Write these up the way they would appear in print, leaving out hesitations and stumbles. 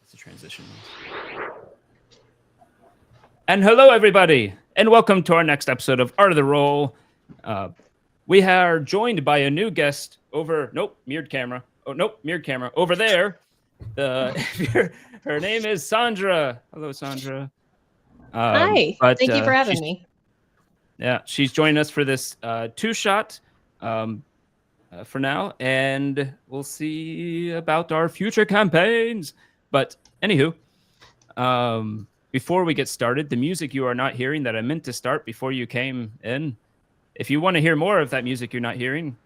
It's a transition. And hello, everybody, and welcome to our next episode of Art of the Roll. We are joined by a new guest over. Mirrored camera. Oh, nope, mirrored camera over there. Her name is Sandra. Hello, Sandra. Hi. Thank you for having me. Yeah, she's joining us for this two-shot for now, and we'll see about our future campaigns. But anywho, before we get started, the music you are not hearing that I meant to start before you came in, if you want to hear more of that music you're not hearing,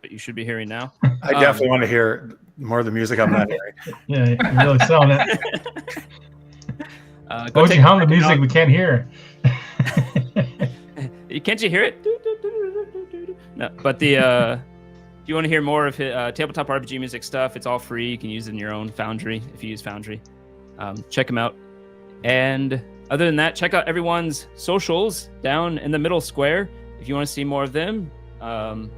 but you should be hearing now. I definitely want to hear more of the music I'm not hearing. Yeah, you're really selling it. Don't you hum the music we can't hear? Can't you hear it? No, but if you want to hear more of tabletop RPG music stuff, it's all free. You can use it in your own Foundry if you use Foundry. Check them out. And other than that, check out everyone's socials down in the middle square. If you want to see more of them, you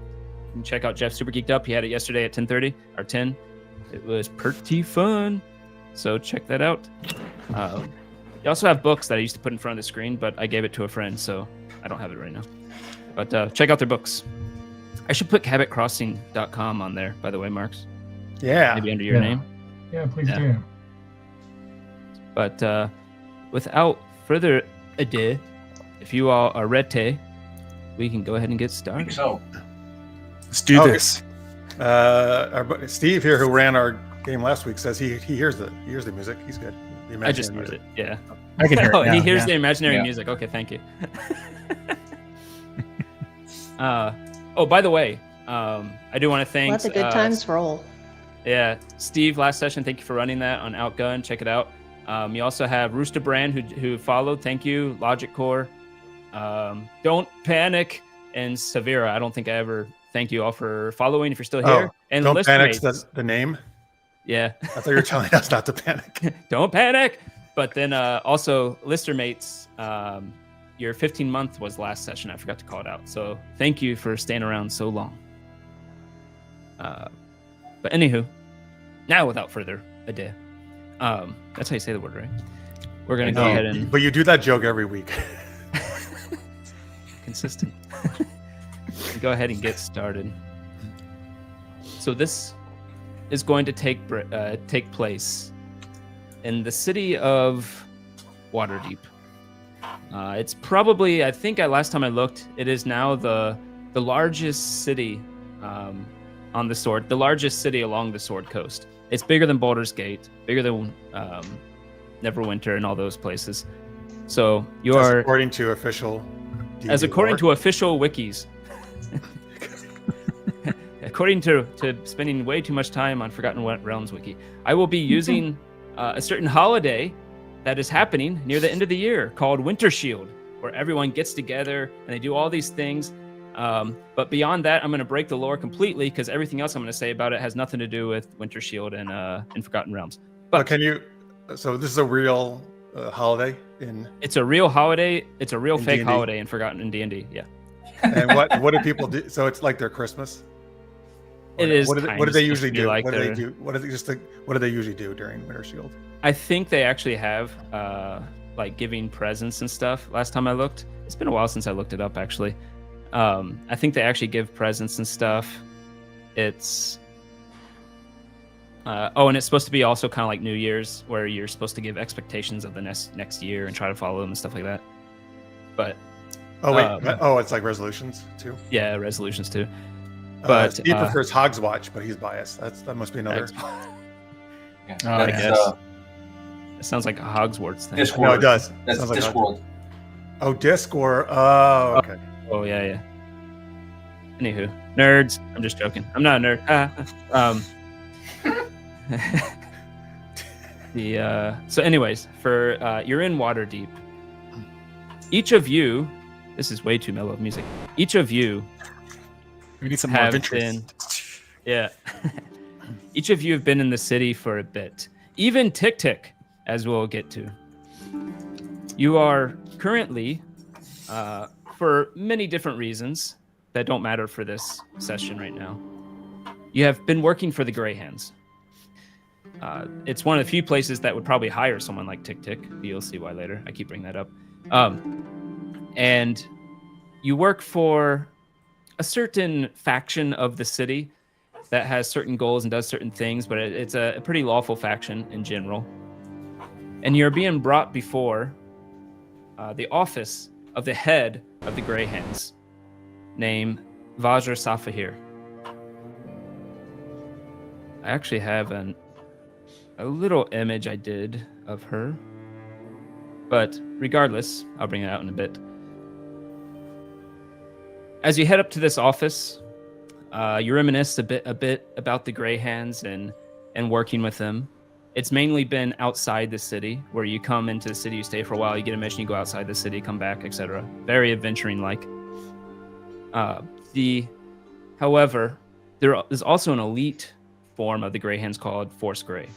can check out Jeff Super Geeked Up. He had it yesterday at 10:30 or 10. It was pretty fun. So check that out. You also have books that I used to put in front of the screen, but I gave it to a friend, so I don't have it right now. But check out their books. I should put cabotcrossing.com on there, by the way, Marks. Yeah. Maybe under your name. Yeah, please do. But without further ado, if you all are ready, we can go ahead and get started. I think so. Let's do this. Our buddy Steve here, who ran our game last week, says he hears the music. He's good. I just heard it. Yeah. I can hear it. He hears the imaginary music. Okay, thank you. Oh, by the way, I do want to thank. Let the good times roll. Yeah, Steve, last session. Thank you for running that on Outgun. Check it out. You also have Rooster Brand who followed. Thank you, Logic Core. Don't Panic and Severa. I don't think I ever thank you all for following. If you're still here, and Don't Panic. Mates. The name. Yeah. I thought you were telling us not to panic. Don't panic. But then also, Lister Mates, your 15-month was last session. I forgot to call it out. So thank you for staying around so long. But anywho, now without further ado, that's how you say the word, right? We're going to go ahead and... But you do that joke every week. Consistent. Go ahead and get started. So this is going to take place in the city of Waterdeep. It's probably, I think last time I looked, it is now the largest city on the largest city along the Sword Coast. It's bigger than Baldur's Gate, bigger than Neverwinter and all those places. So you are, according to official D&D according lore. to official wikis. According to spending way too much time on Forgotten Realms wiki, I will be using a certain holiday that is happening near the end of the year called Wintershield, where everyone gets together and they do all these things. But beyond that, I'm going to break the lore completely because everything else I'm going to say about it has nothing to do with Wintershield and Forgotten Realms. But can you? So this is a real holiday in. It's a real holiday. It's a real fake D&D. holiday in Forgotten in D&D. Yeah. And what do people do? So it's like their Christmas. It is. What do they usually do? Like what do they do? What do they usually do during Wintershield? I think they actually have like giving presents and stuff. Last time I looked, it's been a while since I looked it up actually. I think they actually give presents and stuff. It's and it's supposed to be also kind of like New Year's, where you're supposed to give expectations of the next year and try to follow them and stuff like that. But it's like resolutions too. Yeah, resolutions too. But he prefers Hogswatch, but he's biased. That must be another. I guess. It sounds like a Hogsworth thing. Discworld. No, it does. That's Sounds like Discworld. Oh, Discworld. Oh, okay. Oh yeah. Anywho, nerds. I'm just joking. I'm not a nerd. So anyways, for you're in Waterdeep. Each of you, this is way too mellow of music. Each of you we need some more adventures. Yeah. Each of you have been in the city for a bit. Even Tick Tick, as we'll get to. You are currently, for many different reasons that don't matter for this session right now, you have been working for the Grey Hands. It's one of the few places that would probably hire someone like Tick Tick. You'll see why later. I keep bringing that up. And you work for a certain faction of the city that has certain goals and does certain things, but it's a pretty lawful faction in general. And you're being brought before the office of the head of the Grey Hands, named Vajra Safahir. I actually have a little image I did of her, but regardless, I'll bring it out in a bit. As you head up to this office, you reminisce a bit about the Grey Hands and working with them. It's mainly been outside the city, where you come into the city, you stay for a while, you get a mission, you go outside the city, come back, etc. Very adventuring-like. However, there is also an elite form of the Grey Hands called Force Grey,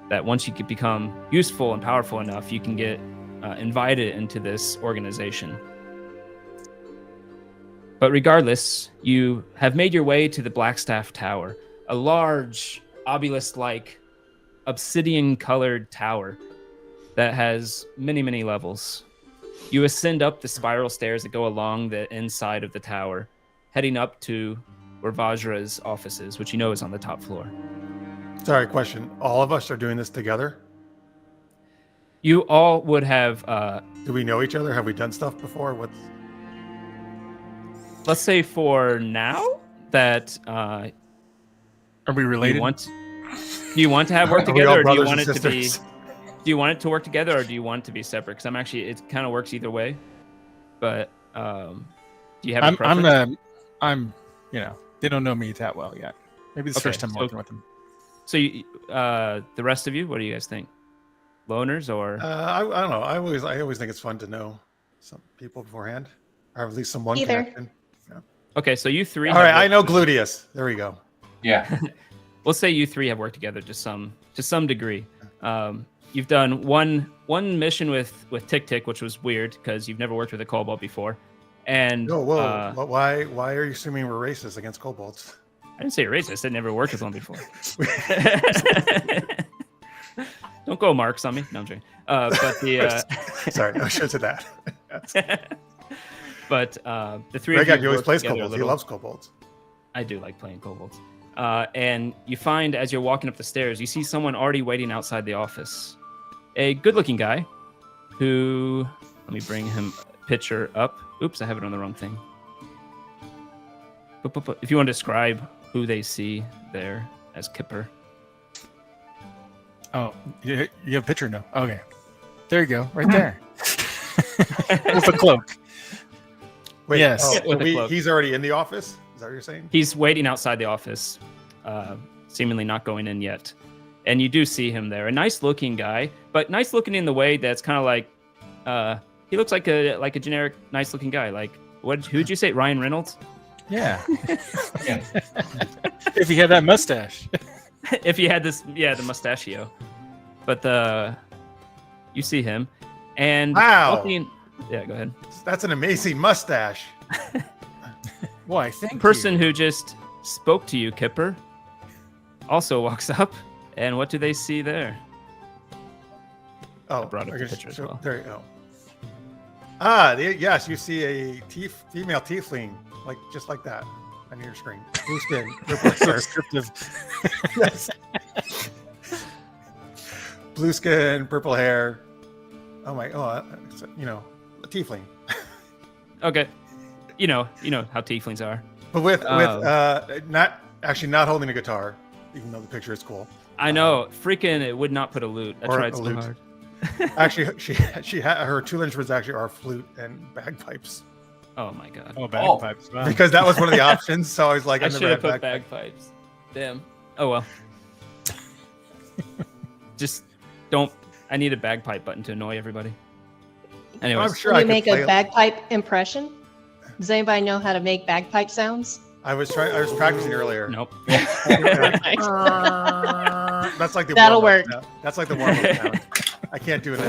that once you could become useful and powerful enough, you can get invited into this organization. But regardless, you have made your way to the Blackstaff Tower, a large obelisk-like obsidian-colored tower that has many, many levels. You ascend up the spiral stairs that go along the inside of the tower, heading up to where Vajra's office is, which you know is on the top floor. Sorry, question. All of us are doing this together? You all would have... Do we know each other? Have we done stuff before? Let's say for now that... are we related? Do you want to have work together, or do you want it to be? sisters? Do you want it to work together, or do you want it to be separate? Because it kind of works either way. But do you have a preference? They don't know me that well yet. Maybe it's the first time working with them. So the rest of you, what do you guys think? Loners or? I don't know. I always think it's fun to know some people beforehand, or at least some one Either. connection. Yeah. Okay, so you three. All right, I know Gluteus. There we go. Yeah. We'll say you three have worked together to some degree. You've done one mission with Tick Tick, which was weird because you've never worked with a kobold before. And Whoa. Why are you assuming we're racist against kobolds? I didn't say racist. I never worked with one before. Don't go marks on me. No, I'm joking. But the sorry, I should have said that. But the three of you always work plays together kobolds. He loves kobolds. I do like playing kobolds. And you find as you're walking up the stairs, you see someone already waiting outside the office. A good-looking guy who... Let me bring him a picture up. Oops, I have it on the wrong thing. If you want to describe who they see there as Kipper. Oh, you have a picture now. Okay. There you go. Right there. With a cloak. Wait, yes. With a cloak. He's already in the office? Is that what you're saying? He's waiting outside the office, seemingly not going in yet. And you do see him there. A nice-looking guy, but nice-looking in the way that's kind of like... he looks like a generic nice-looking guy. Like, who'd you say? Ryan Reynolds? Yeah. If he had that mustache. If he had the mustachio. But you see him. And wow. Yeah, go ahead. That's an amazing mustache. Why, thank person who just spoke to you, Kipper, also walks up, and what do they see there? Oh, I brought up the picture as well. There you go. Yes, you see a female tiefling, just like that on your screen. Blue skin, purple hair. Descriptive. Yes. Blue skin, purple hair. A tiefling. Okay. You know how tieflings are. But with not holding a guitar, even though the picture is cool. I know. Freaking it would not put a lute. I tried so hard. Actually, she had her two instruments actually are flute and bagpipes. Oh my god. Oh, bagpipes. Wow. Because that was one of the options, so I was like, I should have put bagpipes. Damn. Oh well. Just don't. I need a bagpipe button to annoy everybody. Anyways, I'm sure Can I you could make play a bagpipe impression? Does anybody know how to make bagpipe sounds? I was practicing earlier. Nope. That's like the That'll warm-up work. sound. That's like the warm-up sound. I can't do it.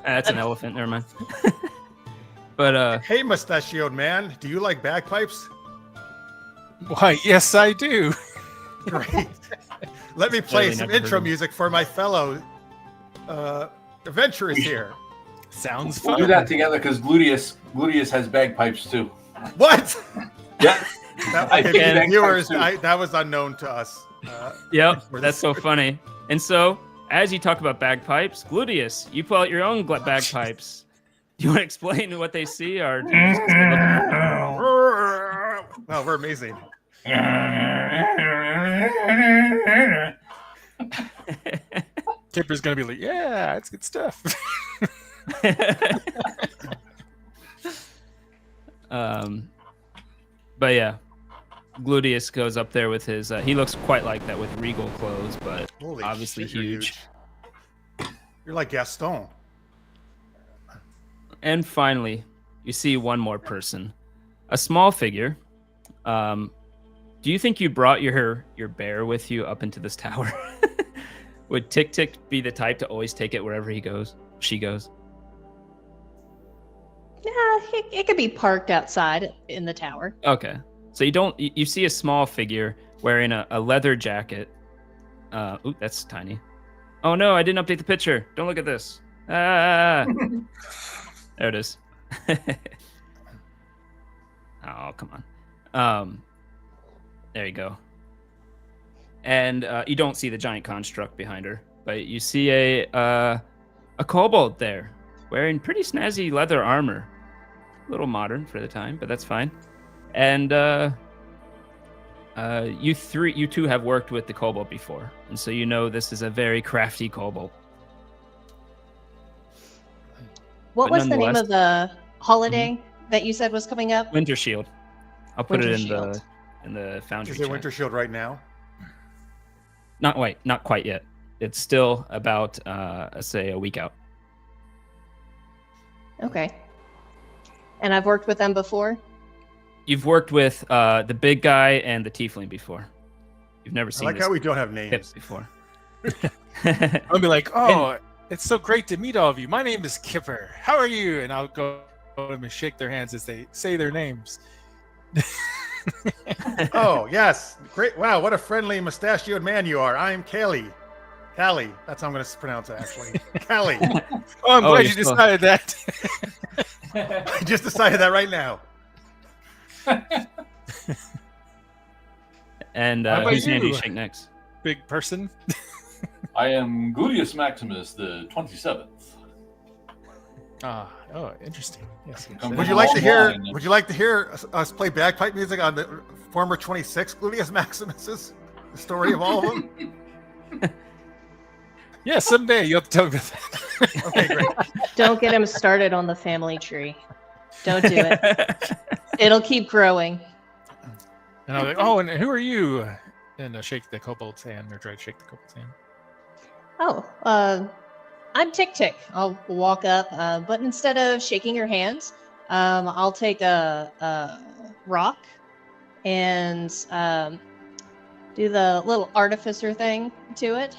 That's an elephant. Never mind. But hey, mustachioed man, do you like bagpipes? Why, yes, I do. Great. Let me play Totally some never heard intro him. music for my fellow adventurers here. Sounds We'll fun. do that together because Gluteus has bagpipes too. What? Yeah. I Okay, think bagpipes viewers, too. that was unknown to us. Yep, for that's this- so funny. And so, as you talk about bagpipes, Gluteus, you pull out your own bagpipes. Do you want to explain what they see, or do you just look at Well, we're amazing. Kipper's gonna be like, yeah, it's good stuff. But yeah, Gluteus goes up there with his. He looks quite like that with regal clothes, but Holy obviously shit, you're huge. You're like Gaston. And finally, you see one more person, a small figure. Do you think you brought your bear with you up into this tower? Would Tick Tick be the type to always take it wherever he goes? She goes. Yeah, it could be parked outside in the tower. Okay, so you see a small figure wearing a leather jacket. Ooh, that's tiny. Oh no, I didn't update the picture. Don't look at this. Ah, there it is. Oh, come on. There you go. And you don't see the giant construct behind her, but you see a kobold there, wearing pretty snazzy leather armor. A little modern for the time, but that's fine. And you two have worked with the kobold before, and so you know this is a very crafty kobold. What But was the name nonetheless- of the holiday that you said was coming up? Wintershield. I'll put it Wintershield. in the foundry. Is it chat. Wintershield right now? Not quite yet. It's still about say a week out. Okay. And I've worked with them before. You've worked with the big guy and the tiefling before. You've never I seen like this how we don't have pit names. before. I'll be like, oh, it's so great to meet all of you. My name is Kipper. How are you? And I'll go to them and shake their hands as they say their names. Oh, yes. Great. Wow, what a friendly mustachioed man you are. I'm Callie. Callie. That's how I'm going to pronounce it, actually. Callie. Oh, I'm Oh, glad you're you still- decided that. I just decided that right now. And How about whose hand do you you? shake next? Big person. I am Gluteus Maximus, the 27th. Oh, interesting. Yes. Come Would from you like a to long hear? line. Would you like to hear us play bagpipe music on the former 26 Gluteus Maximus's? The story of all of them. Yeah, someday you'll have to tell me about that. Okay, great. Don't get him started on the family tree. Don't do it. It'll keep growing. And I'm like, oh, and who are you? And shake the kobold's hand, or try to shake the kobold's hand. Oh, I'm Tick Tick. I'll walk up, but instead of shaking your hands, I'll take a rock and do the little artificer thing to it.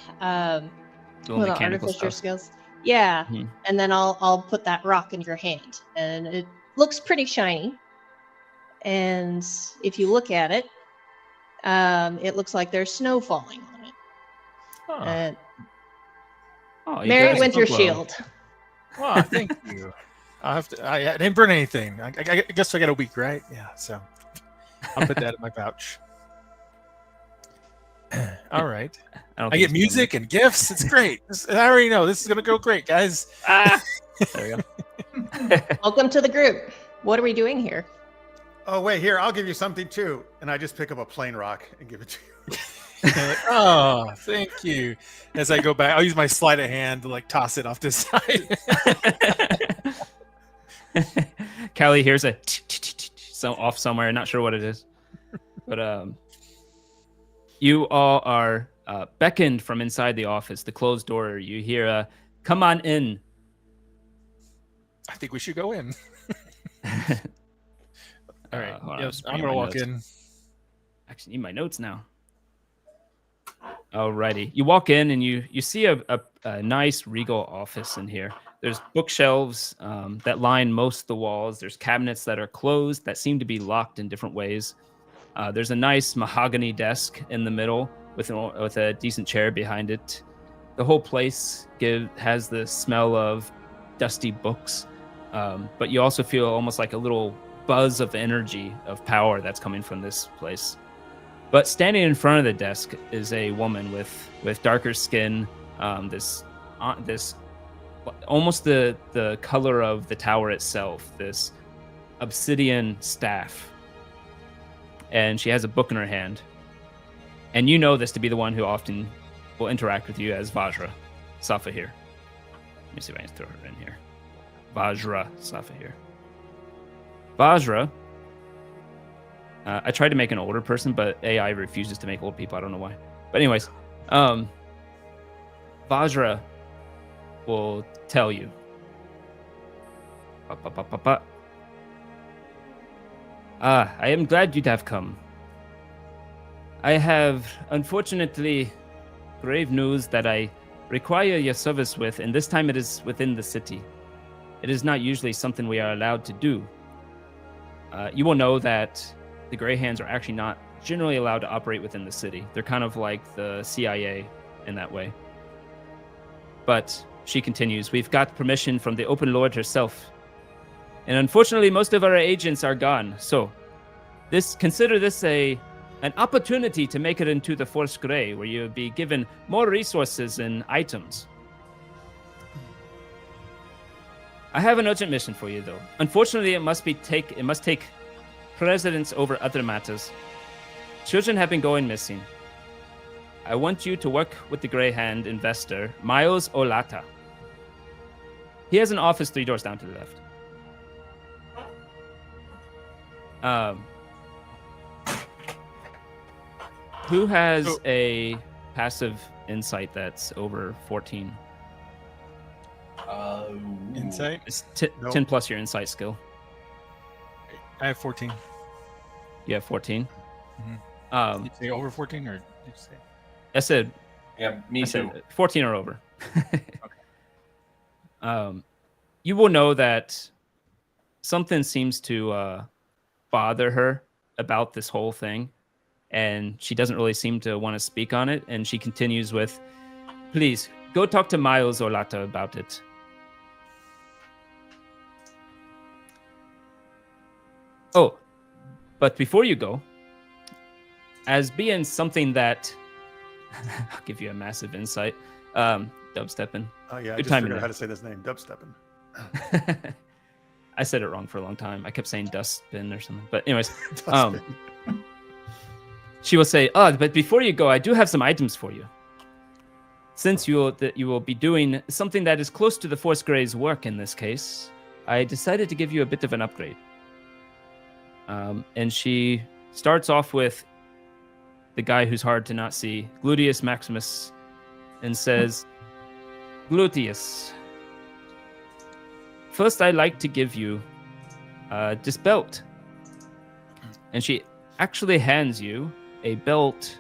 Little Little mechanical artificer stuff. skills. Yeah, Mhm. and then I'll put that rock in your hand, and it looks pretty shiny. And if you look at it, it looks like there's snow falling on it. Oh, Oh, you Merry got a Winter snow globe. Shield. wow, thank you. I'll have to. I didn't burn anything. I guess I got a week, right? Yeah. So I'll put that in my pouch. All right. don't I think get it's music and gifts. It's great. I already know this is gonna go great, guys. Ah! There we go. Welcome to the group. What are we doing here? Oh, wait, here, I'll give you something too. And I just pick up a plain rock and give it to you. They're like, oh, thank you. As I go back, I'll use my sleight of hand to like toss it off to the side. Callie hears a so off somewhere, not sure what it is. But you all are beckoned from inside the office, the closed door. You hear a come on in. I think we should go in. All right. Hold on, Yes, bring I'm up gonna my walk notes. in. Actually, need my notes now. Alrighty. You walk in and you see a nice regal office in here. There's bookshelves that line most of the walls. There's cabinets that are closed that seem to be locked in different ways. There's a nice mahogany desk in the middle with a decent chair behind it. The whole place has the smell of dusty books, but you also feel almost like a little buzz of energy, of power that's coming from this place. But standing in front of the desk is a woman with darker skin, this almost the color of the tower itself, this obsidian staff. And she has a book in her hand. And you know this to be the one who often will interact with you as Vajra Safahir. Let me see if I can throw her in here. Vajra Safahir. Vajra. I tried to make an older person, but AI refuses to make old people. I don't know why. But anyways, Vajra will tell you. I am glad you'd have come. I have, unfortunately, grave news that I require your service with, and this time it is within the city. It is not usually something we are allowed to do. You will know that the Grey Hands are actually not generally allowed to operate within the city. They're kind of like the CIA in that way. But she continues, we've got permission from the Open Lord herself. And unfortunately, most of our agents are gone. So consider this an opportunity to make it into the Force Grey, where you'll be given more resources and items. I have an urgent mission for you, though. Unfortunately, it must take precedence over other matters. Children have been going missing. I want you to work with the Grey Hand investor, Miles Olata. He has an office 3 doors down to the left. Who has a passive insight that's over 14? Insight? It's 10 plus your insight skill. I have 14. You have 14? Did you say over 14 or did you say? I said, Yeah, me too. 14 or over. You will know that something seems to bother her about this whole thing, and she doesn't really seem to want to speak on it, and she continues with, please, go talk to Miles Olata about it. Oh, but before you go, as being something that I'll give you a massive insight. Dubsteppin. Oh yeah, I Good just timing figured out there. how to say this name. Dubsteppin. I said it wrong for a long time. I kept saying dustbin or something. But anyways, Dustbin. she will say, but before you go, I do have some items for you. Since you will be doing something that is close to the Force Grey's work in this case, I decided to give you a bit of an upgrade. And she starts off with the guy who's hard to not see, Gluteus Maximus, and says, Gluteus, first I'd like to give you this belt. And she actually hands you a belt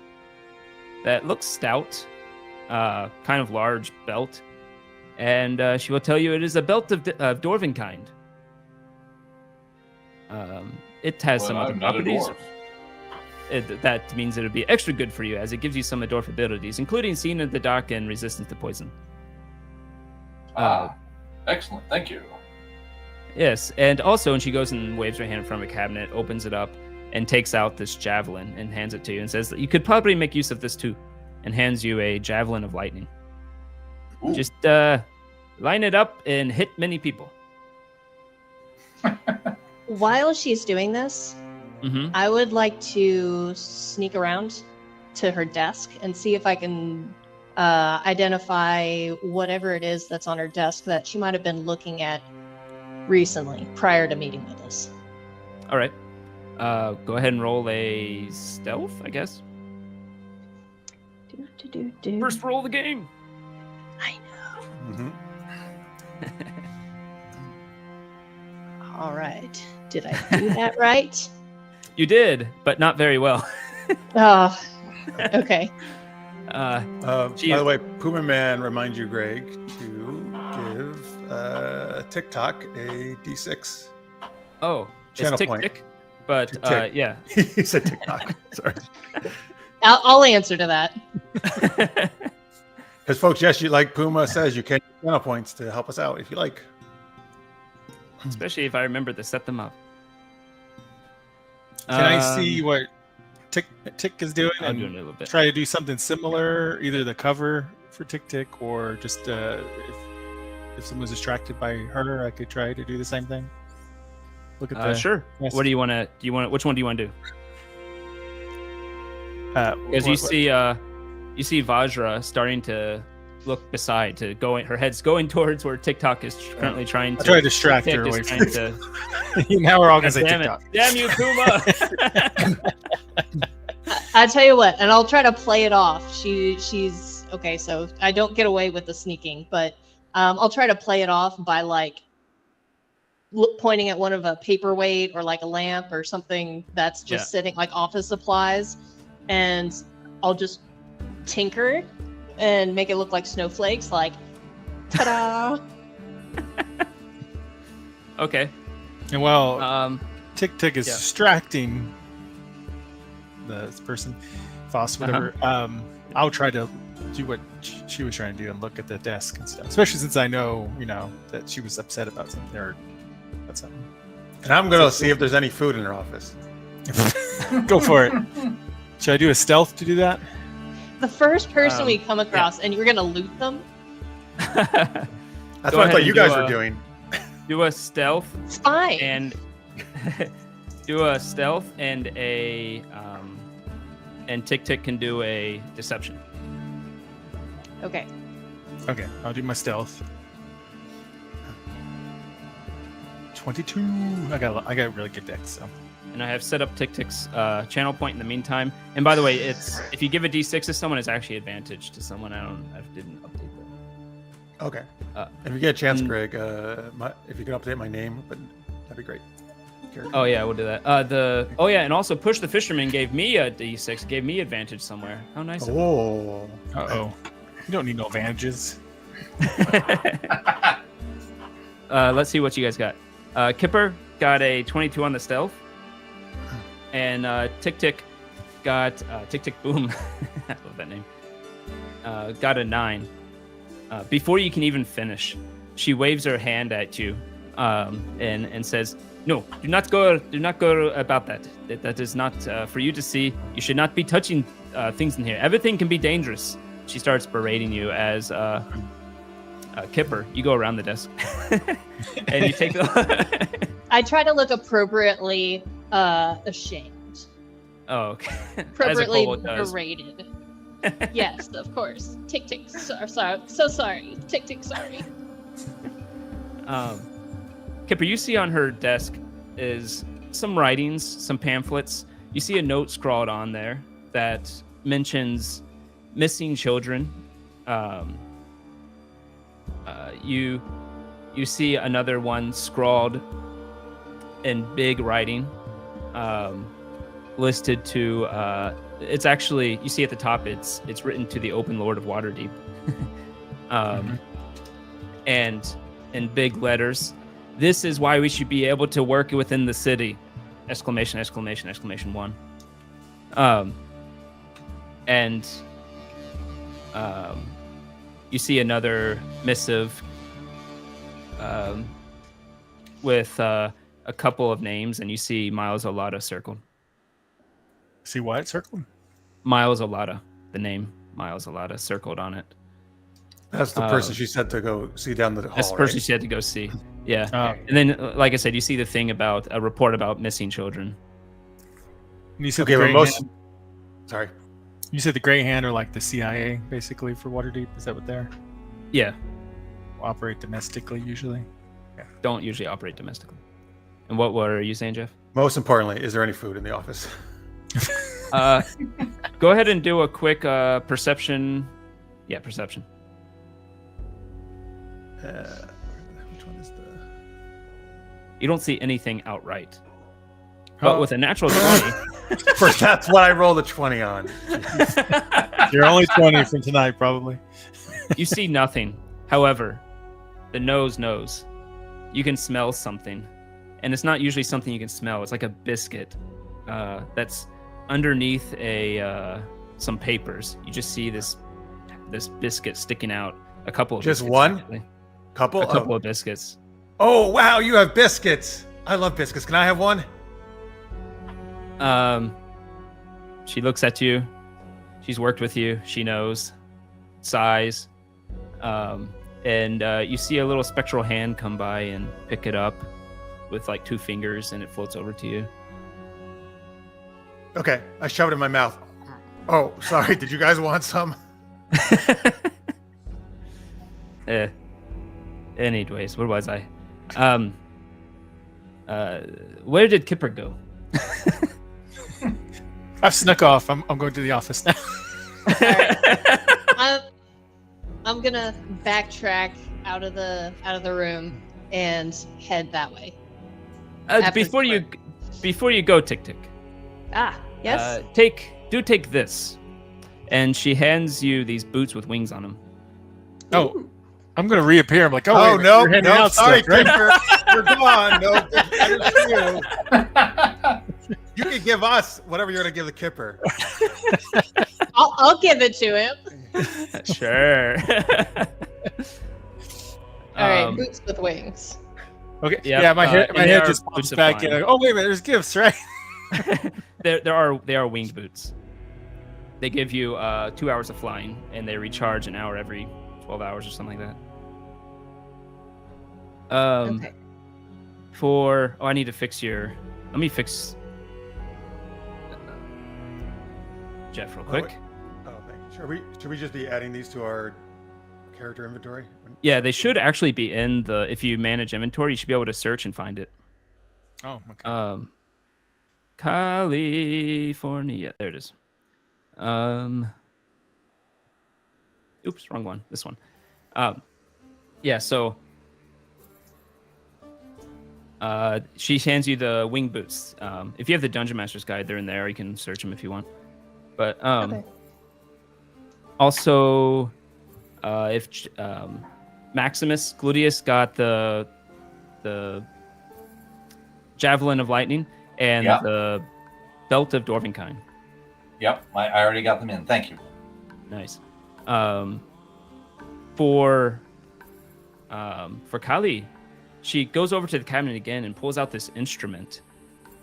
that looks stout, kind of large belt. And she will tell you it is a belt of Dwarven kind. It has some other I'm not a properties. dwarf. That means it'll be extra good for you, as it gives you some dwarf abilities, including seeing in the dark and resistance to poison. Excellent. Thank you. Yes, and also, and she goes and waves her hand in front of a cabinet, opens it up, and takes out this javelin and hands it to you, and says that you could probably make use of this too, and hands you a javelin of lightning. Ooh. Just line it up and hit many people. While she's doing this, Mm-hmm. I would like to sneak around to her desk and see if I can identify whatever it is that's on her desk that she might have been looking at recently prior to meeting with us. All right. Go ahead and roll a stealth, I guess. First roll of the game. I know. Mm-hmm. All right. Did I do that right? You did, but not very well. Oh, okay. By the way, Puma Man reminds you, Greg, to give TikTok a D6. Oh, Channel it's tick point. tick, but Tick. yeah. He said TikTok. Sorry. I'll answer to that. Because folks, yes, you like Puma says, you can use channel points to help us out if you like. Especially if I remember to set them up. Can I see what Tick is doing? I'll And do it in a little bit. try to do something similar, either the cover for Tick, or just if someone's distracted by her, I could try to do the same thing. Look at the Sure. Yes. What do you want to? Which one do you want to do? Because you see Vajra starting to look beside, her head's going towards where TikTok is currently trying to. I try to distract Tick her is away trying from. to. Now we're all gonna say Damn TikTok. it! Damn you, Puma! I tell you what, and I'll try to play it off. She's okay, so I don't get away with the sneaking, but I'll try to play it off by like pointing at one of a paperweight or like a lamp or something that's just sitting like office supplies, and I'll just tinker and make it look like snowflakes, like ta-da. Okay. And while Tick is yeah. distracting this person, Foss, whatever, I'll try to do what she was trying to do and look at the desk and stuff. Especially since I know, that she was upset about something or about something. And I'm going to see if there's any food in her office. Go for it. Should I do a stealth to do that? The first person we come across, and you're gonna loot them. That's Go what I ahead thought you and guys do were doing. Do a stealth It's fine. and do a stealth and a and Tick can do a deception. Okay. Okay, I'll do my stealth. 22. I got really good dex, so. And I have set up Tick's channel point in the meantime. And by the way, it's if you give a D6 to someone, it's actually advantage to someone. I didn't update that. Okay. If you get a chance, and- Greg, if you can update my name, but that'd be great. Character. Oh yeah, we'll do that. And also Push the Fisherman gave me a D6, gave me advantage somewhere. How nice. of him. Oh. Uh-oh. You don't need no advantages. Let's see what you guys got. Kipper got a 22 on the stealth. And Tick got Tick Boom. I love that name. Got a 9. Before you can even finish, she waves her hand at you, and says, "No, do not go about that. That is not for you to see. You should not be touching things in here. Everything can be dangerous." She starts berating you as Kipper. You go around the desk, and you take the. I try to look appropriately ashamed. Oh, okay. Appropriately As a kobold does. berated. Yes, of course. Tick. Sorry. So sorry. Tick. Sorry. Kipper, you see on her desk is some writings, some pamphlets. You see a note scrawled on there that mentions missing children. You see another one scrawled in big writing, listed to. It's actually, you see at the top, it's written to the Open Lord of Waterdeep, and in big letters, "This is why we should be able to work within the city!" Exclamation! Exclamation! Exclamation! 1. You see another missive with a couple of names, and you see Miles Olata circled. See what circled? Miles Olata, the name Miles Olata circled on it. That's the person she said to go see down the hall. That's the person right? she had to go see. Yeah. And then, like I said, you see the thing about a report about missing children. And you said Okay, the well, gray most. hand, Sorry. you said the gray hand are like the CIA basically for Waterdeep. Is that what they're Yeah. operate domestically usually? Don't usually operate domestically. And what are you saying, Jeff? Most importantly, is there any food in the office? Go ahead and do a quick perception. Yeah, perception. Which one is the? You don't see anything outright. But with a natural 20, First, that's what I rolled a 20 on. You're only 20 from tonight, probably. you see nothing. However, the nose knows. You can smell something. And it's not usually something you can smell. It's like a biscuit that's underneath a some papers. You just see this biscuit sticking out. A couple of Just biscuits, one? actually. Couple? A couple of biscuits. Oh, wow, you have biscuits. I love biscuits. Can I have one? She looks at you. She's worked with you. She knows. Sighs. And you see a little spectral hand come by and pick it up with like 2 fingers, and it floats over to you. Okay, I shove it in my mouth. Oh, sorry. Did you guys want some? Anyways, where was I? Where did Kipper go? I've snuck off. I'm going to the office now. I'm gonna backtrack out of the room and head that way. Before you go, Tick Tick. Yes. Take this, and she hands you these boots with wings on them. Oh, I'm going to reappear. I'm like, oh, Oh, wait, no, you're handing no, out sorry, stuff, right? Kipper. You're gone. No, that is you. You can give us whatever you're going to give the Kipper. I'll give it to him. Sure. All right, boots with wings. Okay. Yep, Yeah, my head and they are just boots pops of back in. flying. Oh, wait a minute. There's gifts, right? They are winged boots. They give you 2 hours of flying, and they recharge an hour every 12 hours or something like that. Okay. I need to fix your. Let me fix Jeff real quick. Oh, thank you. Should we just be adding these to our character inventory? Yeah, they should actually be in the. If you manage inventory, you should be able to search and find it. Oh, okay. California. There it is. Oops, wrong one. This one. Yeah, so she hands you the wing boots. If you have the Dungeon Master's Guide, they're in there. You can search them if you want. But Okay. also, if Maximus Gluteus got the Javelin of Lightning and Yeah. the Belt of Dwarvenkind. Yep, I already got them in. Thank you. Nice. For Kali, she goes over to the cabinet again and pulls out this instrument.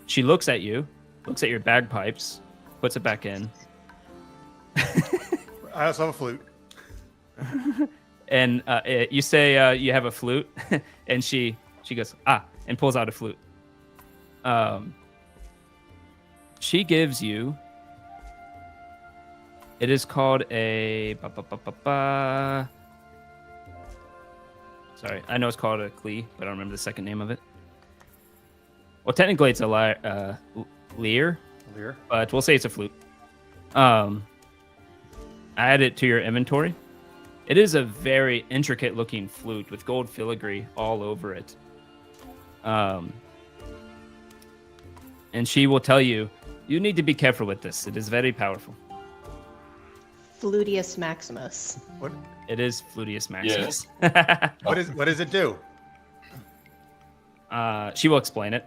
She looks at you, looks at your bagpipes, puts it back in. I also have a flute. And you say you have a flute, and she goes, and pulls out a flute. She gives you. It is called a. Sorry, I know it's called a Klee, but I don't remember the second name of it. Well, technically it's a lyre, but we'll say it's a flute. Add it to your inventory. It is a very intricate looking flute with gold filigree all over it. And she will tell you, you need to be careful with this. It is very powerful. Flutius Maximus. What? It is Flutius Maximus. What does it do? She will explain it.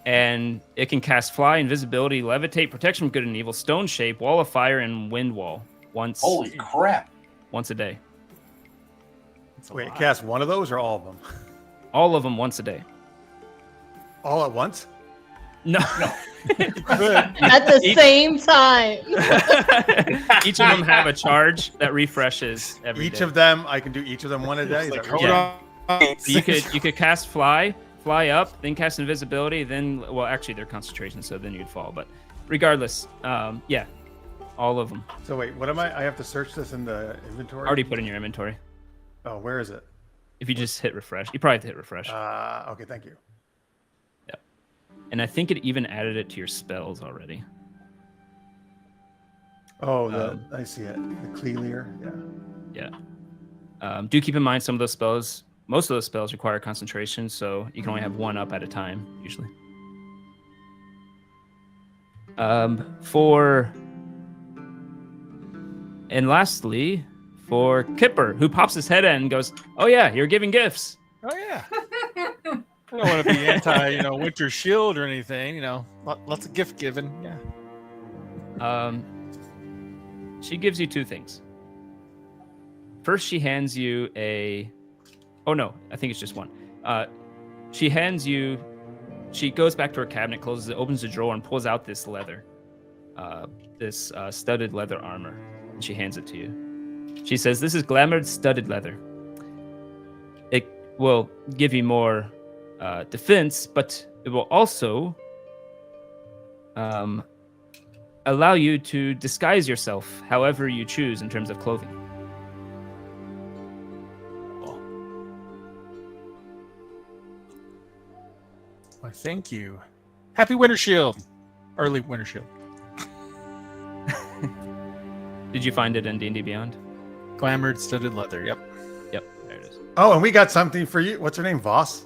And it can cast fly, invisibility, levitate, protection from good and evil, stone shape, wall of fire, and wind wall once Holy crap. a day. Wait, cast one of those or all of them? All of them once a day. All at once? No. At the same time. Each of them have a charge that refreshes every day. Each of them, I can do each of them one a day? Is Like, that hold right? on. You could cast fly up, then cast invisibility, then actually they're concentration, so then you'd fall. But regardless, yeah, all of them. So wait, what am I have to search this in the inventory? Already put in your inventory. Oh, where is it? If you just hit refresh, you probably have to hit refresh. Okay, thank you. Yep. And I think it even added it to your spells already. Oh, I see it. The Clear, yeah. Yeah. Do keep in mind some of those spells. Most of those spells require concentration, so you can only have one up at a time, usually. And lastly, for Kipper, who pops his head in and goes, "Oh yeah, you're giving gifts." Oh, yeah. I don't want to be anti, Wintershield or anything, lots of gift giving. Yeah. She gives you two things. First, she hands you a... Oh, no. I think it's just one. She hands you... She goes back to her cabinet, closes it, opens the drawer, and pulls out this leather. This studded leather armor. And she hands it to you. She says, this is glamored studded leather. It will give you more defense, but it will also allow you to disguise yourself however you choose in terms of clothing. Why, thank you. Happy Wintershield. Early Wintershield. Did you find it in D&D Beyond? Glamored studded leather. Yep. Yep, there it is. Oh, and we got something for you. What's her name? Voss?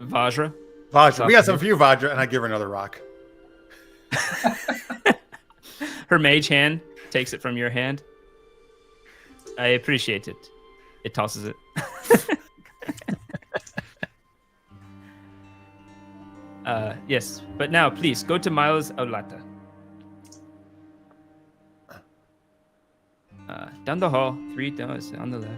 Vajra? Vajra. We got something for you, Vajra, and I give her another rock. Her mage hand takes it from your hand. I appreciate it. It tosses it. Yes, but now please go to Miles Aulata. Down the hall, 3 doors on the left.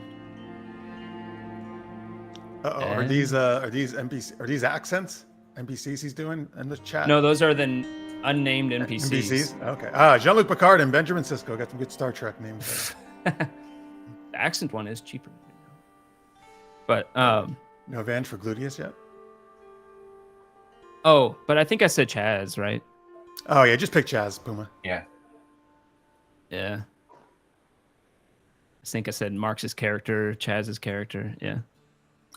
Uh-oh, are these NPC? Are these accents? NPCs he's doing in the chat? No, those are the unnamed NPCs. NPCs? Okay. Jean-Luc Picard and Benjamin Sisko got some good Star Trek names there. The accent one is cheaper. But no advantage for Gluteus yet? Oh, but I think I said Chaz, right? Oh yeah, just pick Chaz, Puma. Yeah. Yeah. I think I said Marx's character, Chaz's character. Yeah.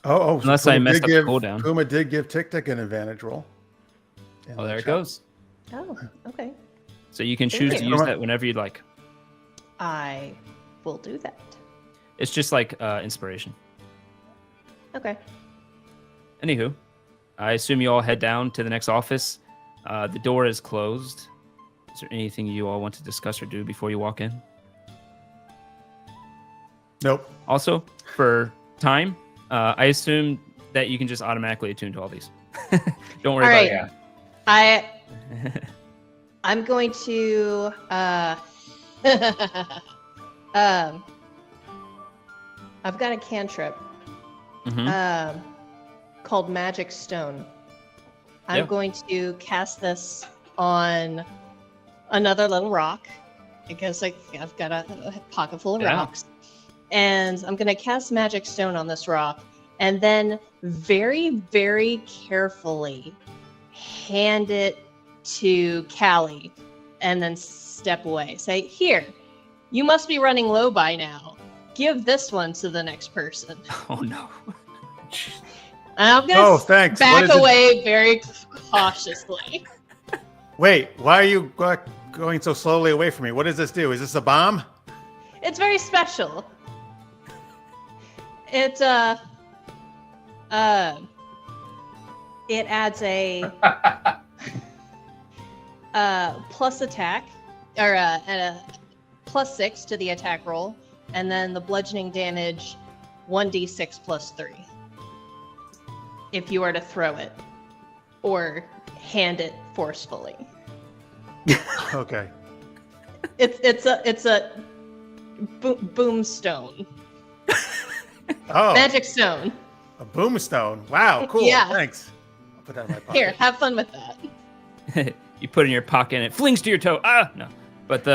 Oh, unless Puma I messed up the give, cooldown. Puma did give Tic Tic an advantage roll. Oh, there it goes. Oh, okay. So you can choose to use that whenever you'd like. I will do that. It's just like inspiration. Okay. Anywho, I assume you all head down to the next office. The door is closed. Is there anything you all want to discuss or do before you walk in? Nope. Also, for time, I assume that you can just automatically attune to all these. Don't worry All about right. it. I'm going to I've got a cantrip called Magic Stone. I'm going to cast this on another little rock because I've got a pocket full of rocks. And I'm going to cast Magic Stone on this rock and then very, very carefully hand it to Callie and then step away. Say, here, you must be running low by now. Give this one to the next person. Oh, no. And I'm going to thanks. back away very cautiously. Wait, why are you going so slowly away from me? What does this do? Is this a bomb? It's very special. It adds a plus attack or a +6 to the attack roll, and then the bludgeoning damage 1d6 plus 3 if you are to throw it or hand it forcefully. Okay. It's a boomstone. Oh, Magic stone. a boomstone. Wow, cool. Yeah. Thanks. I'll put that in my pocket. Here, have fun with that. You put it in your pocket and it flings to your toe. No. But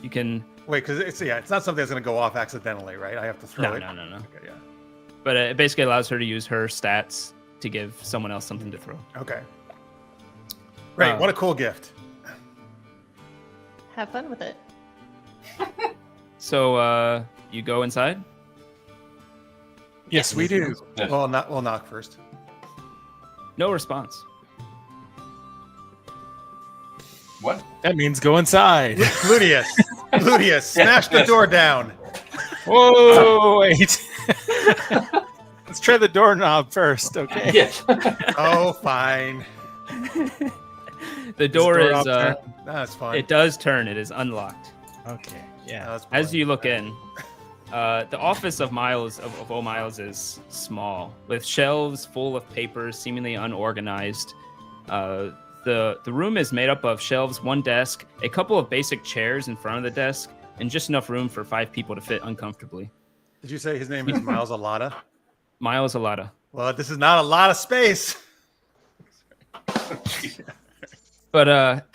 you can... Wait, because it's not something that's going to go off accidentally, right? I have to throw it. No. Okay, yeah. But it basically allows her to use her stats to give someone else something to throw. Okay. Great. What a cool gift. Have fun with it. So you go inside? Yes, we do. Yes. We'll knock first. No response. What? That means go inside. Gluteus, smash the door down. Whoa, wait. Let's try the doorknob first, okay? Yes. Oh, fine. The door is... That's fine. it does turn. It is unlocked. Okay, yeah. That's As fine. you look in, the office of O Miles is small, with shelves full of papers, seemingly unorganized. The room is made up of shelves, one desk, a couple of basic chairs in front of the desk, and just enough room for 5 people to fit uncomfortably. Did you say his name is Miles Alada? Miles Alada. Well, this is not a lot of space. But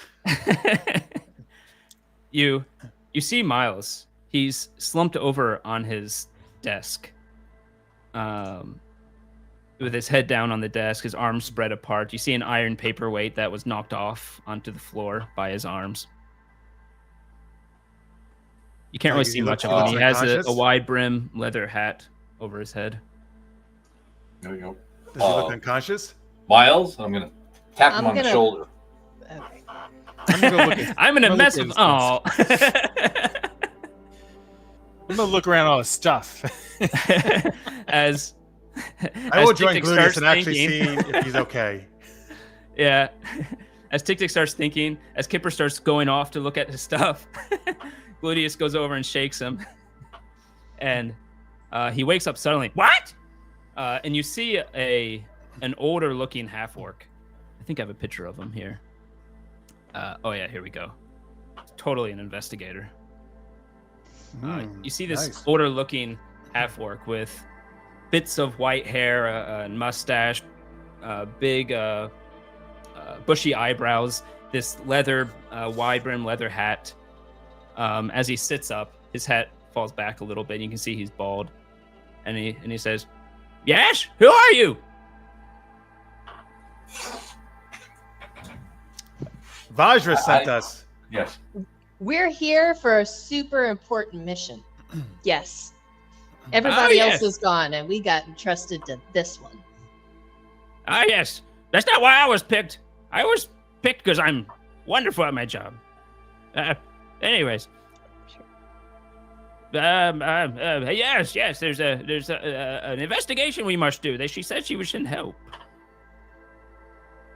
you see Miles. He's slumped over on his desk, with his head down on the desk, his arms spread apart. You see an iron paperweight that was knocked off onto the floor by his arms. You can't really see much of him. He has a wide brim leather hat over his head. There we go. Does he look unconscious? Miles, I'm gonna tap him on the shoulder. Okay. I'm in a mess of. Oh. I'm gonna look around all his stuff. as I will join Tic-Tic Gluteus starts and actually thinking- see if he's okay. Yeah. As Tic-Tic starts thinking, as Kipper starts going off to look at his stuff, Gluteus goes over and shakes him. And he wakes up suddenly. What? And you see an older looking half-orc. I think I have a picture of him here. Oh yeah, here we go. Totally an investigator. You see this older looking half-orc with bits of white hair, and mustache, big bushy eyebrows, this leather wide brim leather hat. As he sits up, his hat falls back a little bit. You can see he's bald, and he says, "Yes, who are you?" Vajra sent us. Yes. We're here for a super important mission. Yes. Everybody else is gone, and we got entrusted to this one. Ah, yes. That's not why I was picked. I was picked because I'm wonderful at my job. Anyways. Yes. There's an investigation we must do. She said she was in help.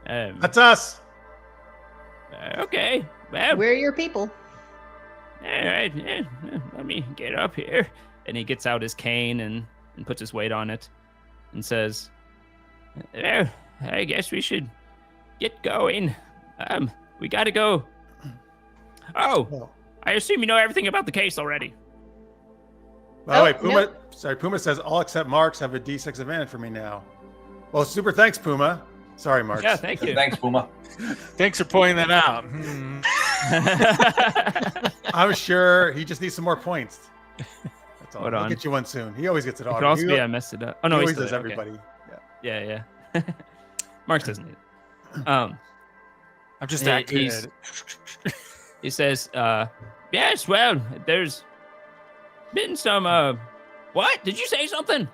That's us. Okay. Well, We're your people. all right. Yeah, let me get up here. And he gets out his cane and puts his weight on it and says, "Well, I guess we should get going. We got to go. Oh, I assume you know everything about the case already." By the way, no. Puma says all except Marks have a D6 advantage for me now. Well, super thanks, Puma. Sorry, Marks. Yeah, thank you. Thanks, Puma. Thanks for pointing that out. I'm sure he just needs some more points. That's all. Hold I'll on. get you one soon. He always gets it It all. could also be I messed it up. Oh, no, he he always still does did. Okay. everybody. Yeah. Yeah. Marks doesn't need it. I'm just that He's- good. He says, yes, well, there's been some, what? Did you say something?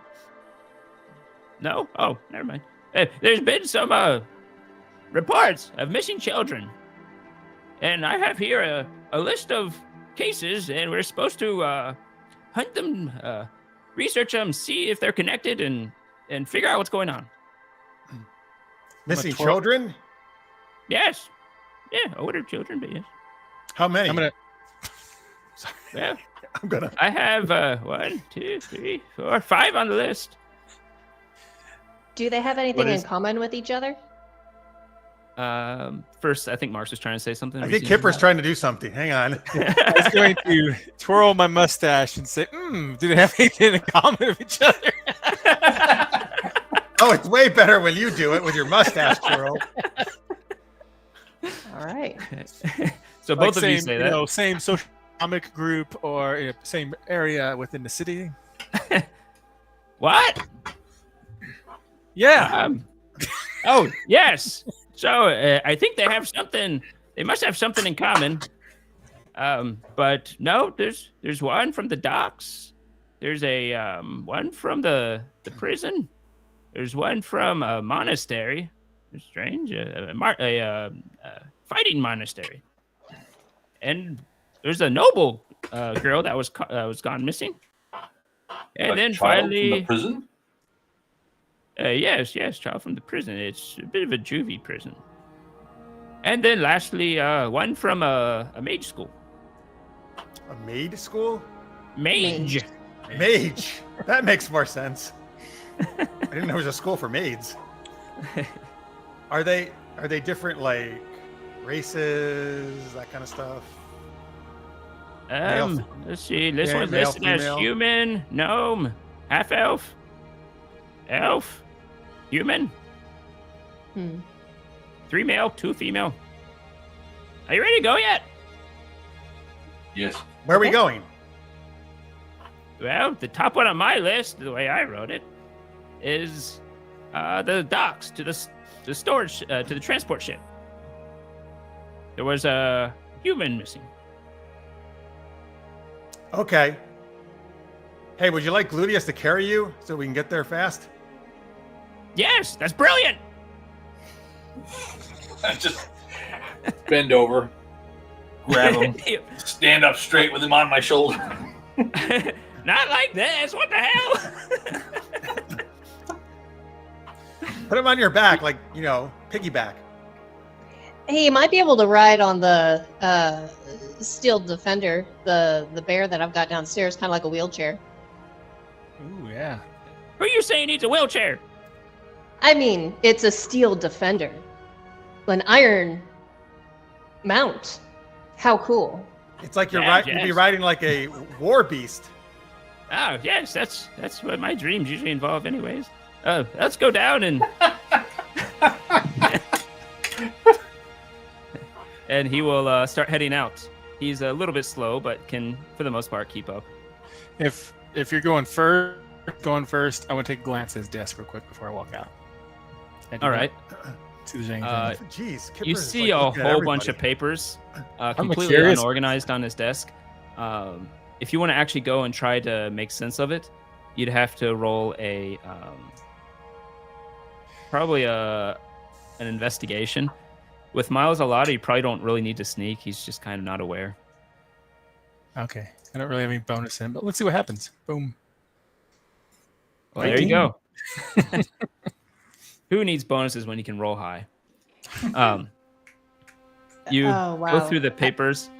No? Oh, never mind. There's been some, reports of missing children. And I have here a list of cases, and we're supposed to, hunt them, research them, see if they're connected, and figure out what's going on. Missing children? Yes. Yeah, older children, but yes. How many? I'm gonna. Well, I'm gonna. I have 1, 2, 3, 4, 5 on the list. Do they have anything in common with each other? First, I think Marks was trying to say something. I think Kipper's trying to do something. Hang on. I was going to twirl my mustache and say, do they have anything in common with each other? Oh, it's way better when you do it with your mustache twirl. All right. So Like both of you say that. Same social economic group or same area within the city. What? Yeah. Oh, yes. So I think they have something. They must have something in common. But no, there's one from the docks. There's a one from the prison. There's one from a monastery. It's strange. A fighting monastery. And there's a noble girl that was gone missing. And A then child finally, from the prison? yes, child from the prison. It's a bit of a juvie prison. And then lastly, one from a mage school. A maid school? Mage. Mage. That makes more sense. I didn't know there was a school for maids. Are they Are they different, like races, that kind of stuff? Male- Let's see. This Yeah, one's male, listed as female. human, gnome, half elf, elf, human. 3 male, 2 female. Are you ready to go yet? Yes. Where are we Okay. going? Well, the top one on my list, the way I wrote it, is the docks to the storage to the transport ship. There was a human missing. Okay. Hey, would you like Gluteus to carry you so we can get there fast? Yes, that's brilliant. I just bend over, grab him, stand up straight with him on my shoulder. Not like this. What the hell? Put him on your back, like, piggyback. Hey, you might be able to ride on the steel defender, the bear that I've got downstairs, kind of like a wheelchair. Ooh, yeah. Who you saying needs a wheelchair? I mean, it's a steel defender, an iron mount. How cool! It's like you'd be Yes. riding like a war beast. Oh yes, that's what my dreams usually involve, anyways. Let's go down and. And he will start heading out. He's a little bit slow, but can, for the most part, keep up. If you're going first, I want to take a glance at his desk real quick before I walk out. All right. See if there's anything. Jeez, You Kipper's, see like, a looking at whole bunch of everybody. papers, completely curious. unorganized on his desk. If you want to actually go and try to make sense of it, you'd have to roll a probably an investigation. With Miles Alada, you probably don't really need to sneak. He's just kind of not aware. Okay. I don't really have any bonus in, but let's see what happens. Boom. Well, there you go. Who needs bonuses when you can roll high? You Oh, go wow. through the papers.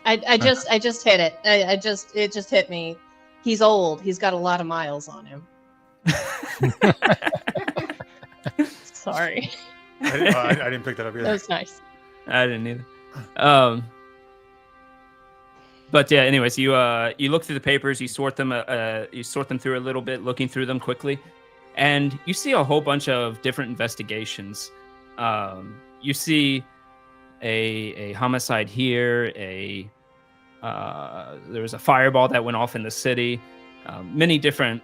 I just hit it. It just hit me. He's old. He's got a lot of miles on him. Sorry. I didn't pick that up either. That was nice. I didn't either. But yeah, anyways, you look through the papers, you sort them through a little bit, looking through them quickly, and you see a whole bunch of different investigations. You see a homicide here, there was a fireball that went off in the city, many different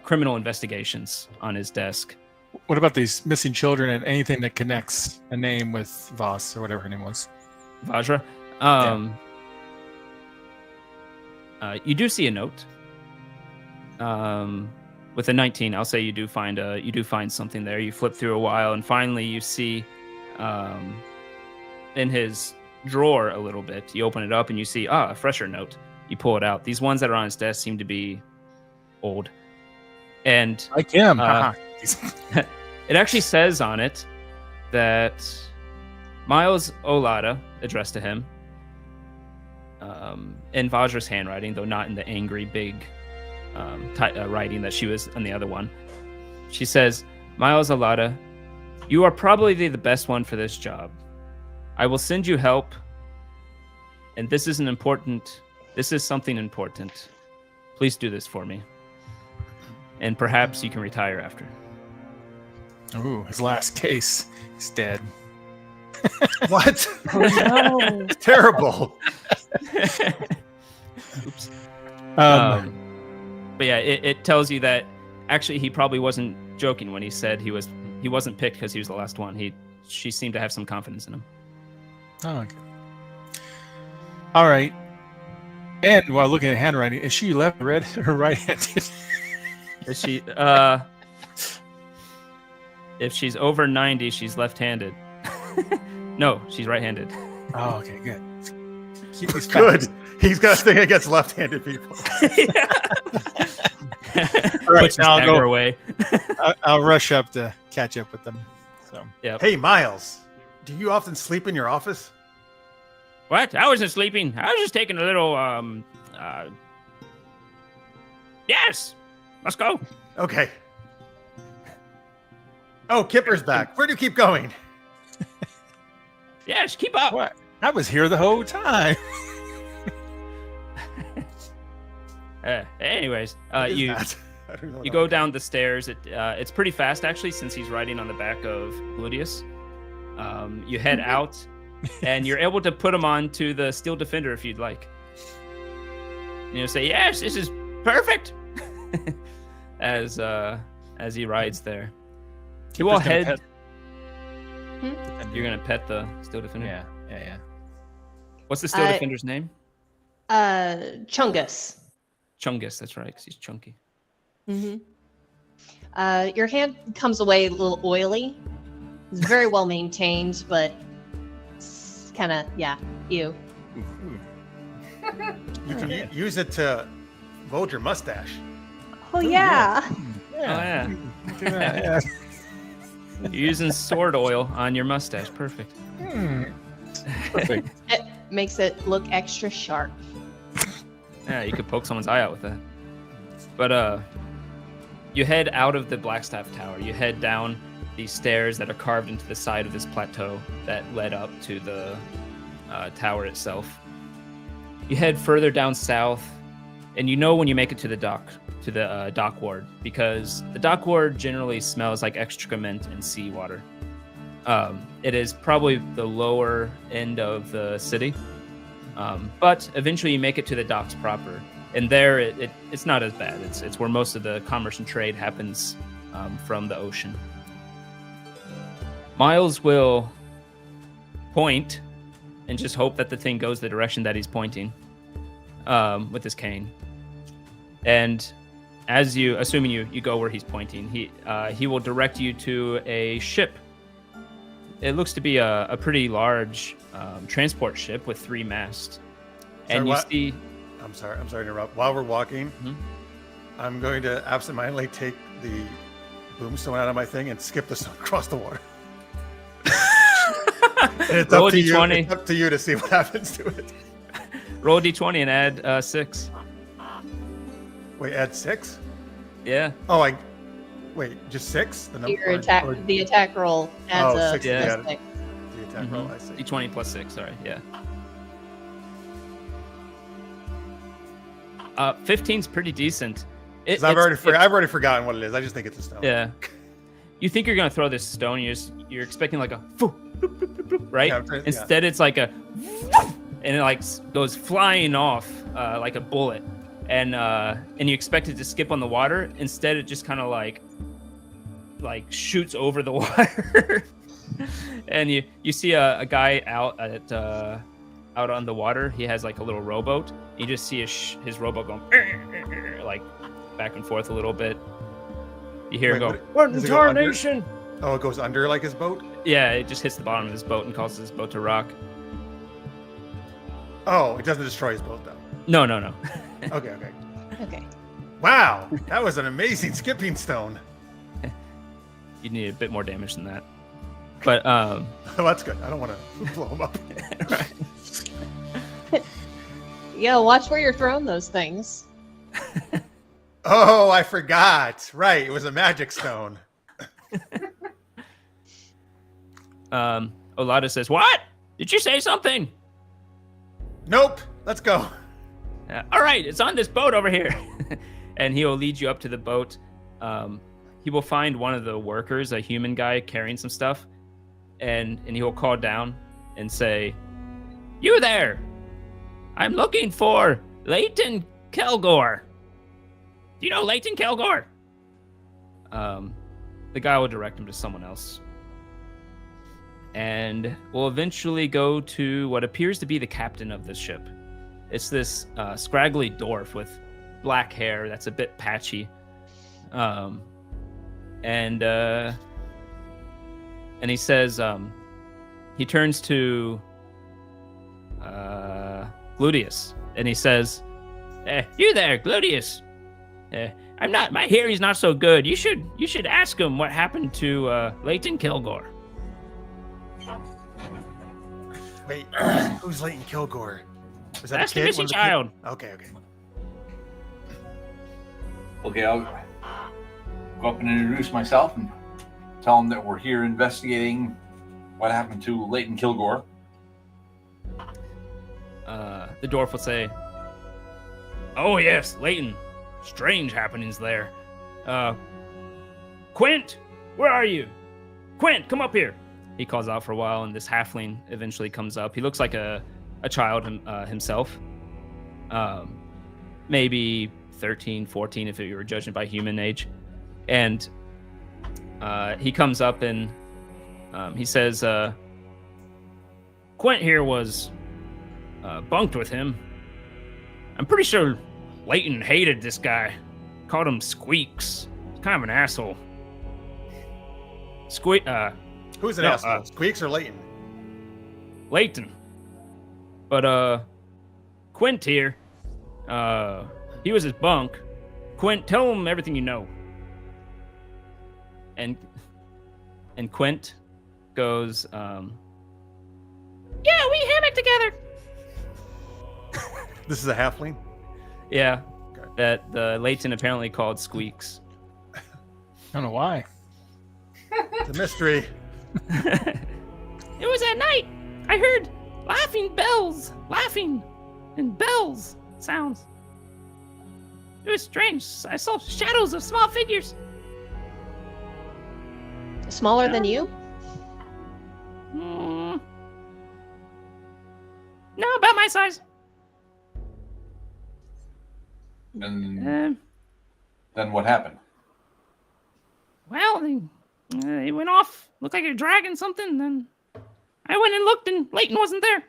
criminal investigations on his desk. What about these missing children and anything that connects a name with Voss or whatever her name was? Vajra. You do see a note. With a 19, I'll say you do find something there. You flip through a while, and finally you see in his drawer a little bit. You open it up, and you see a fresher note. You pull it out. These ones that are on his desk seem to be old, and Like him. it actually says on it that Miles Olada, addressed to him, in Vajra's handwriting, though not in the angry big writing that she was on the other one. She says, Miles Olada, you are probably the best one for this job. I will send you help, and this is something important. Please do this for me. And perhaps you can retire after. Ooh, his last case. He's dead. What? Oh no. Terrible. Oops. Um, But yeah, it tells you that actually he probably wasn't joking when he said he wasn't picked because he was the last one. She seemed to have some confidence in him. oh, okay. All right. And while looking at handwriting, is she left read or right-handed? Is she? If she's over 90, she's left-handed. No, she's right-handed. Oh, okay, good. Keep these Good. facts. He's got a thing against left-handed people. All right, Puts his now I'll dagger go. away. I'll rush up to catch up with them. So Yeah. Hey, Miles, do you often sleep in your office? What? I wasn't sleeping. I was just taking a little. Yes. Let's go. Okay. Oh, Kipper's back. Where do you keep going? Yeah, just keep up. What? I was here the whole time. Anyways, What is you that? I don't know what you that go is. down the stairs. It's pretty fast actually, since he's riding on the back of Gluteus. You head out, and you're able to put him onto the Steel Defender if you'd like. Say yes, this is perfect. as he rides there, he will head. You're gonna pet the Steel Defender. Yeah. What's the Steel Defender's name? Chungus. Chungus. That's right, because he's chunky. Mm-hmm. Your hand comes away a little oily. It's very well maintained, but it's kind of, ew. You can use it to mold your mustache. Oh, yeah. Oh yeah. Yeah. You're using sword oil on your mustache. Perfect. Perfect. It makes it look extra sharp. Yeah, you could poke someone's eye out with that. But you head out of the Blackstaff Tower. You head down these stairs that are carved into the side of this plateau that led up to the tower itself. You head further down south, and you know when you make it to the dock ward, because the dock ward generally smells like excrement and seawater. It is probably the lower end of the city, but eventually you make it to the docks proper, and there it's not as bad. It's where most of the commerce and trade happens from the ocean. Miles will point and just hope that the thing goes the direction that he's pointing with his cane. And as assuming you go where he's pointing, he will direct you to a ship. It looks to be a pretty large transport ship with 3 masts. And you see... I'm sorry to interrupt. While we're walking, I'm going to absentmindedly take the boomstone out of my thing and skip the stone across the water. And it's Roll up to D20. you. It's up to you to see what happens to it. Roll a d20 and add 6. Wait, add 6? Yeah. Oh, wait, just 6? The Your attack, the attack roll adds a 6, yeah. six. The attack roll, I see. D20 plus 6, sorry, yeah. 15's pretty decent. I've already forgotten what it is. I just think it's a stone. Yeah. You think you're gonna throw this stone, you're expecting like a foo, boop, boop, boop, boop, right? Yeah, Instead it's like a and it like goes flying off like a bullet. And you expect it to skip on the water. Instead it just kind of like shoots over the water. And you see a guy out on the water. He has like a little rowboat. You just see his rowboat going like back and forth a little bit. You hear it go, "What in tarnation?" Oh, it goes under like his boat? Yeah, it just hits the bottom of his boat and causes his boat to rock. Oh, it doesn't destroy his boat though. No. Okay. Okay. Wow, that was an amazing skipping stone. You need a bit more damage than that. But Oh, that's good. I don't want to blow him up. Yeah, watch where you're throwing those things. Oh, I forgot. Right, it was a magic stone. Olada says, "What? Did you say something?" Nope. Let's go. All right, it's on this boat over here. And he will lead you up to the boat. He will find one of the workers, a human guy carrying some stuff, and he will call down and say, "You there! I'm looking for Leighton Kelgore. Do you know Leighton Kelgore?" The guy will direct him to someone else. And we'll eventually go to what appears to be the captain of this ship. It's this scraggly dwarf with black hair that's a bit patchy. And he says, he turns to Gluteus, and he says, "You there, Gluteus? My hearing's not so good. You should ask him what happened to Leighton Kilgore." Wait, who's Leighton Kilgore? Was that That's a the kid? missing One of child. Okay. Okay, I'll go up and introduce myself and tell him that we're here investigating what happened to Leighton Kilgore. The dwarf will say, "Oh yes, Leighton. Strange happenings there. Quint, where are you? Quint, come up here." He calls out for a while, and this halfling eventually comes up. He looks like a child himself. Maybe 13, 14 if you were judging by human age. And he comes up and he says, Quint here was bunked with him. I'm pretty sure Leighton hated this guy. Called him Squeaks. He's kind of an asshole. Who's an asshole? Squeaks or Leighton? Leighton. But Quint here, he was his bunk. Quint, tell him everything you know. And Quint goes, yeah, we hammock together. This is a halfling? Yeah. Okay. That the Leighton apparently called Squeaks. I don't know why. It's a mystery. It was at night. I heard laughing and bells sounds. It was strange. I saw shadows of small figures. Smaller than you? No, about my size. And then what happened? Well, they went off. Looked like a dragon something. Then I went and looked, and Leighton wasn't there.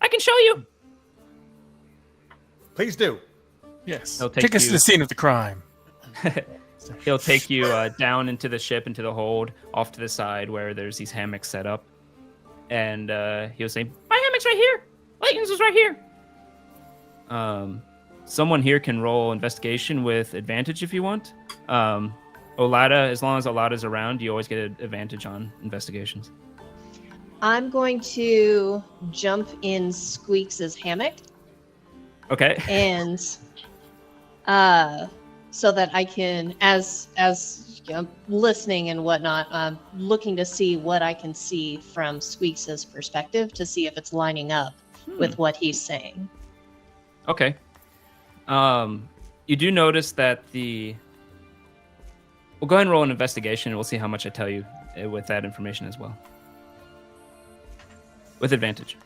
I can show you. Please do. Yes. He'll take Take us you- to the scene of the crime. He'll take you down into the ship, into the hold, off to the side where there's these hammocks set up. And he'll say, my hammock's right here. Leighton's was right here. Someone here can roll investigation with advantage if you want. Olada, as long as Olada's around, you always get an advantage on investigations. I'm going to jump in Squeaks' hammock. Okay. And so that I can, as you know, listening and whatnot, looking to see what I can see from Squeaks' perspective to see if it's lining up with what he's saying. Okay. You do notice that we'll go ahead and roll an investigation, and we'll see how much I tell you with that information as well. With advantage.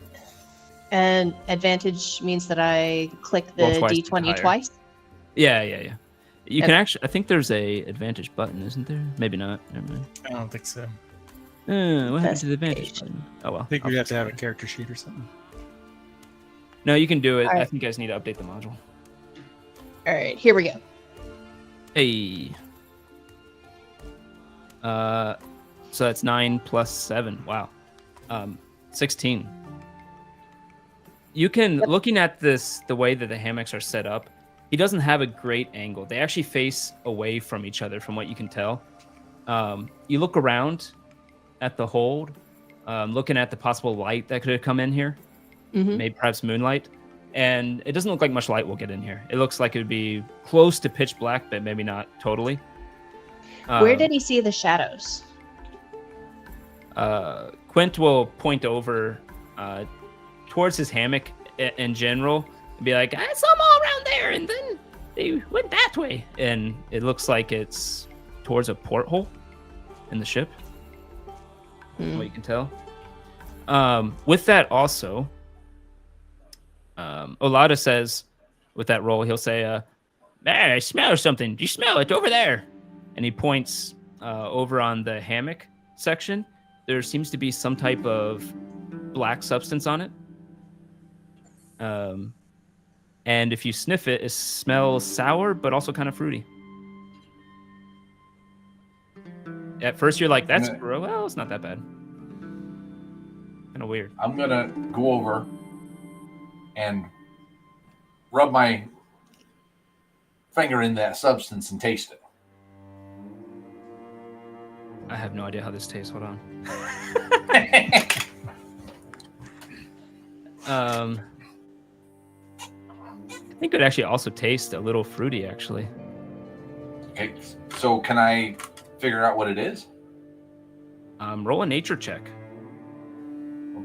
And advantage means that I click the Roll twice to D20 higher. twice. Yeah. You can actually, I think there's a advantage button, isn't there? Maybe not. Never mind. I don't think so. What happened to the advantage button? Oh well. I think we'd have to have a character sheet or something. No, you can do it. All I right. think you guys need to update the module. All right, here we go. Hey. So that's 9 plus 7. Wow. 16. You can, looking at this, the way that the hammocks are set up, he doesn't have a great angle. They actually face away from each other, from what you can tell. You look around at the hold, looking at the possible light that could have come in here, maybe perhaps moonlight, and it doesn't look like much light will get in here. It looks like it would be close to pitch black, but maybe not totally. Where did he see the shadows? Quint will point over towards his hammock in general and be like, I saw them all around there, and then they went that way. And it looks like it's towards a porthole in the ship, from what you can tell. With that also, Olada says, with that roll, he'll say, man, I smell something. Do you smell it over there? And he points over on the hammock section. There seems to be some type of black substance on it. And if you sniff it, it smells sour, but also kind of fruity. At first, you're like, that's gross. Well, it's not that bad. Kind of weird. I'm going to go over and rub my finger in that substance and taste it. I have no idea how this tastes. Hold on. I think it would actually also taste a little fruity, actually. Okay, so can I figure out what it is? Roll a nature check.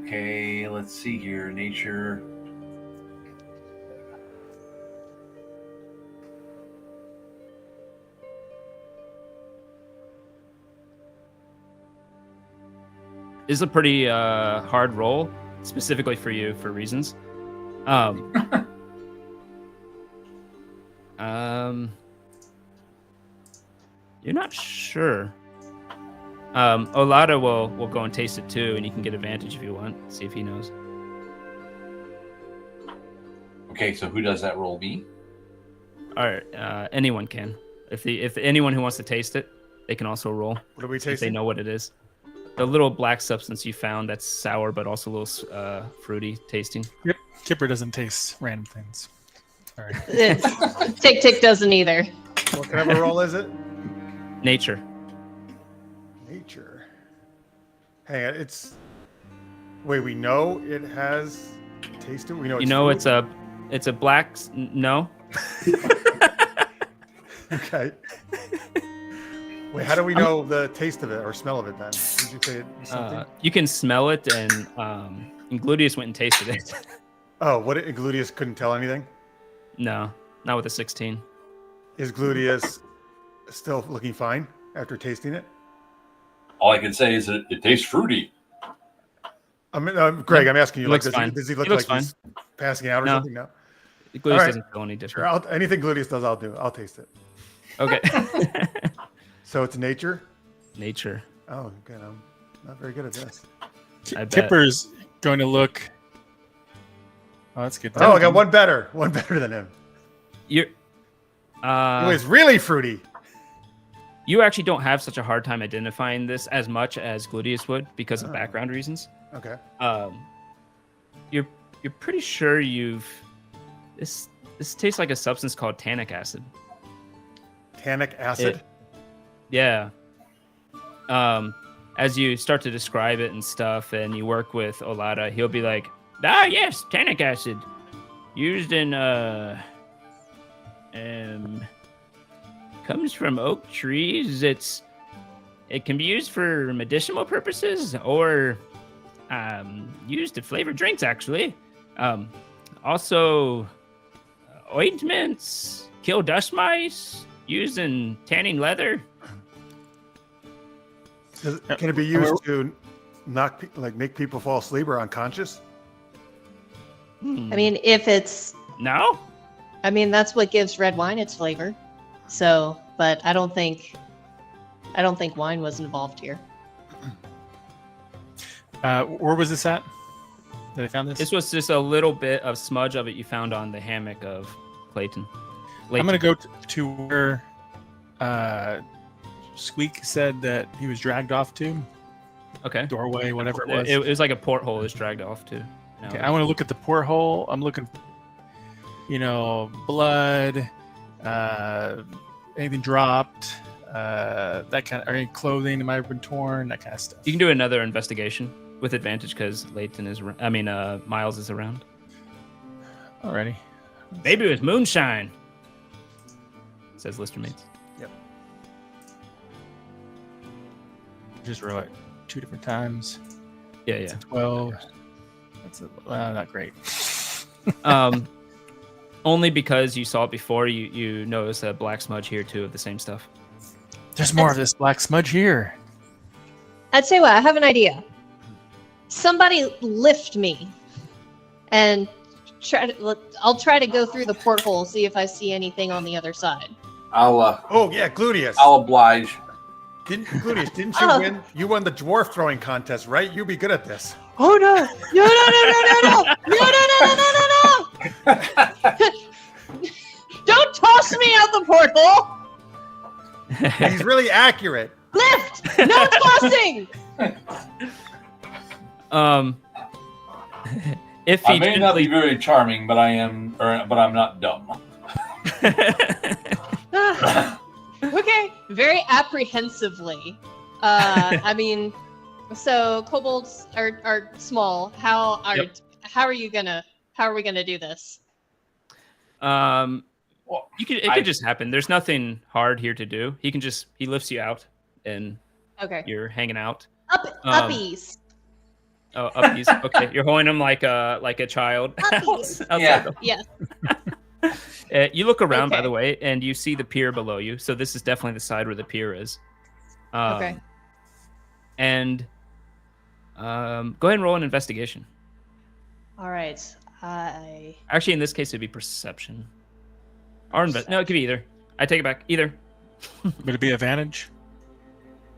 Okay, let's see here. Nature. This is a pretty hard roll, specifically for you for reasons. You're not sure. Olada will go and taste it too, and you can get advantage if you want. See if he knows. Okay, so who does that roll? Me? All right, anyone can. If anyone who wants to taste it, they can also roll. What are we If they tasting? know what it is. The little black substance you found that's sour but also a little fruity tasting. Yep. Kipper doesn't taste random things. Sorry. Tick Tick doesn't either. What kind of a roll is it? Nature. Nature. Hang on, it's. Wait, we know it has tasted. We know. You know food? it's a black. No. Okay. Wait, how do we know the taste of it or smell of it then? Did you say something? You can smell it, and Gluteus went and tasted it. Oh, what? Gluteus couldn't tell anything? No, not with a 16. Is Gluteus still looking fine after tasting it? All I can say is that it tastes fruity. I mean, Greg, I'm asking you. He Like, looks fine. does he look He looks like he's passing out or No. something? No. Gluteus All right. doesn't feel any different. Sure, anything Gluteus does, I'll do. I'll taste it. Okay. So it's nature. Nature. Oh, good. I'm not very good at this. I bet. Kipper's going to look. Oh, that's good. Oh, I got one better than him. You're. It was really fruity. You actually don't have such a hard time identifying this as much as Gluteus would because of background reasons. Okay. You're pretty sure this tastes like a substance called tannic acid. Tannic acid. Yeah. As you start to describe it and stuff, and you work with Olada, he'll be like, "Ah, yes, tannic acid, used in comes from oak trees. It can be used for medicinal purposes or used to flavor drinks. Actually, also ointments, kill dust mice." Used in tanning leather. Can it be used to make people fall asleep or unconscious? I mean, if it's No. I mean, that's what gives red wine its flavor. So, but I don't think wine was involved here. Where was this at? Did I found this? This was just a little bit of smudge of it you found on the hammock of Clayton. I'm going to go to where Squeak said that he was dragged off to. Okay. Doorway, whatever it was. It was like a porthole it's dragged off to. No. Okay, I want to look at the porthole. I'm looking, blood, anything dropped, that kind of, or any clothing that might have been torn, that kind of stuff. You can do another investigation with advantage because Miles is around. Alrighty. Maybe it was moonshine, says Lister Mates. Yep. Just roll it 2 different times. Yeah, It's yeah. a 12. That's not great. Only because you saw it before, you notice a black smudge here too of the same stuff. There's more of this black smudge here. I'd say what I have an idea. Somebody lift me, and I'll try to go through the porthole, see if I see anything on the other side. Oh yeah, Gluteus. I'll oblige. Gluteus, didn't you win? You won the dwarf throwing contest, right? You'd be good at this. Oh no! No! Don't toss me out the porthole! He's really accurate. Lift! No tossing! If I he may not be very charming, but I'm not dumb. Okay, very apprehensively. I mean, so kobolds are small. How are we gonna do this? Well, it could just happen. There's nothing hard here to do. He lifts you out and Okay. you're hanging out. Uppies. Oh, uppies. Okay, you're holding them like a child. Uppies. Yeah. Yes. You look around, by Okay. the way, and you see the pier below you. So this is definitely the side where the pier is. Okay. And go ahead and roll an investigation. All right. Actually, in this case, it'd be perception. Or no, it could be either. I take it back. Either. Would it be advantage?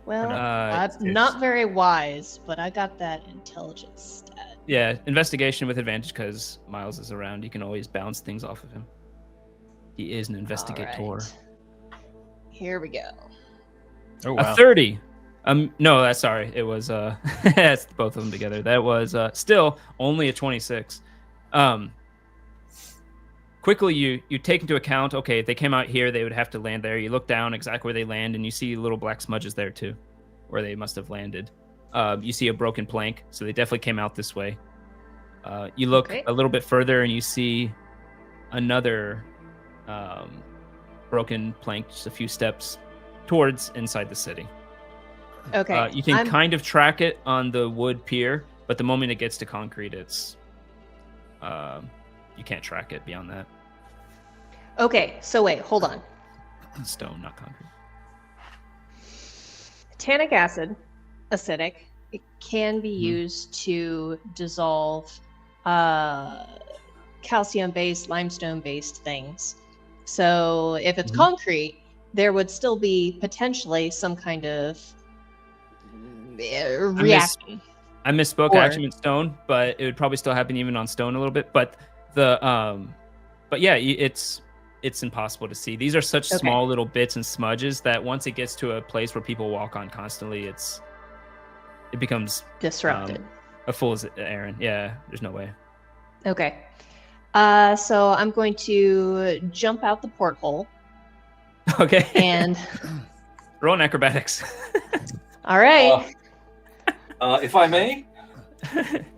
Well, Uh, I'm not very wise, but I got that intelligence stat. Yeah, investigation with advantage because Miles is around. You can always bounce things off of him. He is an investigator. All right. Here we go. Oh wow. A 30. No, that's sorry. It was that's both of them together. That was still only a 26. Quickly you take into account, okay, if they came out here, they would have to land there. You look down exactly where they land, and you see little black smudges there too, where they must have landed. You see a broken plank, so they definitely came out this way. You look Okay. a little bit further, and you see another broken plank just a few steps towards inside the city. Okay. You can kind of track it on the wood pier, but the moment it gets to concrete, it's you can't track it beyond that. Okay. So wait, hold on. Stone, not concrete. Tannic acid, acidic, it can be used to dissolve calcium-based, limestone-based things. So if it's concrete, there would still be potentially some kind of reaction. I misspoke. Or- I actually meant stone, but it would probably still happen even on stone a little bit. But but yeah, it's impossible to see. These are such Okay. small little bits and smudges that once it gets to a place where people walk on constantly, it becomes Disrupted. a fool's errand. Yeah, there's no way. Okay. So I'm going to jump out the porthole Okay. and Roll an acrobatics. all right. If I may,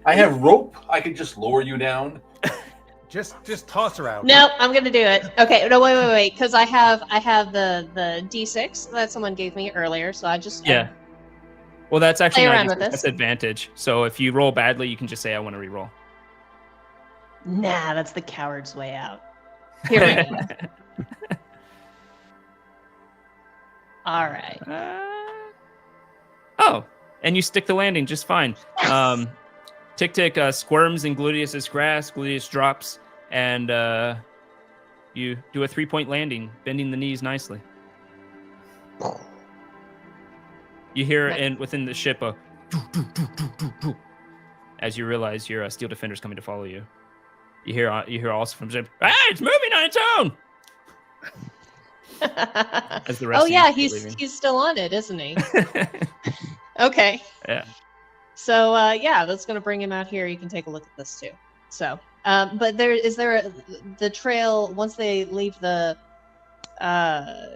I have rope. I could just lower you down. Just toss her out. No, I'm gonna do it. Okay, no, wait, because I have the D6 that someone gave me earlier, so I just Yeah. Well, that's actually Play not around useful. with this. That's advantage. So if you roll badly, you can just say, "I want to re-roll." Nah, that's the coward's way out. Here we go. All right. Oh, and you stick the landing just fine. Tick Tick squirms in Gluteus's grass. Gluteus drops, and you do a 3-point landing, bending the knees nicely. You hear within the ship a doo, doo, doo, doo, doo, doo, as you realize your steel defender's coming to follow you. You hear also from Zip, "Hey, it's moving on its own!" As the rest Oh of you yeah, keep leaving. he's still on it, isn't he? Okay. Yeah. So yeah, that's gonna bring him out here. You can take a look at this too. So, but the trail once they leave the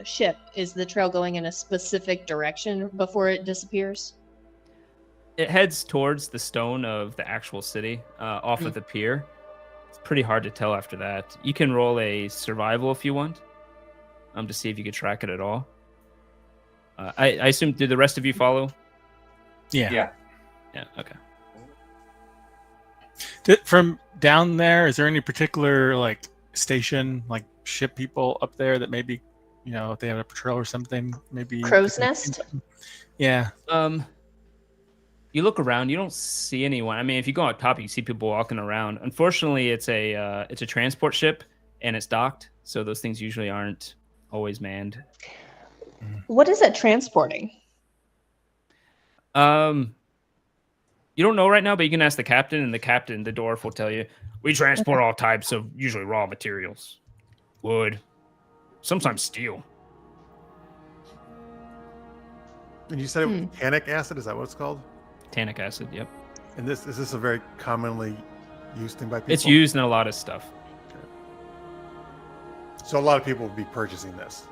ship? Is the trail going in a specific direction before it disappears? It heads towards the stone of the actual city, off of the pier. It's pretty hard to tell after that. You can roll a survival if you want, to see if you could track it at all. I assume, did the rest of you follow? Yeah. Yeah. Yeah, okay. From down there, is there any particular like station, like ship people up there that maybe, if they have a patrol or something, maybe Crow's Nest? Yeah. You look around, you don't see anyone. I mean, if you go on top, you see people walking around. Unfortunately, it's a transport ship and it's docked, so those things usually aren't always manned. What is it transporting? You don't know right now, but you can ask the captain, and the dwarf will tell you. We transport all types of usually raw materials, wood, sometimes steel. And you said it was tannic acid. Is that what it's called? Tannic acid, yep. And is this a very commonly used thing by people? It's used in a lot of stuff. So a lot of people would be purchasing this,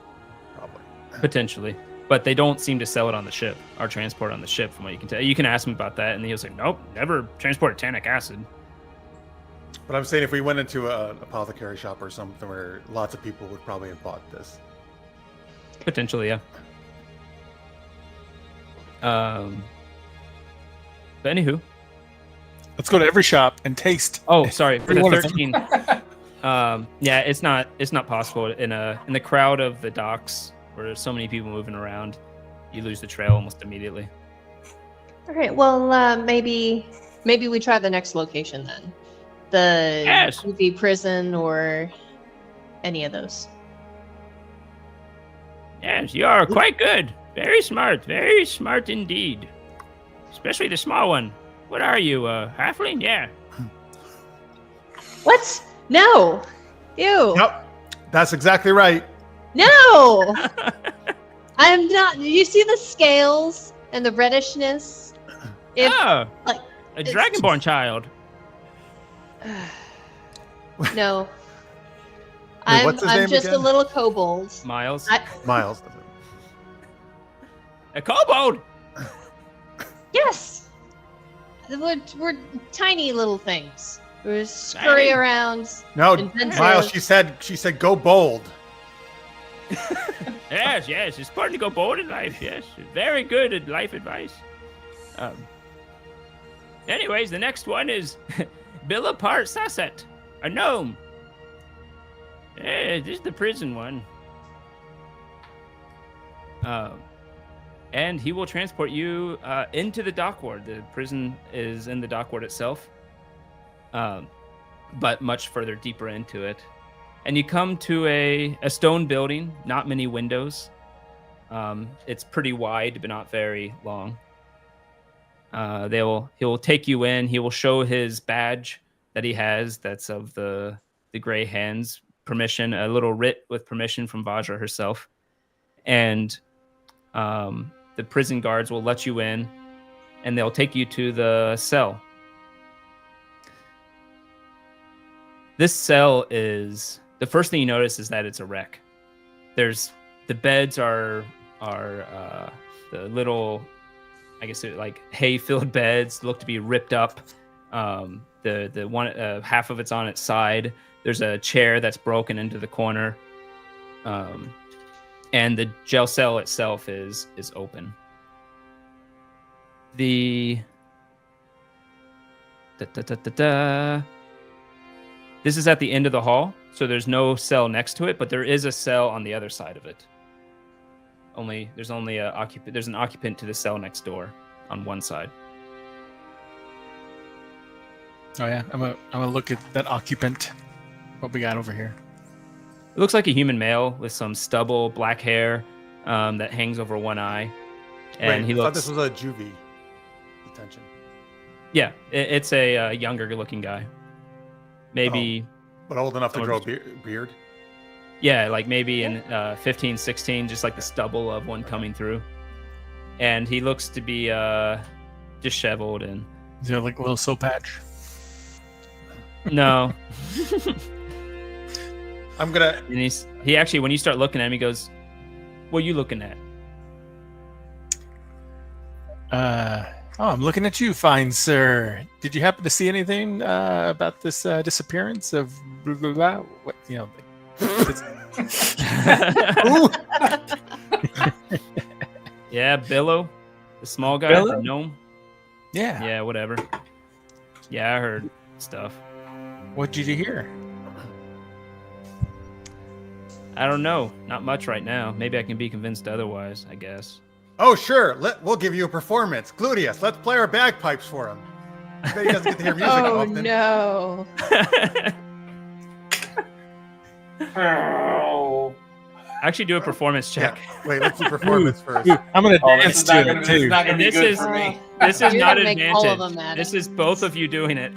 probably. Potentially. But they don't seem to sell it on the ship or transport on the ship, from what you can tell. You can ask him about that, and he'll say, nope, never transported tannic acid. But I'm saying if we went into an apothecary shop or something where lots of people would probably have bought this. Potentially, yeah. But anywho, Let's go to every shop and taste. oh, sorry for Every the one of them. 13. Yeah, it's not possible in the crowd of the docks where there's so many people moving around. You lose the trail almost immediately. All right. Well, maybe we try the next location then. The Yes. UV prison or any of those. Yes, you are quite good. Very smart indeed. Especially the small one. What are you, halfling? Yeah. What? No. Ew. Yep, that's exactly right. No. I'm not. You see the scales and the reddishness? If like, a it's- dragonborn child. no. Wait, what's his I'm name just again? a little kobold. Miles. Miles. A kobold. Yes. We're tiny little things. We scurry Tiny. around. No, Inventive. Miles. She said go bold. Yes, it's important to go bold in life. Yes, very good at life advice. Anyways, the next one is Billapart Sasset, a gnome. This is the prison one. And he will transport you into the dock ward. The prison is in the dock ward itself, but much further deeper into it. And you come to a stone building, not many windows. It's pretty wide, but not very long. He'll take you in. He will show his badge that he has. That's of the Gray Hands permission, a little writ with permission from Vajra herself. And the prison guards will let you in, and they'll take you to the cell. This cell is the first thing you notice is that it's a wreck. The beds are the little, I guess they're like hay-filled beds, look to be ripped up. The one half of it's on its side. There's a chair that's broken into the corner. And the jail cell itself is open. This is at the end of the hall, so there's no cell next to it, but there is a cell on the other side of it. There's an occupant to the cell next door on one side. Oh yeah, I'm gonna look at that occupant. What we got over here? It looks like a human male with some stubble, black hair that hangs over one eye, and Wait, he I thought looks. this was a juvie detention. Yeah, it's a younger-looking guy. Maybe, But old enough to Or grow just- a beard. yeah, like maybe in 15, 16, just like the stubble of one coming through. And he looks to be disheveled and Is there like a little soap patch? no. I'm gonna. And he actually, when you start looking at him, he goes, "What are you looking at?" I'm looking at you, fine sir. Did you happen to see anything about this disappearance of blah, blah, blah? What Yeah, Billow, the small guy, Billow? the gnome. Yeah. Yeah, whatever. Yeah, I heard stuff. What did you hear? I don't know. Not much right now. Maybe I can be convinced otherwise, I guess. Oh sure, we'll give you a performance. Gluteus, let's play our bagpipes for him. I bet he doesn't get to hear music Oh often. no. Actually, do a performance check. Yeah. Wait, let's do performance first. I'm gonna Oh, this dance is not to gonna it be, this is too. not gonna be And good this for me. This is You're not gonna make all of advantage. them mad. This is both of you doing it.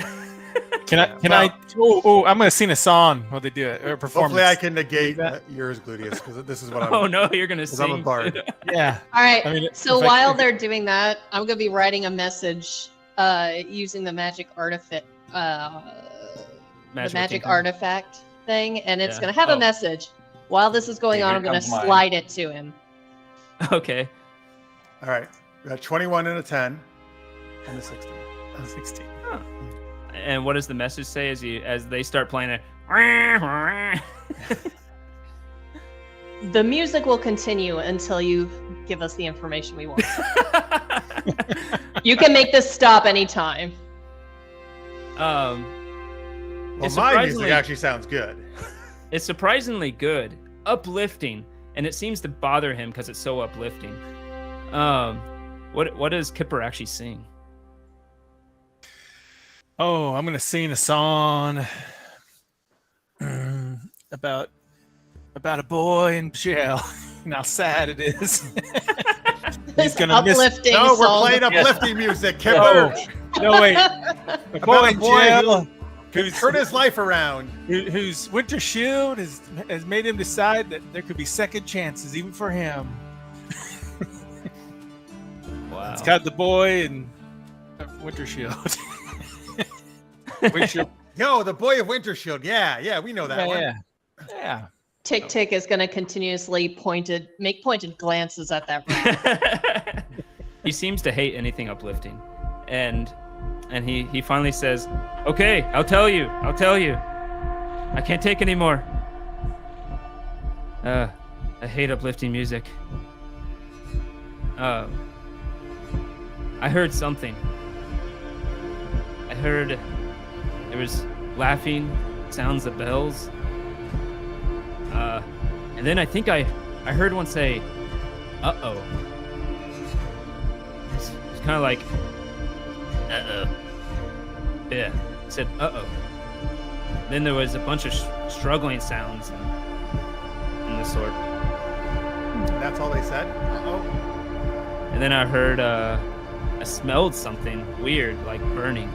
Can I? I'm gonna sing a song while they do it or a performance. Hopefully I can negate that. yours, Gluteus, because this is what I'm. Oh no, you're gonna 'cause I'm a sing. bard. Yeah. All right. I mean, So if I- while they're doing that, I'm gonna be writing a message using the magic artifact, the magic thinking. artifact thing, and it's Yeah. gonna have Oh. a message. While this is going Okay, on, here I'm gonna comes mine. slide it to him. Okay. All right, we got 21 and a 10, and a 16. 16. And what does the message say as they start playing it? The music will continue until you give us the information we want. You can make this stop anytime. Well, It's my music surprisingly- actually sounds good. It's surprisingly good, uplifting, and it seems to bother him because it's so uplifting. What does Kipper actually sing? Oh, I'm gonna sing a song about a boy in jail and how sad it is. He's gonna miss. Uplifting No, we're song. playing uplifting music, Kipper. No, wait. A boy in jail who's Turn his life around. whose Wintershield has made him decide that there could be second chances even for him. Wow. It's got the boy and Wintershield. Wintershield. Yo, the boy of Wintershield. Yeah, we know that one. Yeah. Tick Tick is going to continuously make pointed glances at that rock. He seems to hate anything uplifting, and he finally says, "Okay, I'll tell you. I can't take anymore. I hate uplifting music. I heard something. I heard there was laughing, sounds of bells. And then I think I heard one say, uh-oh. It's kind of like, uh-oh. Yeah, it said, uh-oh. Then there was a bunch of struggling sounds and the sort. That's all they said? Uh-oh. And then I heard, I smelled something weird, like burning.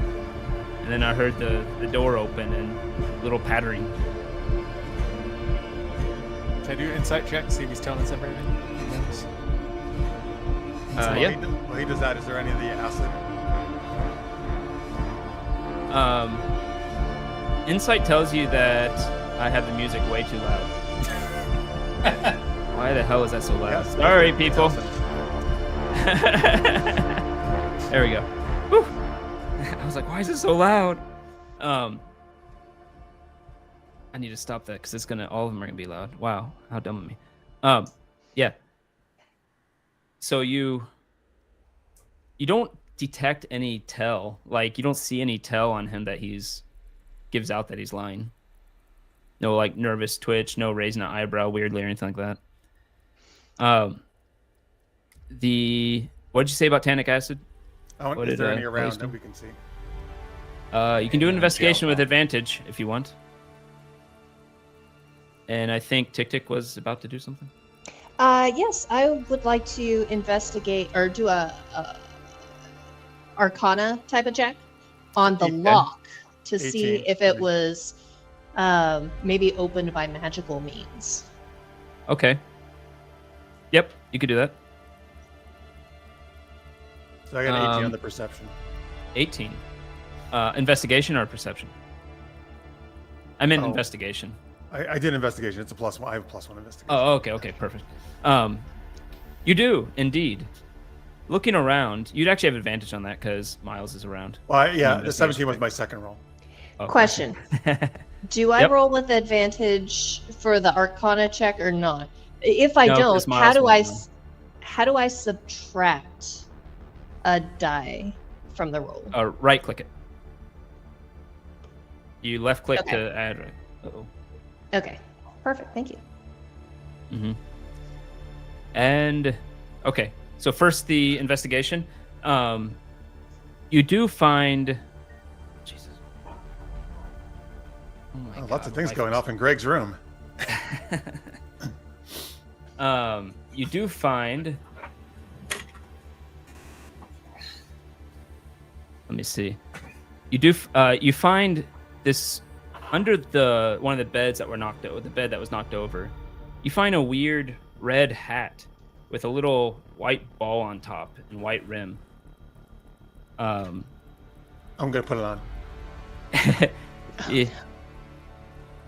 And then I heard the door open and little pattering. Can I do an insight check, see if he's telling us everything? Yeah. While he does that, is there any of the acid? Insight tells you that I have the music way too loud. Why the hell is that so loud? Yeah, Sorry, people. There we go. Whew. I was like, why is it so loud? I need to stop that because all of them are gonna be loud. Wow, how dumb of me. Yeah. So you don't detect any tell, like you don't see any tell on him that gives out that he's lying. No like nervous twitch, no raising an eyebrow weirdly or anything like that. What did you say about tannic acid? Is there any around that we can see? You can do an investigation with advantage if you want. And I think Tick Tick was about to do something. Yes, I would like to investigate or do a Arcana type of check on the lock to see 18. if it was maybe opened by magical means. Okay. Yep, you could do that. So I got 18 on the perception. 18. Investigation or perception? I meant Oh. investigation. I did investigation. It's a +1. I have a +1 investigation. Oh, okay, perfect. You do indeed. Looking around, you'd actually have advantage on that because Miles is around. Well, the 17 was my second roll. Okay. Question: do I Yep. roll with advantage for the Arcana check or not? If I No, don't, 'cause Miles won't how do I subtract a die from the roll? Right click it. You left click Okay. to add. Right. Uh-oh. Okay, perfect. Thank you. Mm-hmm. And okay, so first the investigation. You do find. Jesus. Oh my God, Lots of things life going is- off in Greg's room. You do find. Let me see. You find this under one of the beds that were knocked over. The bed that was knocked over. You find a weird red hat with a little white ball on top and white rim. I'm gonna put it on.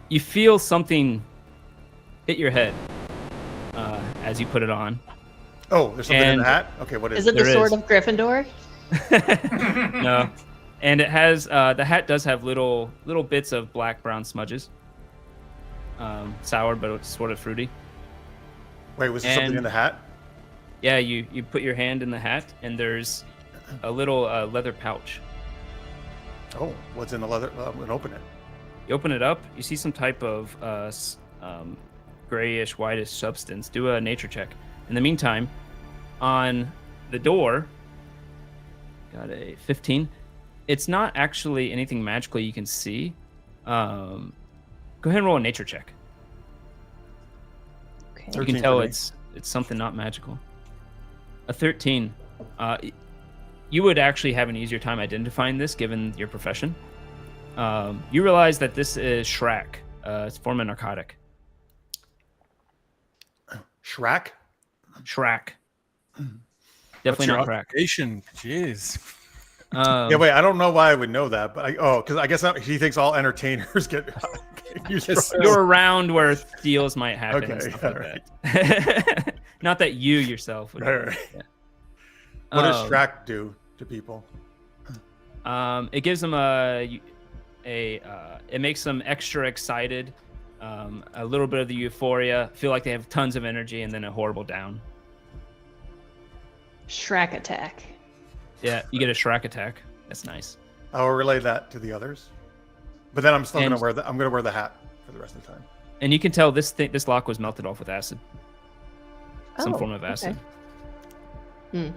You feel something hit your head as you put it on. Oh, there's something in And- the hat? Okay, what is Is it the There sword is. of Gryffindor? No, and it has the hat does have little bits of black brown smudges. Sour, but it's sort of fruity. Wait, was there something in and- the hat? Yeah, you put your hand in the hat, and there's a little leather pouch. Oh, what's in the leather? I'm gonna open it. You open it up, you see some type of grayish, whitish substance. Do a nature check. In the meantime, on the door, got a 15. It's not actually anything magical you can see. Go ahead and roll a nature check. Okay. You can tell it's something not magical. A 13. You would actually have an easier time identifying this given your profession. You realize that this is Shrek. It's a form of narcotic. Shrek? Shrek. Definitely not crack. Jeez. Yeah, wait. I don't know why I would know that, but because I guess he thinks all entertainers get used. You're around where deals might happen. Okay, and stuff like that. Not that you yourself would. Right. Yeah. What does Shrek do to people? It gives them it makes them extra excited, a little bit of the euphoria, feel like they have tons of energy, and then a horrible down. Shrek attack. Yeah, you get a Shrek attack. That's nice. I will relay that to the others, but then I'm still gonna wear the hat for the rest of the time. And you can tell this lock was melted off with acid. Some form of acid. Okay.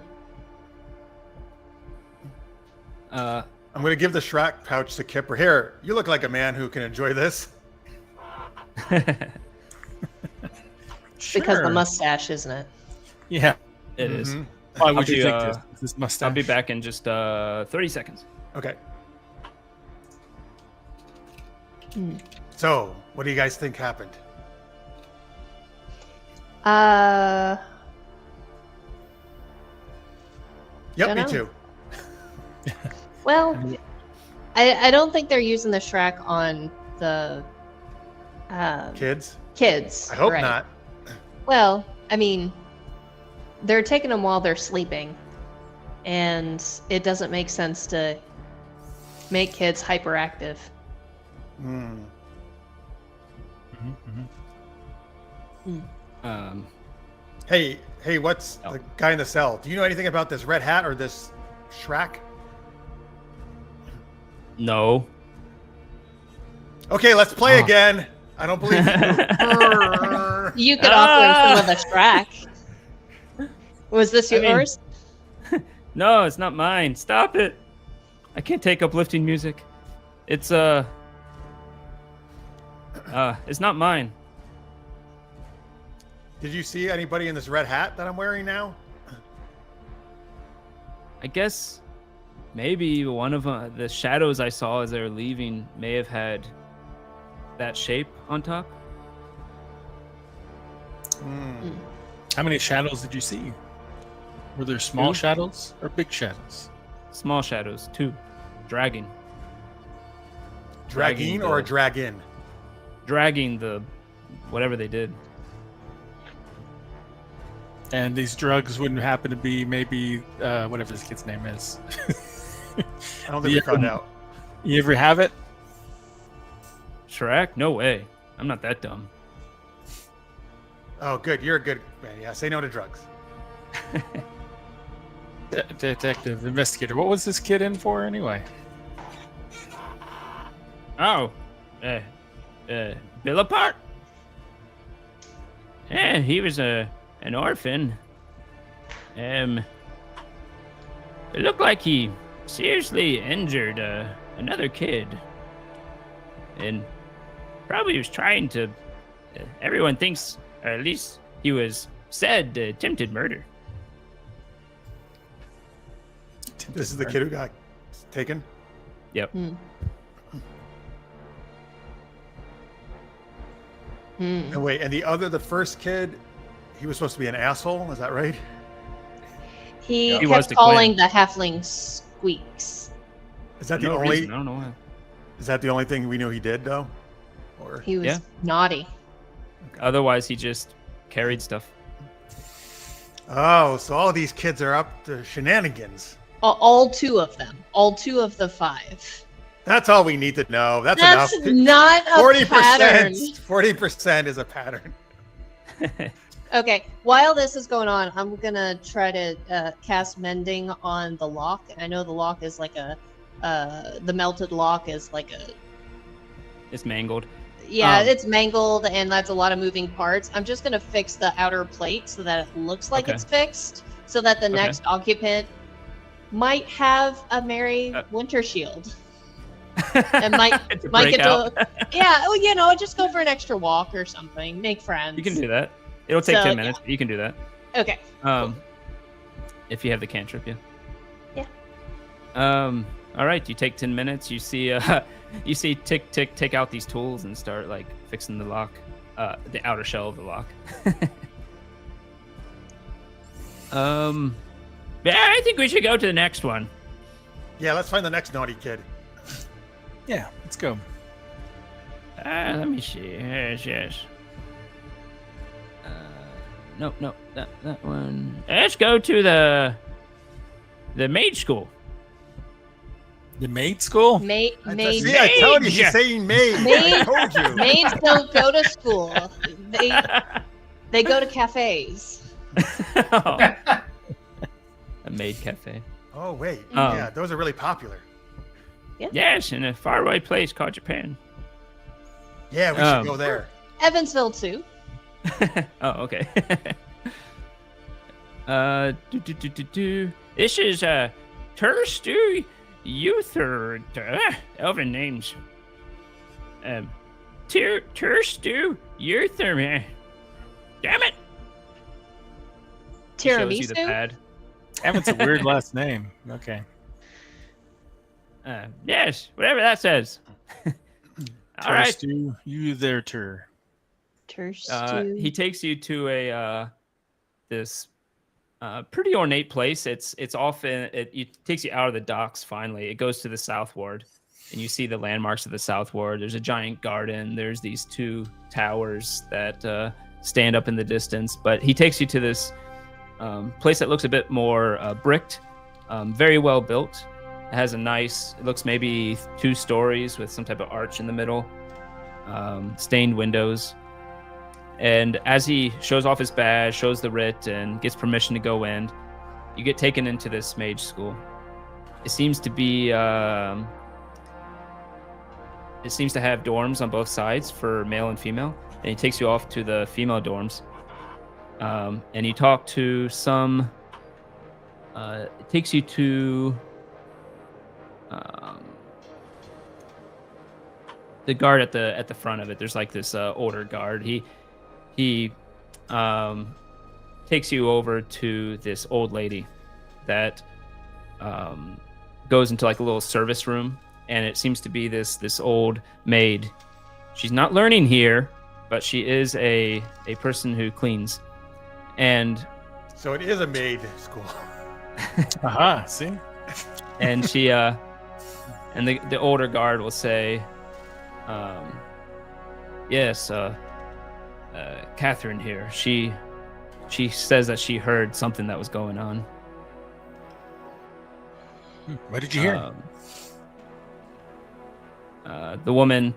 I'm going to give the Shrek pouch to Kipper. Here, you look like a man who can enjoy this. Because the mustache, isn't it? Yeah, it is. Why would you think this mustache? I'll be back in just 30 seconds. Okay. So, what do you guys think happened? Yep, me too. Well, I don't think they're using the Shrek on the kids. Kids. I hope right. not. Well, I mean, they're taking them while they're sleeping, and it doesn't make sense to make kids hyperactive. Hey, what's the guy in the cell? Do you know anything about this red hat or this Shrek? No. Okay, let's play again. I don't believe you. You could offer him some of the Shrek. Was this yours? No, it's not mine. Stop it. I can't take uplifting music. It's it's not mine. Did you see anybody in this red hat that I'm wearing now? I guess maybe one of the shadows I saw as they were leaving may have had that shape on top. How many shadows did you see? Were there small shadows or big shadows? Small shadows, 2. Dragging. Dragging or a dragon? Dragging the whatever they did. And these drugs wouldn't happen to be maybe whatever this kid's name is. I don't think we found out. You ever have it? Shrek? No way. I'm not that dumb. Oh, good. You're a good man. Yeah, say no to drugs. Detective, investigator. What was this kid in for anyway? Oh. Bill apart? Yeah, he was an orphan. It looked like he seriously injured another kid. And probably was trying to... everyone thinks, or at least he was said, attempted murder. This is the kid who got taken? Yep. And wait, and the first kid, he was supposed to be an asshole, is that right? He was kept to calling Quinn. the halfling squeaks. Is that the No only reason, I don't know why. Is that the only thing we knew he did though? Or He was naughty. Otherwise, he just carried stuff. Oh, so all of these kids are up to shenanigans. All 2 of them. All 2 of the 5. That's all we need to know. That's That's enough. not a 40%. pattern. 40% is a pattern. Okay, while this is going on, I'm gonna try to cast mending on the lock. I know the lock is like the melted lock is like a... It's mangled. Yeah, it's mangled and that's a lot of moving parts. I'm just gonna fix the outer plate so that it looks like it's fixed, so that the next occupant might have a merry Wintershield. And might get to... Yeah, well, just go for an extra walk or something. Make friends. You can do that. It'll take 10 minutes, but you can do that. Okay. Cool. If you have the cantrip, yeah. Yeah. All right. You take 10 minutes. You see Tick take out these tools and start like fixing the lock, the outer shell of the lock. Yeah, I think we should go to the next one. Yeah, let's find the next naughty kid. Yeah, let's go. Let me see. Yes. No, that one. Let's go to the maid school. The maid school? Maid. See, I told you she's saying maid. I told you. Maids don't go to school. They go to cafes. A maid cafe. Oh wait, yeah, those are really popular. Yeah. Yes, in a faraway place called Japan. Yeah, we should go there. Evansville too. Oh, okay. This is Turstu Uther. Elven names. Turstu Uther, man. Damn it. Tiramisu. Shows you the pad. Evan's a weird last name. Okay. Yes, whatever that says. All right. You there, Tur. He takes you to this pretty ornate place. It takes you out of the docks. Finally, it goes to the south ward, and you see the landmarks of the south ward. There's a giant garden. There's these two towers that stand up in the distance. But he takes you to this place that looks a bit more bricked, very well built. It has it looks maybe 2 stories with some type of arch in the middle, stained windows. And as he shows off his badge, shows the writ, and gets permission to go in, you get taken into this mage school. It seems to be, it seems to have dorms on both sides for male and female. And he takes you off to the female dorms. And you talk to some, it takes you to the guard at the front of it. There's like this older guard. He takes you over to this old lady that goes into like a little service room, and it seems to be this old maid. She's not learning here, but she is a person who cleans. And so it is a maid school. Aha, see? And she and the older guard will say, yes, Catherine here. She says that she heard something that was going on. What did you hear? The woman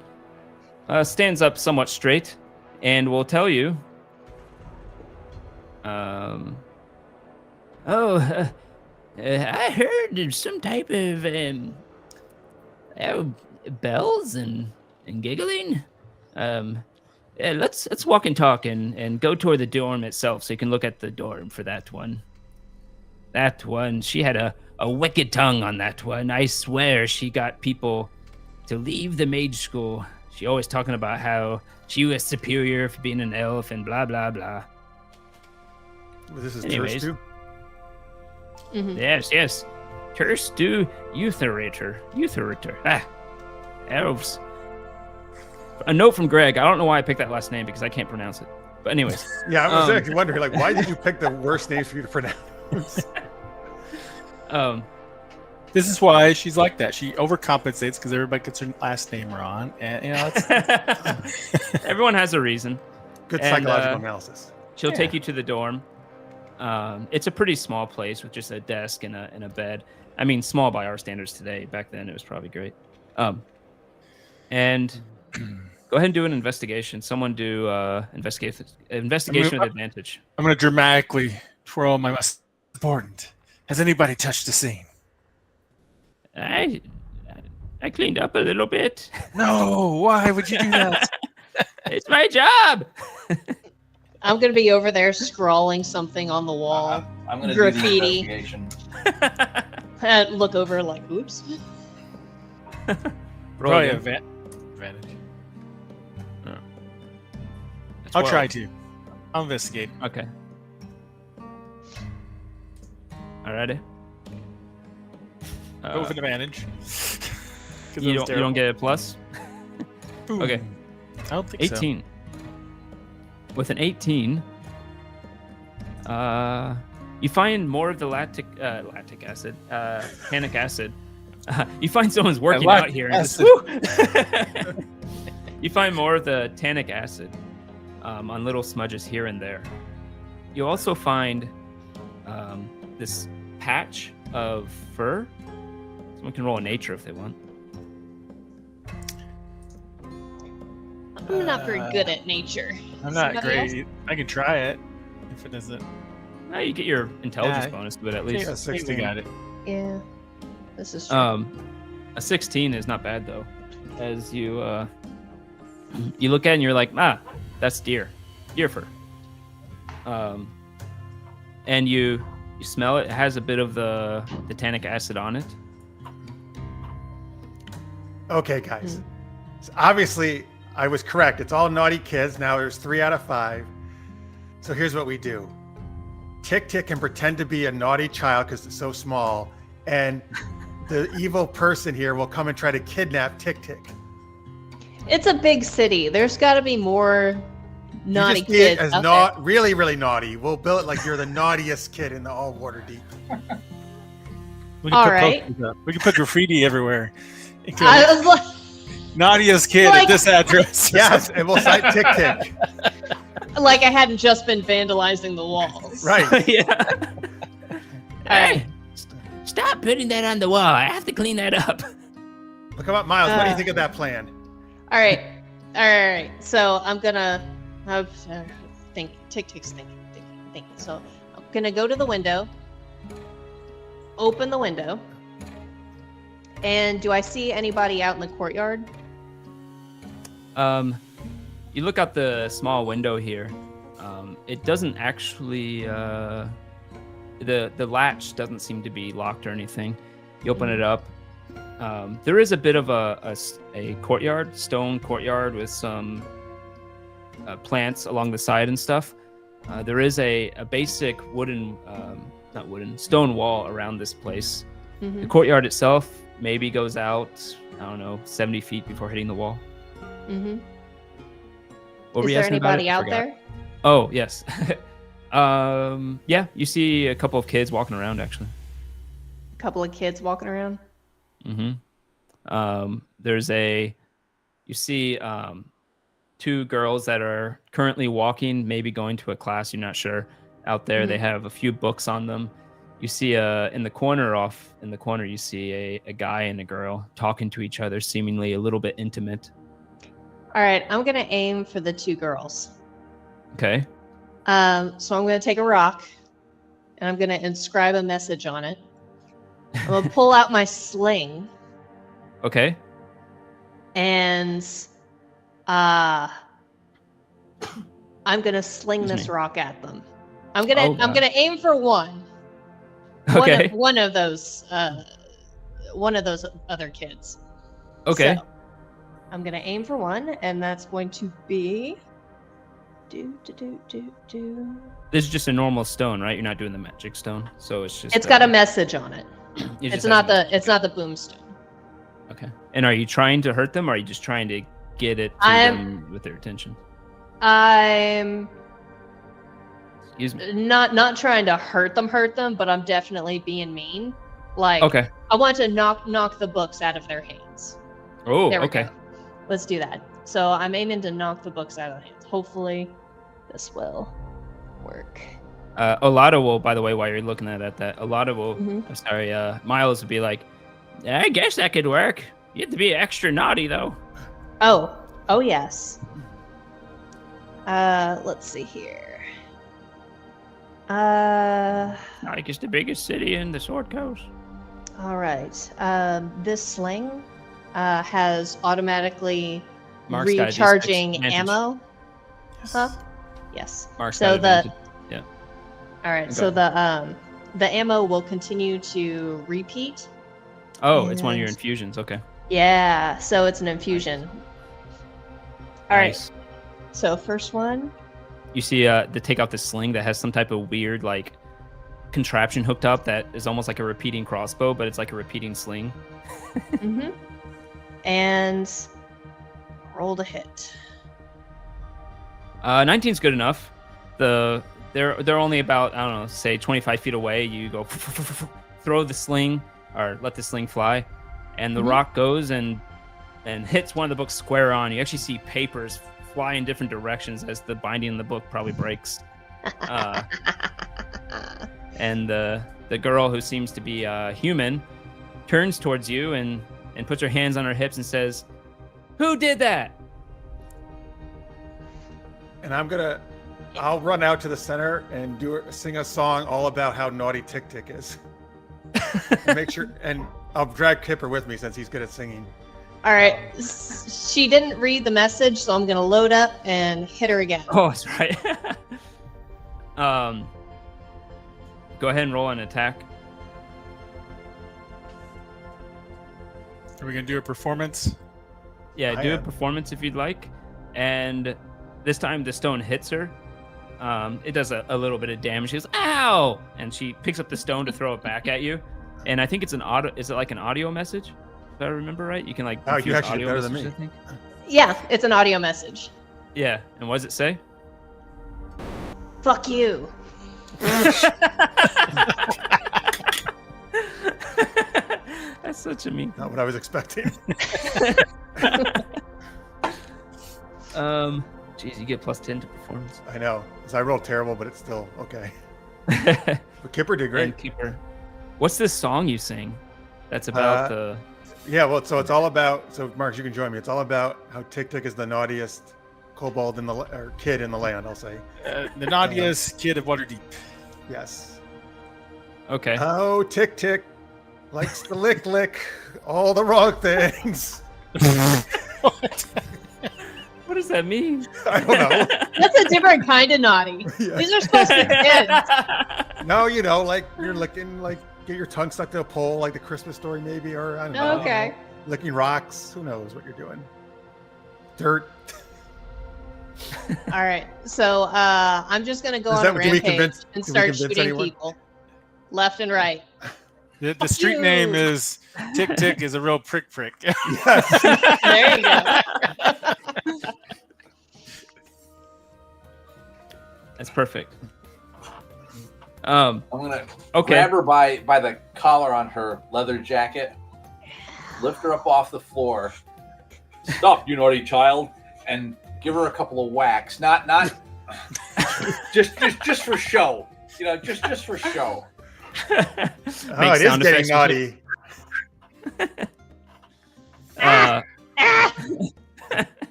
stands up somewhat straight and will tell you, I heard some type of bells and giggling. Yeah, let's walk and talk and go toward the dorm itself, so you can look at the dorm for that one. That one, she had a wicked tongue on that one. I swear she got people to leave the mage school. She always talking about how she was superior for being an elf and blah blah blah. Well, this is Anyways. Mm-hmm. Yes. Turstu Utherator. Elves. A note from Greg. I don't know why I picked that last name because I can't pronounce it. But anyways. Yeah, I was actually wondering, like, why did you pick the worst names for you to pronounce? This is why she's like that. She overcompensates because everybody gets her last name wrong, and everyone has a reason. Good psychological analysis. She'll take you to the dorm. It's a pretty small place with just a desk and a bed. I mean, small by our standards today. Back then, it was probably great. And Go ahead and do an investigation. Someone do investigation with advantage. I'm going to dramatically twirl my mustache. Important. Has anybody touched the scene? I cleaned up a little bit. No, why would you do that? It's my job. I'm gonna be over there scrawling something on the wall. I'm going to Graffiti. do the investigation. Look over like, oops. Roll Probably again. advantage. It's I'll 12. try to. I'll investigate. Okay. Alrighty. Go with an advantage. You don't get a plus? Boom. Okay. I don't think 18. With an 18, you find more of the lactic acid, tannic acid. You find someone's working out here. And just, you find more of the tannic acid on little smudges here and there. You also find this patch of fur. Someone can roll a nature if they want. I'm not very good at nature. I'm not Somebody great. I can try it. If it doesn't. No, you get your intelligence Yeah. bonus to it at Yeah, least. I think we 16. got it. Yeah, this is true. A 16 is not bad though. As you you look at it and you're like, that's deer fur. And you smell it. It has a bit of the tannic acid on it. Okay, guys. So obviously, I was correct. It's all naughty kids. Now there's 3 out of 5. So here's what we do. Tick Tick can pretend to be a naughty child because it's so small, and the evil person here will come and try to kidnap Tick Tick. It's a big city. There's got to be more naughty You just see it kids as out really, really naughty. We'll bill it like you're the naughtiest kid in the all Waterdeep. We All put right. posters up. We can put graffiti everywhere. It there. I goes, was like, naughtiest kid Like- at this address. Yes, and we'll cite Tick Tick. like I hadn't just been vandalizing the walls. Right. Yeah. Hey, Stop putting that on the wall. I have to clean that up. Look about Miles. What do you think of that plan? All right. So I'm gonna think. Tick Tick's thinking. So I'm gonna go to the window. Open the window. And do I see anybody out in the courtyard? You look out the small window here. It doesn't actually the latch doesn't seem to be locked or anything. You open it up. There is a bit of a courtyard, stone courtyard with some plants along the side and stuff. There is a basic stone wall around this place. Mm-hmm. The courtyard itself maybe goes out, 70 feet before hitting the wall. Mm-hmm. What were Is you there asking about anybody it? I out forgot. there? Oh, yes. Yeah, you see a couple of kids walking around, actually. A couple of kids walking around. Mm-hmm. You see 2 girls that are currently walking, maybe going to a class, you're not sure. Out there, They have a few books on them. You see in the corner, you see a guy and a girl talking to each other, seemingly a little bit intimate. All right, I'm gonna aim for the 2 girls. Okay. So I'm gonna take a rock, and I'm gonna inscribe a message on it. I'm gonna pull out my sling, Okay. and I'm gonna sling Excuse this me. rock at them. I'm gonna aim for one. Okay. One of those other kids. Okay. So, I'm gonna aim for one, and that's going to be. Do. This is just a normal stone, right? You're not doing the magic stone, so it's just. It's got a message on it. it It's just not has a the. It's not the boomstone. Okay. And are you trying to hurt them, or are you just trying to get it to I'm- them with their attention? I'm Excuse me. not trying to hurt them, but I'm definitely being mean. Like, Okay. I want to knock the books out of their hands. Oh, There we okay. go. Let's do that. So I'm aiming to knock the books out of their hands. Hopefully, this will work. Olada will, by the way, while you're looking at that, Olada will, Mhm. Miles would be like, I guess that could work. You have to be extra naughty, though. Oh, Oh yes. Let's see here. Like it's the biggest city in the Sword Coast. All right. This sling has automatically Mark's got a recharging advantage. ammo. Yes. Huh? Yes. Mark's So got advantage. all right. Okay. So the ammo will continue to repeat. Oh, it's one of your And- infusions. Okay. Yeah. So it's an infusion. All right. Nice. So first one. You see, they take out this sling that has some type of weird like contraption hooked up that is almost like a repeating crossbow, but it's like a repeating sling. Mm-hmm. And rolled a hit. 19's good enough. They're only about, I don't know, say 25 feet away. You go throw the sling or let the sling fly, and the Mhm. rock goes and hits one of the books square on. You actually see papers fly in different directions as the binding in the book probably breaks. And the girl, who seems to be human, turns towards you and puts her hands on her hips and says, "Who did that?" And I'll run out to the center and sing a song all about how naughty Tick Tick is. And make sure, and I'll drag Kipper with me since he's good at singing. All right. She didn't read the message, so I'm gonna load up and hit her again. Oh, that's right. Go ahead and roll an attack. Are we gonna do a performance? Yeah, I do a am. performance if you'd like. And this time the stone hits her. It does a little bit of damage. She goes, "Ow!" And she picks up the stone to throw it back at you. And I think it's an audio. Is it like an audio message? If I remember right, you can like. Oh, you infuse actually did audio better than messages, me. I think. Yeah, it's an audio message. Yeah. And what does it say? Fuck you. That's such a mean. Not what I was expecting. Geez, you get +10 to performance. I know. 'Cause I rolled terrible, but it's still okay. But Kipper did great. And keeper. What's this song you sing? That's about the. Yeah, well, so it's all about. So, Mark, you can join me. It's all about how Tick Tick is the naughtiest kobold or kid in the land. I'll say. The naughtiest kid of Waterdeep. Yes. Okay. Oh, Tick Tick likes to lick all the wrong things. What does that mean? I don't know. That's a different kind of naughty. Yeah. These are supposed to be kids. No, like you're licking, like get your tongue stuck to a pole, like the Christmas story, maybe, or I don't know. Okay. Licking rocks. Who knows what you're doing? Dirt. All right. So I'm just gonna go Is on that- a can we rampage convince- and can we start convince shooting anyone? people left and right. The street name you. is Tick Tick is a real prick. Yes. There you go. That's perfect. I'm gonna Okay. grab her by the collar on her leather jacket, lift her up off the floor. Stop, you naughty child, and give her a couple of whacks. Not just for show. Just for show. Oh, it is getting naughty.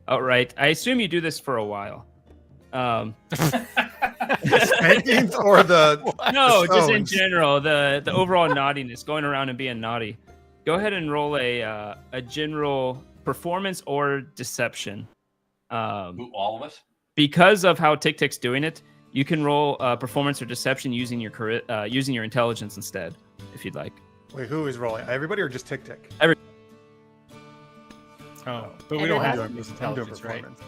All right. I assume you do this for a while. Spankings or the No, just in stones? general, the overall naughtiness, going around and being naughty. Go ahead and roll a general performance or deception. Who, all of us? Because of how Tick Tick's doing it, you can roll performance or deception using your using your intelligence instead, if you'd like. Wait, who is rolling? Everybody or just Tick Tick? Oh, but we don't have Everyone? those I'm doing intelligence, right? performance.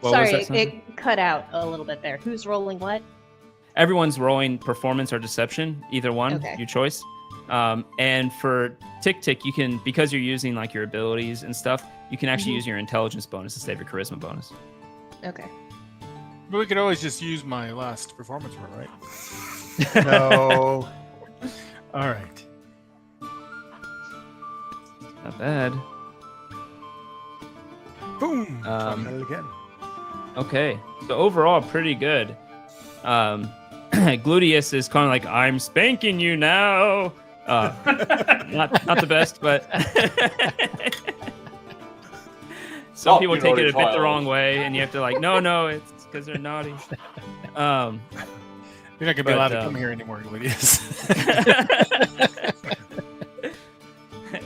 What was Sorry, that, Sandra? it cut out a little bit there. Who's rolling what? Everyone's rolling performance or deception, either one, Okay. your choice. And for Tick Tick, you can, because you're using like your abilities and stuff, you can actually use your intelligence bonus instead of your charisma bonus. Okay. But we could always just use my last performance roll, right? No. All right. Not bad. Boom. Try it again. Okay, so overall, pretty good. Gluteus is kind of like, "I'm spanking you now." Not the best, but Some Oh, people you take it naughty a bit the child. wrong way, and you have to like, no, it's because they're naughty. You're not gonna be But, allowed to come here anymore, Lydius.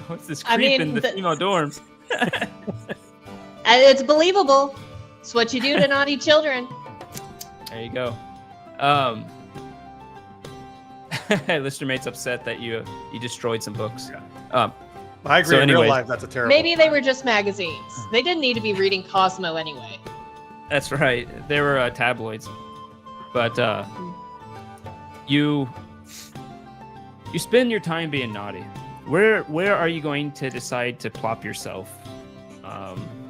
What's this I creep mean, in the female dorms? It's believable. It's what you do to naughty children. There you go. Lister Mate's upset that you destroyed some books. I agree. So in real anyways- life, that's a terrible. Maybe they were just magazines. They didn't need to be reading Cosmo anyway. That's right. They were tabloids. But you spend your time being naughty. Where are you going to decide to plop yourself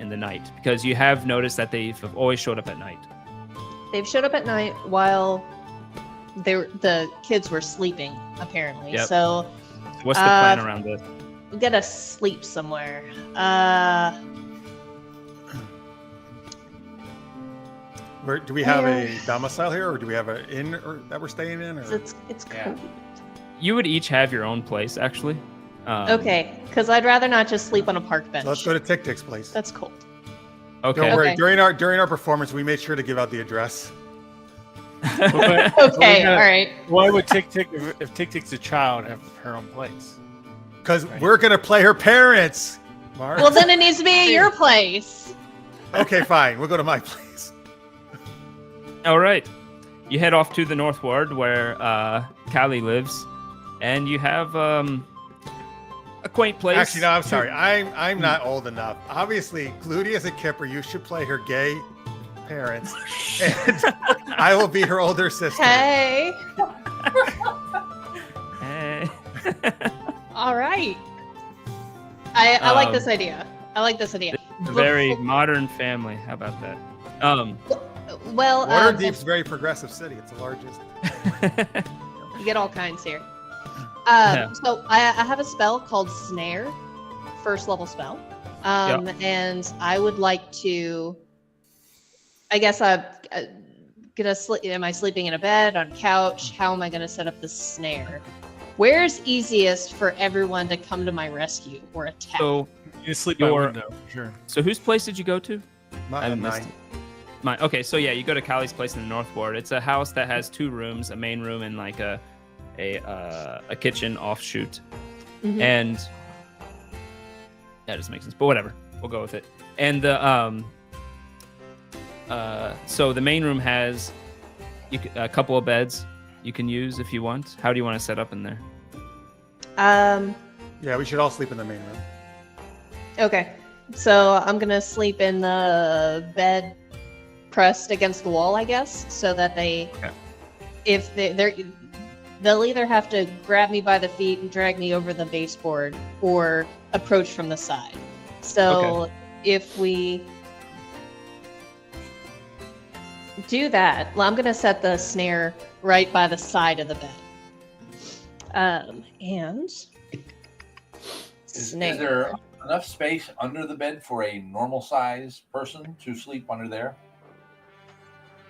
in the night? Because you have noticed that they've always showed up at night. They've showed up at night while the kids were sleeping, apparently. Yep. So What's the plan around this? we gotta sleep somewhere. Where, do we have a domicile here, or do we have an inn that we're staying in? Or? It's Yeah. cold. You would each have your own place, actually. Okay, because I'd rather not just sleep on a park bench. So let's go to Tic Tic's place. That's cold. Okay. Don't worry. Okay. During our performance, we made sure to give out the address. Okay, all right. Why would Tic Tic, if Tic Tic's a child, have her own place? Because Right. we're gonna play her parents. Mark. Well, then it needs to be at your place. Okay, fine. We'll go to my place. All right. You head off to the North Ward where Callie lives, and you have a quaint place. Actually, no. I'm sorry. I'm not old enough. Obviously, Gluteus and Kipper, you should play her gay parents, and I will be her older sister. Hey. Hey. All right. I like Um, this idea. I like this idea. A very modern family. How about that? Well, Waterdeep's a very progressive city. It's the largest. you get all kinds here. Yeah. So I have a spell called Snare, first level spell, and I would like to. I guess I'm gonna sleep. Am I sleeping in a bed, on a couch? How am I gonna set up the snare? Where's easiest for everyone to come to my rescue or attack? So, You sleep by Your- window, sure. so whose place did you go to? I missed Mine. it. Mine. Okay, so yeah, you go to Callie's place in the North Ward. It's a house that has 2 rooms, a main room and like a kitchen offshoot. Mhm. And that doesn't make sense, but whatever. We'll go with it. And the so the main room has a couple of beds you can use if you want. How do you want to set up in there? Yeah, we should all sleep in the main room. Okay. So I'm gonna sleep in the bed pressed against the wall, I guess, so that they'll either have to grab me by the feet and drag me over the baseboard or approach from the side. So if we do that, well, I'm gonna set the snare right by the side of the bed. And Is snare. there enough space under the bed for a normal size person to sleep under there?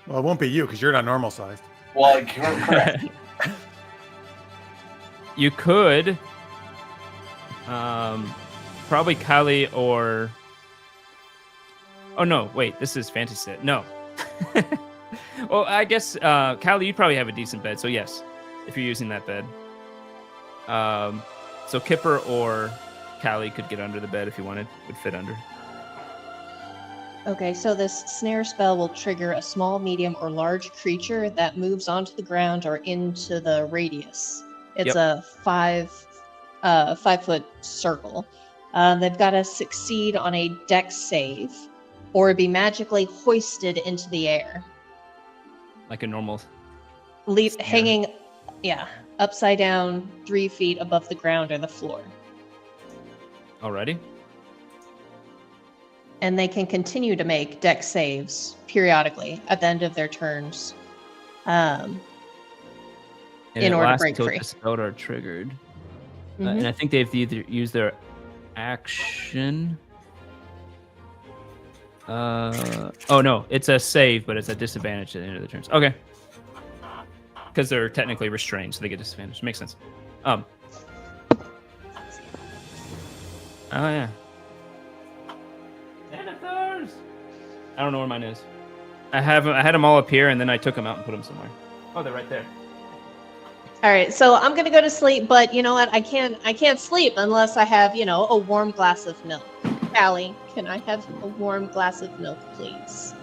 Well, it won't be you because you're not normal sized. Well, correct. You could probably Callie or oh no, wait, this is fantasy set. No. Well, I guess Callie, you probably have a decent bed, so yes, if you're using that bed. So Kipper or Callie could get under the bed if you wanted, would fit under. Okay, so this snare spell will trigger a small, medium, or large creature that moves onto the ground or into the radius. It's a 5-foot circle. They've got to succeed on a dex save or be magically hoisted into the air. Like a normal. Hanging, upside down 3 feet above the ground or the floor. Already? And they can continue to make dex saves periodically at the end of their turns. And In it order to lasts break until free. dispelled or triggered. Mhm. And I think they've either used their action. Oh no, it's a save, but it's a disadvantage at the end of the turns. Okay. Because they're technically restrained, so they get disadvantage. Makes sense. Oh yeah. Jennifer! I don't know where mine is. I had them all up here, and then I took them out and put them somewhere. Oh, they're right there. All right, so I'm gonna go to sleep, but you know what? I can't sleep unless I have, a warm glass of milk. Callie, can I have a warm glass of milk, please?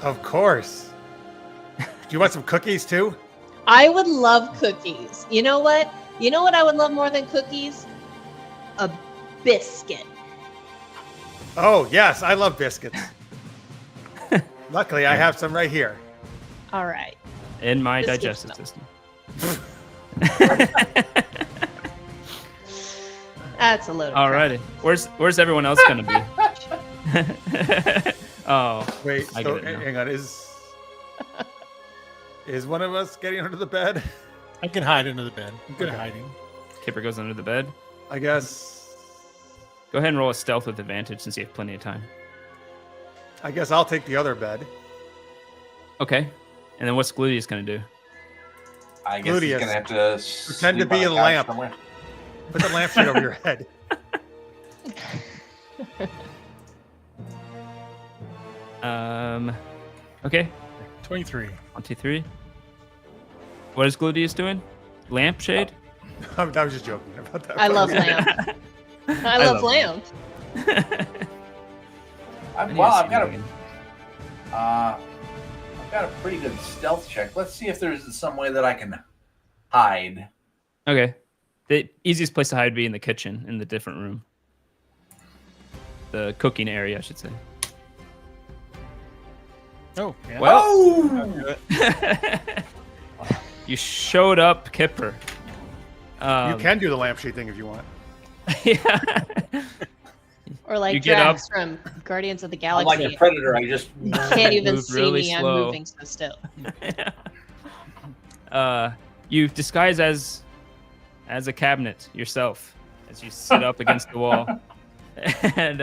Of course. Do you want some cookies too? I would love cookies. You know what? You know what I would love more than cookies? A biscuit. Oh, yes, I love biscuits. Luckily, I have some right here. All right. In my Biscuits, digestive no. system. That's a load of crap. Alrighty. Where's everyone else gonna be? Oh, Wait, I so get it now. hang on. Is one of us getting under the bed? I can hide under the bed. I'm good at Okay. hiding. Kipper goes under the bed. I guess. Go ahead and roll a stealth with advantage since you have plenty of time. I guess I'll take the other bed. Okay. And then what's Gluteus gonna do? I guess he's Gluteus. gonna have to Pretend to sleep be on a couch lamp. somewhere. Put the lampshade over your head. Okay. 23. 1, 2, 3. What is Gluteus doing? Lampshade? I was just joking about that. I love lamp. I love lamp. I've I got need to see I've got a pretty good stealth check. Let's see if there's some way that I can hide. Okay. The easiest place to hide would be in the kitchen, in the different room. The cooking area, I should say. Oh, yeah. Well, Oh! you showed up, Kipper. You can do the lampshade thing if you want. Yeah. Or like You get up. Drax from Guardians of the I'm Galaxy. like a predator. I just You can't even Move see really me. slow. I'm moving so still. You disguise as a cabinet yourself as you sit up against the wall. And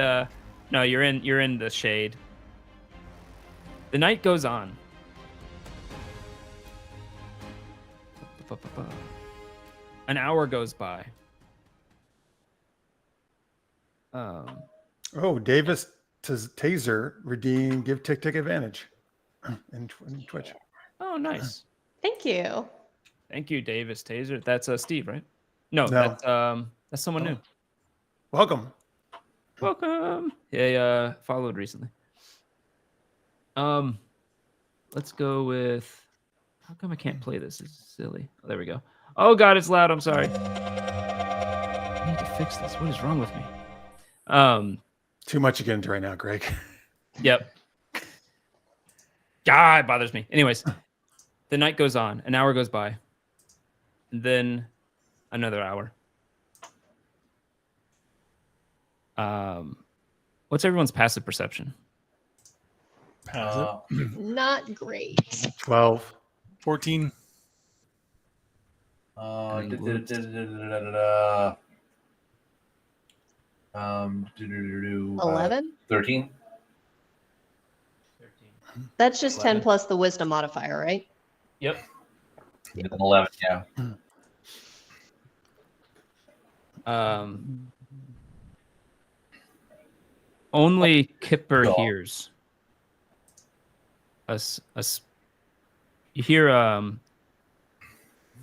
no, you're in the shade. The night goes on. An hour goes by. Oh, Davis Taser redeem give Tick Tick advantage in Twitch. Oh, nice. Thank you. Thank you, Davis Taser. That's Steve, right? No, No. that's someone new. Welcome. Welcome. Yeah, followed recently. Let's go with. How come I can't play this? It's silly. Oh, there we go. Oh God, it's loud. I'm sorry. I need to fix this. What is wrong with me? Too much to get into right now, Greg. Yep. God, it bothers me. Anyways, the night goes on. An hour goes by. And then another hour. What's everyone's passive perception? Not great. 12. 14. Um, 11? 13. That's just 10 11. plus the wisdom modifier, right? Yep. 11, yeah. Only Kipper Yeah. hears us. You hear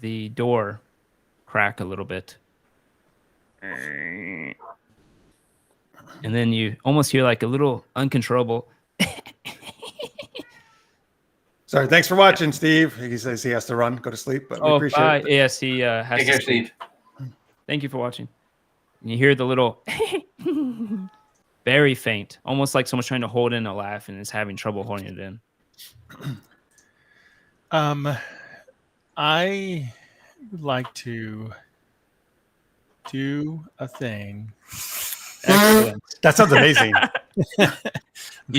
the door crack a little bit, and then you almost hear like a little uncontrollable. Sorry, thanks for watching, Steve. He says he has to run, go to sleep, but we Oh, appreciate bye. it. Yes, he has Take to care, sleep. Steve. Thank you for watching. And you hear the little, very faint, almost like someone's trying to hold in a laugh and is having trouble holding it in. I would like to do a thing. Excellent. That sounds amazing. You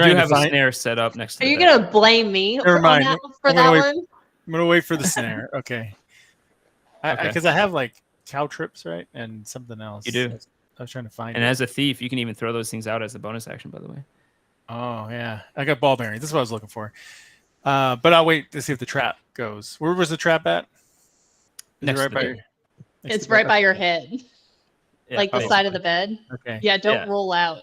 do have a snare set up next to Are the you bed. going to blame me Never for mind. that, I'm gonna wait- one? I'm gonna wait for the snare. Okay. Okay. Because I have like cow trips, right, and something else. You do. I was trying to find And it. as a thief, you can even throw those things out as a bonus action, by the way. Oh yeah, I got ball bearing. This is what I was looking for. But I'll wait to see if the trap goes. Where was the trap at? Is Next it to right the by bed. your? next It's to the right bed? by your head, Yeah, like the probably. side of the bed. Okay. Yeah, don't Yeah. roll out.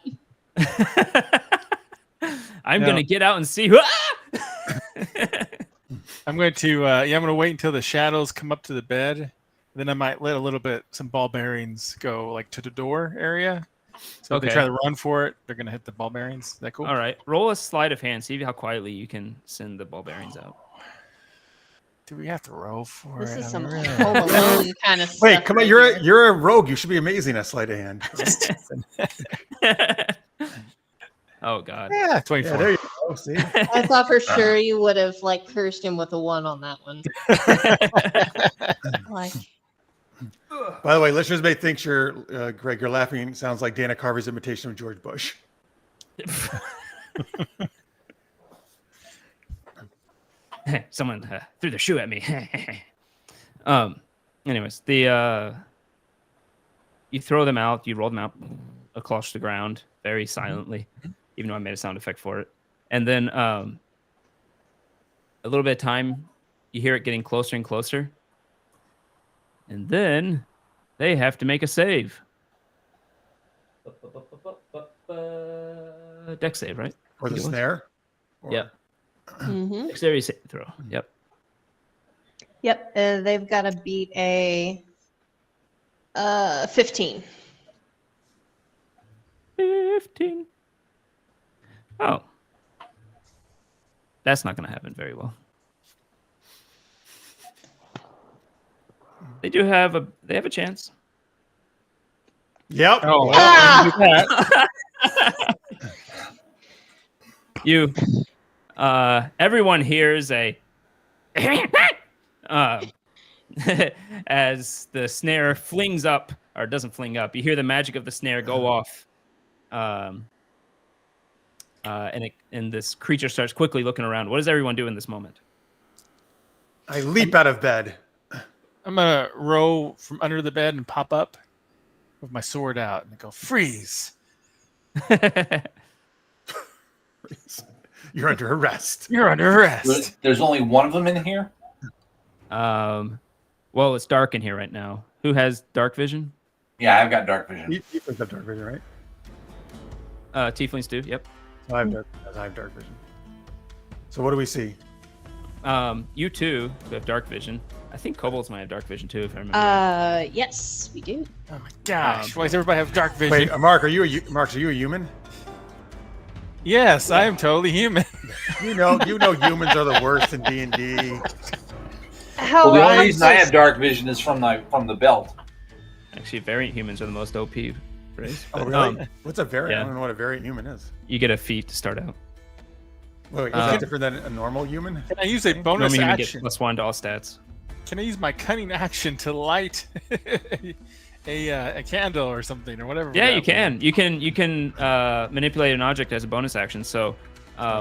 I'm No. gonna get out and see. I'm going to I'm going to wait until the shadows come up to the bed. Then I might let some ball bearings go like to the door area. So if they Okay. try to run for it, they're going to hit the ball bearings. Is that cool? All right, roll a sleight of hand. See how quietly you can send the ball bearings out. Do we have to roll for This it? is I some mean, really? Home Alone kind of stuff. Wait, come on. right You're here. you're a rogue. You should be amazing at sleight of hand. Oh God. Yeah, 24. Yeah, there you go. See? I thought for sure you would have like cursed him with a 1 on that one. Like, By the way, listeners may think you're Greg. You're laughing. It sounds like Dana Carvey's imitation of George Bush. Someone threw their shoe at me. Anyways, you throw them out. You roll them out across the ground very silently, even though I made a sound effect for it. And then a little bit of time, you hear it getting closer and closer. And then they have to make a save. Dex save, right? Or the It was. snare. Or- Yep. mhm. Dexterity save throw. Yep. Yep, they've got to beat a 15. 15. Oh. That's not going to happen very well. They have a chance. Yep. Oh, Ah! look at that. You everyone hears a as the snare flings up, or doesn't fling up. You hear the magic of the snare go off. And this creature starts quickly looking around. What does everyone do in this moment? I leap out of bed. I'm going to roll from under the bed and pop up with my sword out and go, freeze. You're under arrest. You're under arrest. There's only one of them in here. Well, it's dark in here right now. Who has dark vision? Yeah, I've got dark vision. You have dark vision, right? Tieflings do. Yep. So I have dark vision. So what do we see? You two who have dark vision. I think kobolds might have dark vision too, if I remember. Right. Yes, we do. Oh my gosh. Why does everybody have dark vision? Wait, Mark, are you a human? Yes, I am totally human. You know humans are the worst in D&D. Well, the only reason I have dark vision is from the belt. Actually, variant humans are the most OP. Phrase. Oh, really? What's a variant? yeah. I don't know what a variant human is. You get a feat to start out. Wait, is that different than a normal human? Can I use a bonus Normally, you action? get +1 to all stats. Can I use my cunning action to light a candle or something or whatever? Yeah, you can. You can manipulate an object as a bonus action. So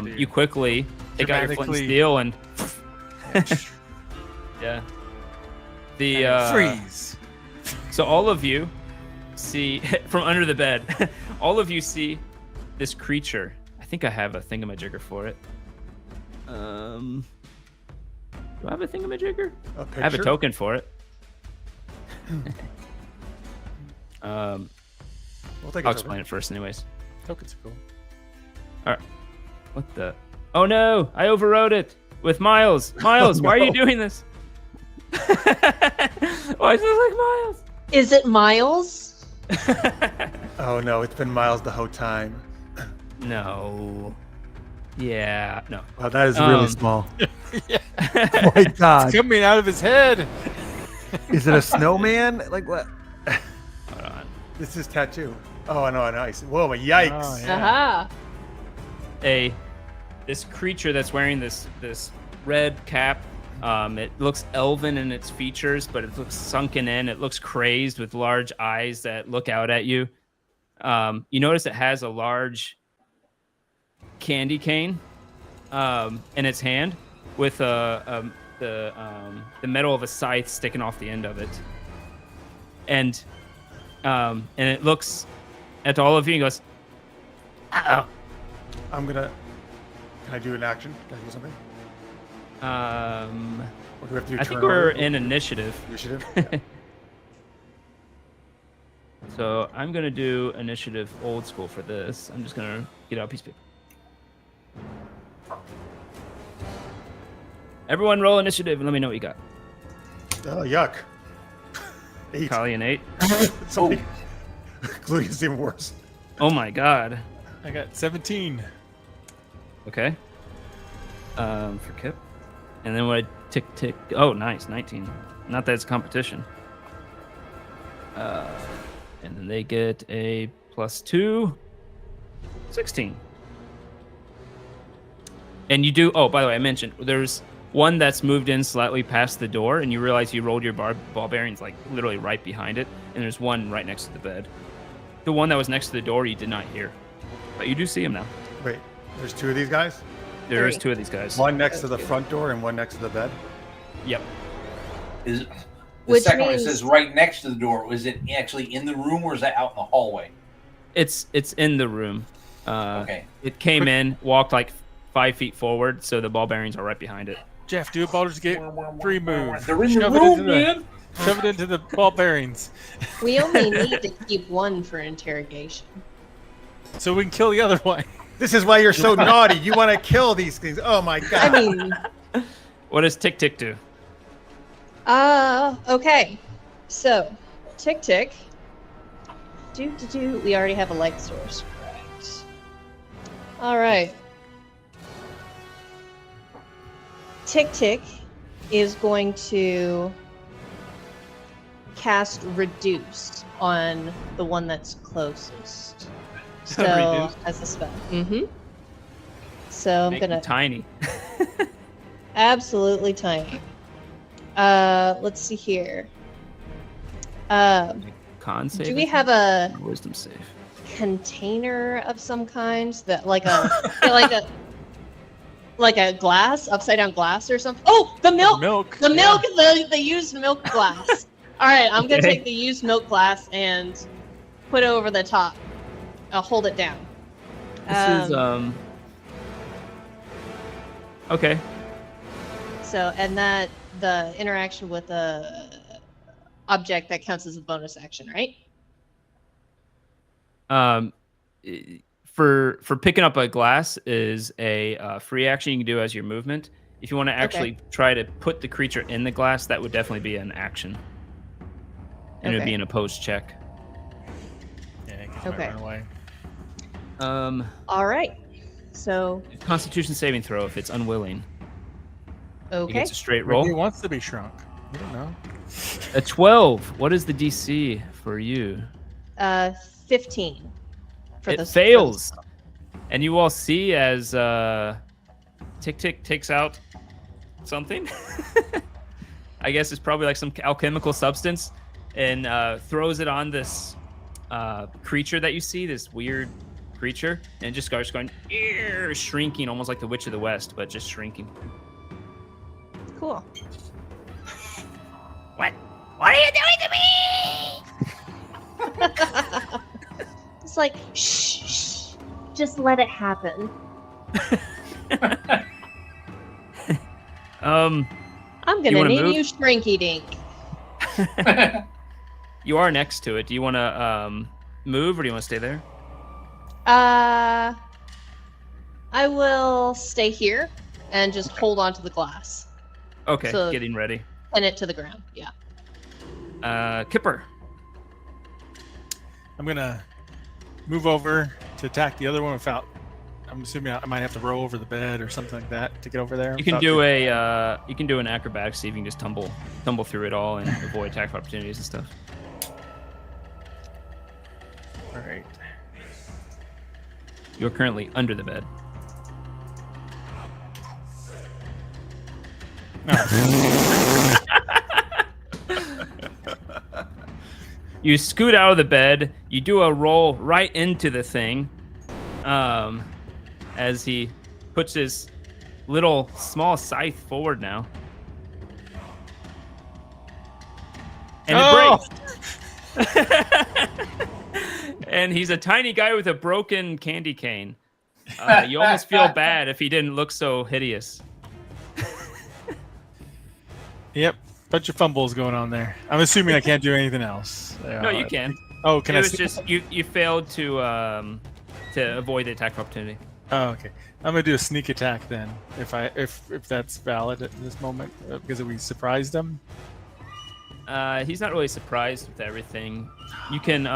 you quickly take out your flint and Dramatically- steel and yeah. The freeze. So all of you see from under the bed. All of you see this creature. I think I have a thingamajigger for it. Do I have a thingamajigger? I have a token for it. We'll take I'll it explain it first, anyways. Tokens are cool. All right. What the? Oh no! I overrode it with Miles. Miles, why are you doing this? Why does it look like Miles? Is it Miles? Oh no, it's been Miles the whole time. No. Yeah. No. Wow, that is really small. Oh my god. It's coming out of his head. Is it a snowman? Like what? Hold on. This is tattoo. Oh no, nice. Whoa, yikes. Oh, yeah. Aha. This creature that's wearing this red cap. It looks elven in its features, but it looks sunken in. It looks crazed with large eyes that look out at you. You notice it has a large candy cane in its hand with the metal of a scythe sticking off the end of it. And it looks at all of you and goes, "Uh-oh." Can I do an action? Can I do something? Or do we have to do I think turn we're order? in initiative. Initiative? Yeah. So I'm going to do initiative old school for this. I'm just going to get out a piece of paper. Everyone roll initiative and let me know what you got. Oh, yuck. 8. Kali an 8. Somebody... Gluey's even worse. Oh my god. I got 17. Okay. For Kip. And then what? Tick tick. Oh, nice. 19. Not that it's competition. And then they get a +2. 16. And you do. Oh, by the way, I mentioned there's one that's moved in slightly past the door, and you realize you rolled your ball bearings like literally right behind it. And there's one right next to the bed. The one that was next to the door you did not hear, but you do see him now. Wait, there's 2 of these guys? There is 3. 2 of these guys. One next to the front door and one next to the bed? Yep. Is the Which second one means- says right next to the door? Was it actually in the room, or is that out in the hallway? It's in the room. Okay. It came in, walked like 5 feet forward, so the ball bearings are right behind it. Jeff, do a Baldur's Gate 3 move. They're in the Shove it room, into the- man. Shove it into the ball bearings. We only need to keep one for interrogation. So we can kill the other one. This is why you're so naughty. You want to kill these things. Oh my god. I mean, What does Tick Tick do? okay. So, Tick Tick. We already have a light source, correct? All right. Tick Tick is going to cast Reduce on the one that's closest. So, Reduce? as a spell. Mm-hmm. So I'm Make gonna them tiny. absolutely tiny. Let's see here. Con save. Do we have a wisdom save? container of some kind that like a glass, upside down glass or something? Oh, the milk. The milk, the used milk glass. All right, I'm gonna Okay. take the used milk glass and put it over the top. I'll hold it down. This is Okay. So, and that the interaction with the object that counts as a bonus action, right? For picking up a glass is a free action you can do as your movement. If you want to actually try to put the creature in the glass, that would definitely be an action, and it would be an opposed check. Yeah, because Okay. run away. All right. So, Constitution saving throw if it's unwilling. It okay. gets a straight He roll. wants to be shrunk. We don't know. A 12. What is the DC for you? 15. It fails. And you all see as Tick Tick takes out something. I guess it's probably like some alchemical substance, and throws it on this creature that you see, this weird creature, and it just starts going shrinking, almost like the Witch of the West, but just shrinking. Cool. What are you doing to me? It's like, shh, shh, just let it happen. I'm You gonna wanna name move? you Shrinky Dink. You are next to it. Do you want to move, or do you want to stay there? I will stay here and just hold on to the glass. Okay, So- getting ready. Pin it to the ground. Yeah. Kipper. I'm gonna move over to attack the other one without. I'm assuming I might have to roll over the bed or something like that to get over there. You can without do an acrobatics, see if you can just tumble through it all and avoid attack opportunities and stuff. All right. You're currently under the bed. You scoot out of the bed. You do a roll right into the thing, as he puts his little small scythe forward now, and it breaks. And he's a tiny guy with a broken candy cane. You almost feel bad if he didn't look so hideous. Yep. Bunch of fumbles going on there. I'm assuming I can't do anything else. No, you can. Oh, can It I? was just you failed to avoid the attack opportunity. Oh, okay. I'm gonna do a sneak attack then, if that's valid at this moment, because we surprised him. He's not really surprised with everything. You can,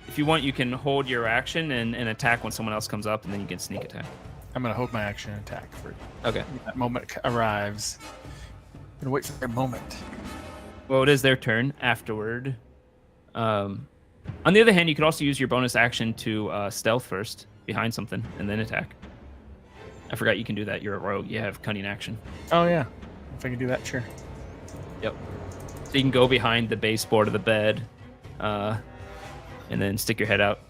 if you want, you can hold your action and attack when someone else comes up, and then you can sneak attack. I'm gonna hold my action and attack for Okay. when that moment arrives. I'm gonna wait for their moment. Well, it is their turn afterward. On the other hand, you could also use your bonus action to stealth first behind something and then attack. I forgot you can do that. You're a rogue. You have cunning action. Oh yeah, if I can do that, sure. Yep. So you can go behind the baseboard of the bed, and then stick your head out.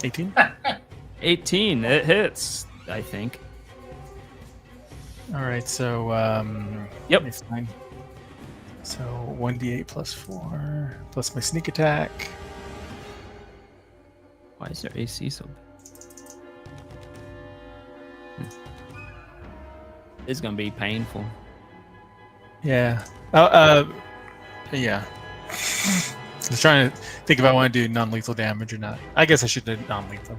18. 18. It hits, I think. All right, so Yep. it's fine. So 1d8 plus 4 plus my sneak attack. Why is their AC so bad? It's gonna be painful. Yeah. Yeah. I was trying to think if I want to do non-lethal damage or not. I guess I should do non-lethal.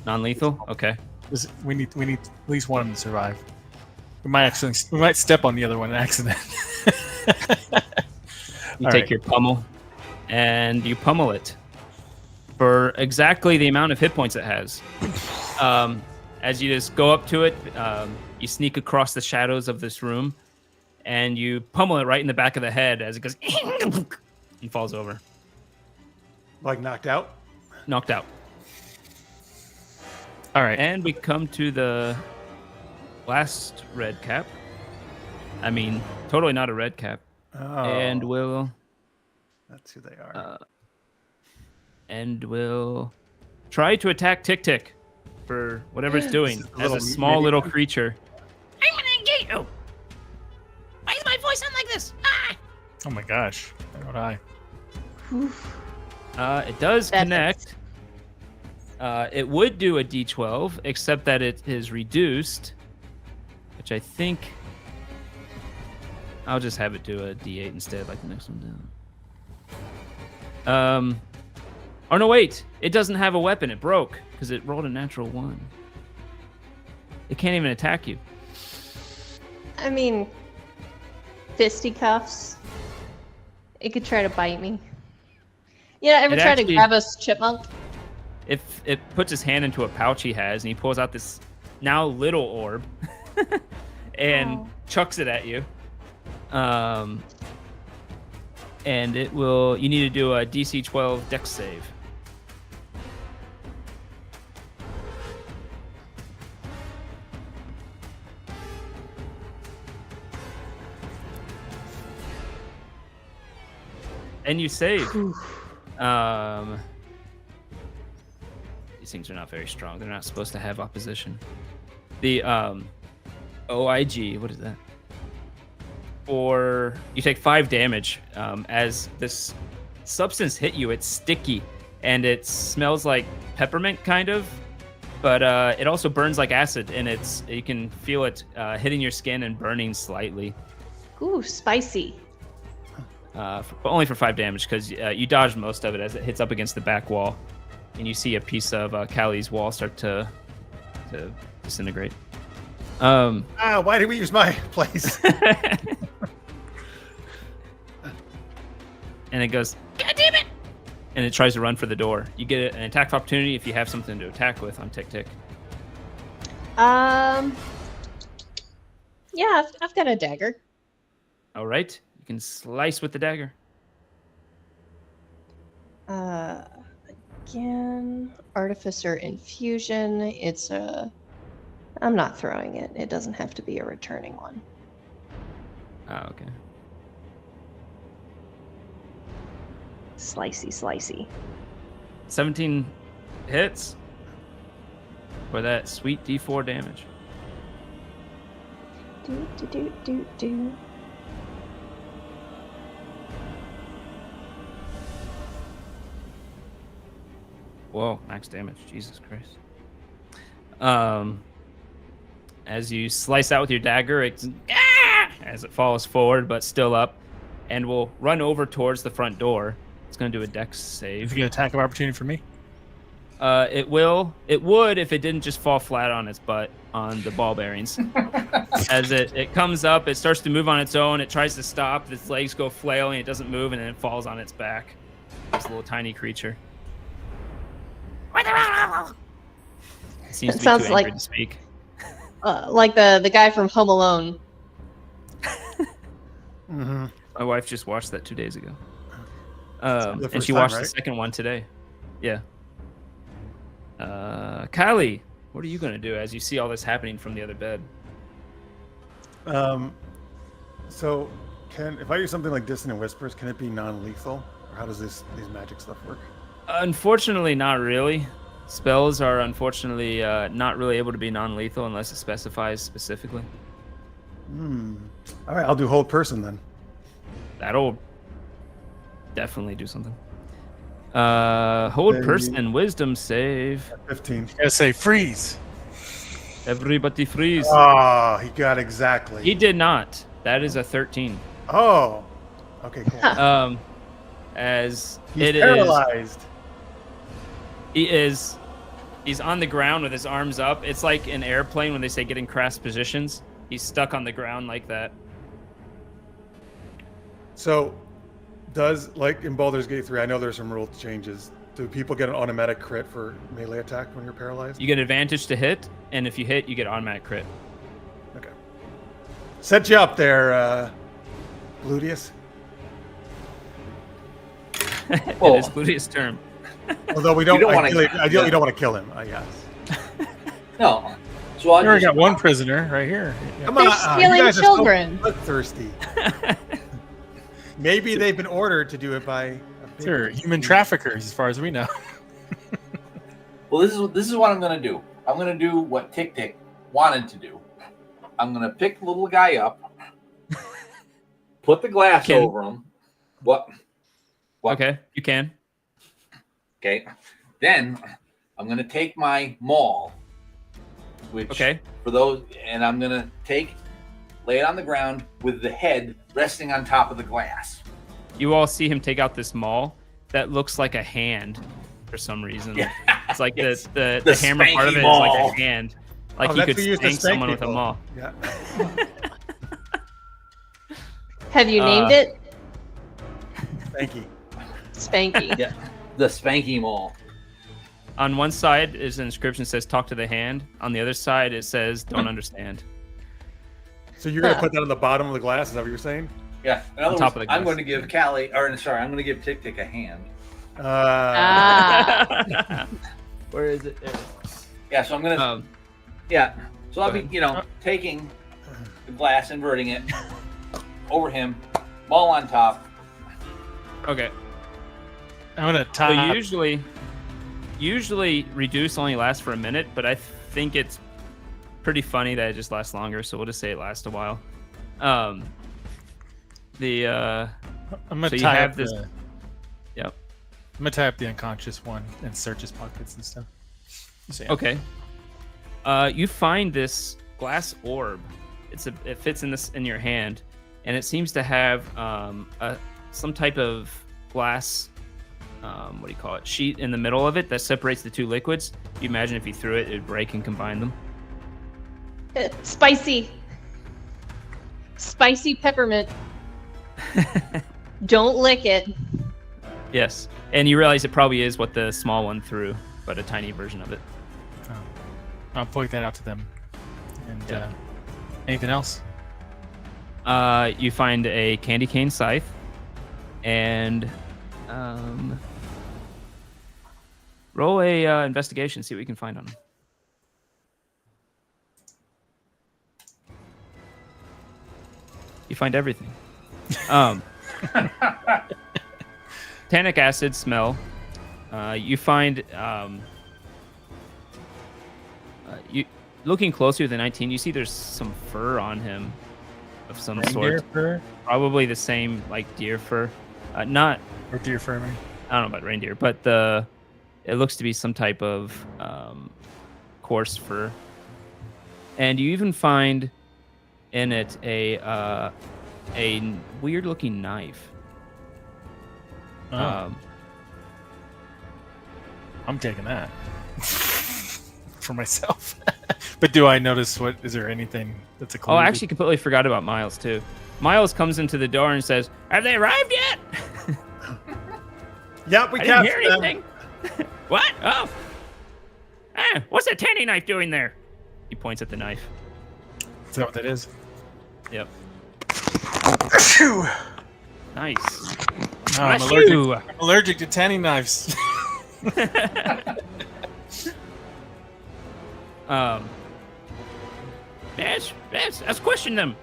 Non-lethal? Okay. 'Cause we need at least one of them to survive. We might step on the other one in accident. You All take right. your pummel, and you pummel it for exactly the amount of hit points it has. As you just go up to it, you sneak across the shadows of this room, and you pummel it right in the back of the head as it goes and falls over, Like knocked out. knocked out. All right. And we come to the last red cap. I mean, totally not a red cap. Oh, And we'll that's who they are. try to attack Tick Tick for whatever it's doing This is a as a little small mini little one. creature. I'm gonna engage you. Why does my voice sound like this? Oh my gosh. How would I? It does That connect. It would do a D12, except that it is reduced, which I think I'll just have it do a D8 instead, like the next one down. Oh no, wait! It doesn't have a weapon. It broke because it rolled a natural 1. It can't even attack you. I mean, fisticuffs. It could try to bite me. Yeah, ever It try to actually- grab a chipmunk? If it puts his hand into a pouch he has, and he pulls out this now little orb, and Oh. chucks it at you. And it will. You need to do a DC 12 Dex save. And you save. These things are not very strong. They're not supposed to have opposition. The OIG, what is that? Or you take 5 damage as this substance hit you. It's sticky and it smells like peppermint kind of, but it also burns like acid, and you can feel it hitting your skin and burning slightly. Ooh, spicy. But only for 5 damage because you dodged most of it as it hits up against the back wall, and you see a piece of Callie's wall start to disintegrate. Why did we use my place? And it goes, God damn it! And it tries to run for the door. You get an attack of opportunity if you have something to attack with on Tick Tick. Yeah, I've got a dagger. All right, you can slice with the dagger. Again, Artificer Infusion. It's a. I'm not throwing it. It doesn't have to be a returning one. Oh, okay. Slicey, slicey. 17 hits for that sweet D4 damage. Do. Whoa, max damage. Jesus Christ. As you slice out with your dagger, as it falls forward, but still up, and will run over towards the front door It's going to do a dex Is save. it get attack of opportunity for me? It would if it didn't just fall flat on its butt on the ball bearings. As it comes up, it starts to move on its own. It tries to stop. Its legs go flailing. It doesn't move, and then it falls on its back. It's a little tiny creature. It seems to be sounds too angry like- to speak. Like the guy from Home Alone. Mm-hmm. My wife just watched that 2 days ago. the And first she time, watched the right? second one today. Yeah. Kylie, what are you going to do as you see all this happening from the other bed? So, if I do something like Dissonant Whispers, can it be non-lethal? Or how does these magic stuff work? Unfortunately, not really. Spells are unfortunately not really able to be non-lethal unless it specifies specifically. All right, I'll do Hold Person then. That'll definitely do something. Hold Then person, wisdom save. 15. I gotta say freeze. Everybody freeze. Oh, he got exactly. He did not. That is a 13. Oh. Okay, cool. As He's it is, paralyzed. he's on the ground with his arms up. It's like an airplane when they say get in crash positions. He's stuck on the ground like that. So, does, like in Baldur's Gate 3, I know there's some rule changes. Do people get an automatic crit for melee attack when you're paralyzed? You get advantage to hit, and if you hit, you get automatic crit. Okay. Set you up there, Gluteus. It Oh. is Gluteus' term. Although we don't, You don't wanna- ideally, yeah. you don't want to kill him, yes. No. So I We already just, got one prisoner right here. Yeah. Come They're you stealing guys are children. so bloodthirsty. Maybe they've been ordered to do it by a big- They're human traffickers, as far as we know. well, this is what I'm gonna do. I'm gonna do what Tick Tick wanted to do. I'm gonna pick the little guy up, put the glass Can- over him. What? Okay, you can. Okay. Then I'm gonna take my maul, which Okay. for those, and I'm gonna lay it on the ground with the head resting on top of the glass. You all see him take out this maul that looks like a hand for some reason. Yeah. It's like Yes. the hammer part of spanky it is maul. like a hand. Like Oh, he that's could what you used to spank spank someone with a people. maul. Yeah. Have you named it? Thank you. Spanky. Yeah. The spanky maul. On one side is an inscription that says "Talk to the hand." On the other side it says "Don't understand." So you're gonna put that on the bottom of the glass? Is that what you're saying? Yeah. In other top words, of the I'm glass. going to give Callie, or sorry, I'm going to give Tick Tick a hand. Ah. Where is it? There. Yeah. So I'm gonna. Yeah. So I'll Go be, ahead. taking the glass, inverting it over him, maul on top. Okay. I'm gonna So tie. usually reduce only lasts for a minute, but I think it's pretty funny that it just lasts longer. So we'll just say it lasts a while. I'm gonna so you tie have up this- the. Yep. I'm gonna tie up the unconscious one and search his pockets and stuff. So, yeah. Okay. You find this glass orb. It fits in your hand, and it seems to have some type of glass. What do you call it? Sheet in the middle of it that separates the two liquids. You imagine if you threw it, it'd break and combine them. Spicy. Spicy peppermint. Don't lick it. Yes, and you realize it probably is what the small one threw, but a tiny version of it. I'll point that out to them. And Yeah. anything else? You find a candy cane scythe, and roll a investigation. See what you can find on them. You find everything. Tannic acid smell. You find you looking closer with the 19. You see there's some fur on him of some Reindeer sort. fur Probably the same like deer fur. Not or deer fur? Maybe? I don't know about reindeer, but it looks to be some type of coarse fur. And you even find in it a weird looking knife. Oh. I'm taking that for myself. But do I notice is there anything that's a clue? Oh, I actually completely forgot about Miles too. Miles comes into the door and says, "Have they arrived yet?" Yep, we I didn't hear captured them. anything. What? Oh. What's that tanning knife doing there? He points at the knife. Is that what that is? Yep. Phew. Nice. No, I'm Bless allergic. you. I'm allergic to tanning knives. Let's question them.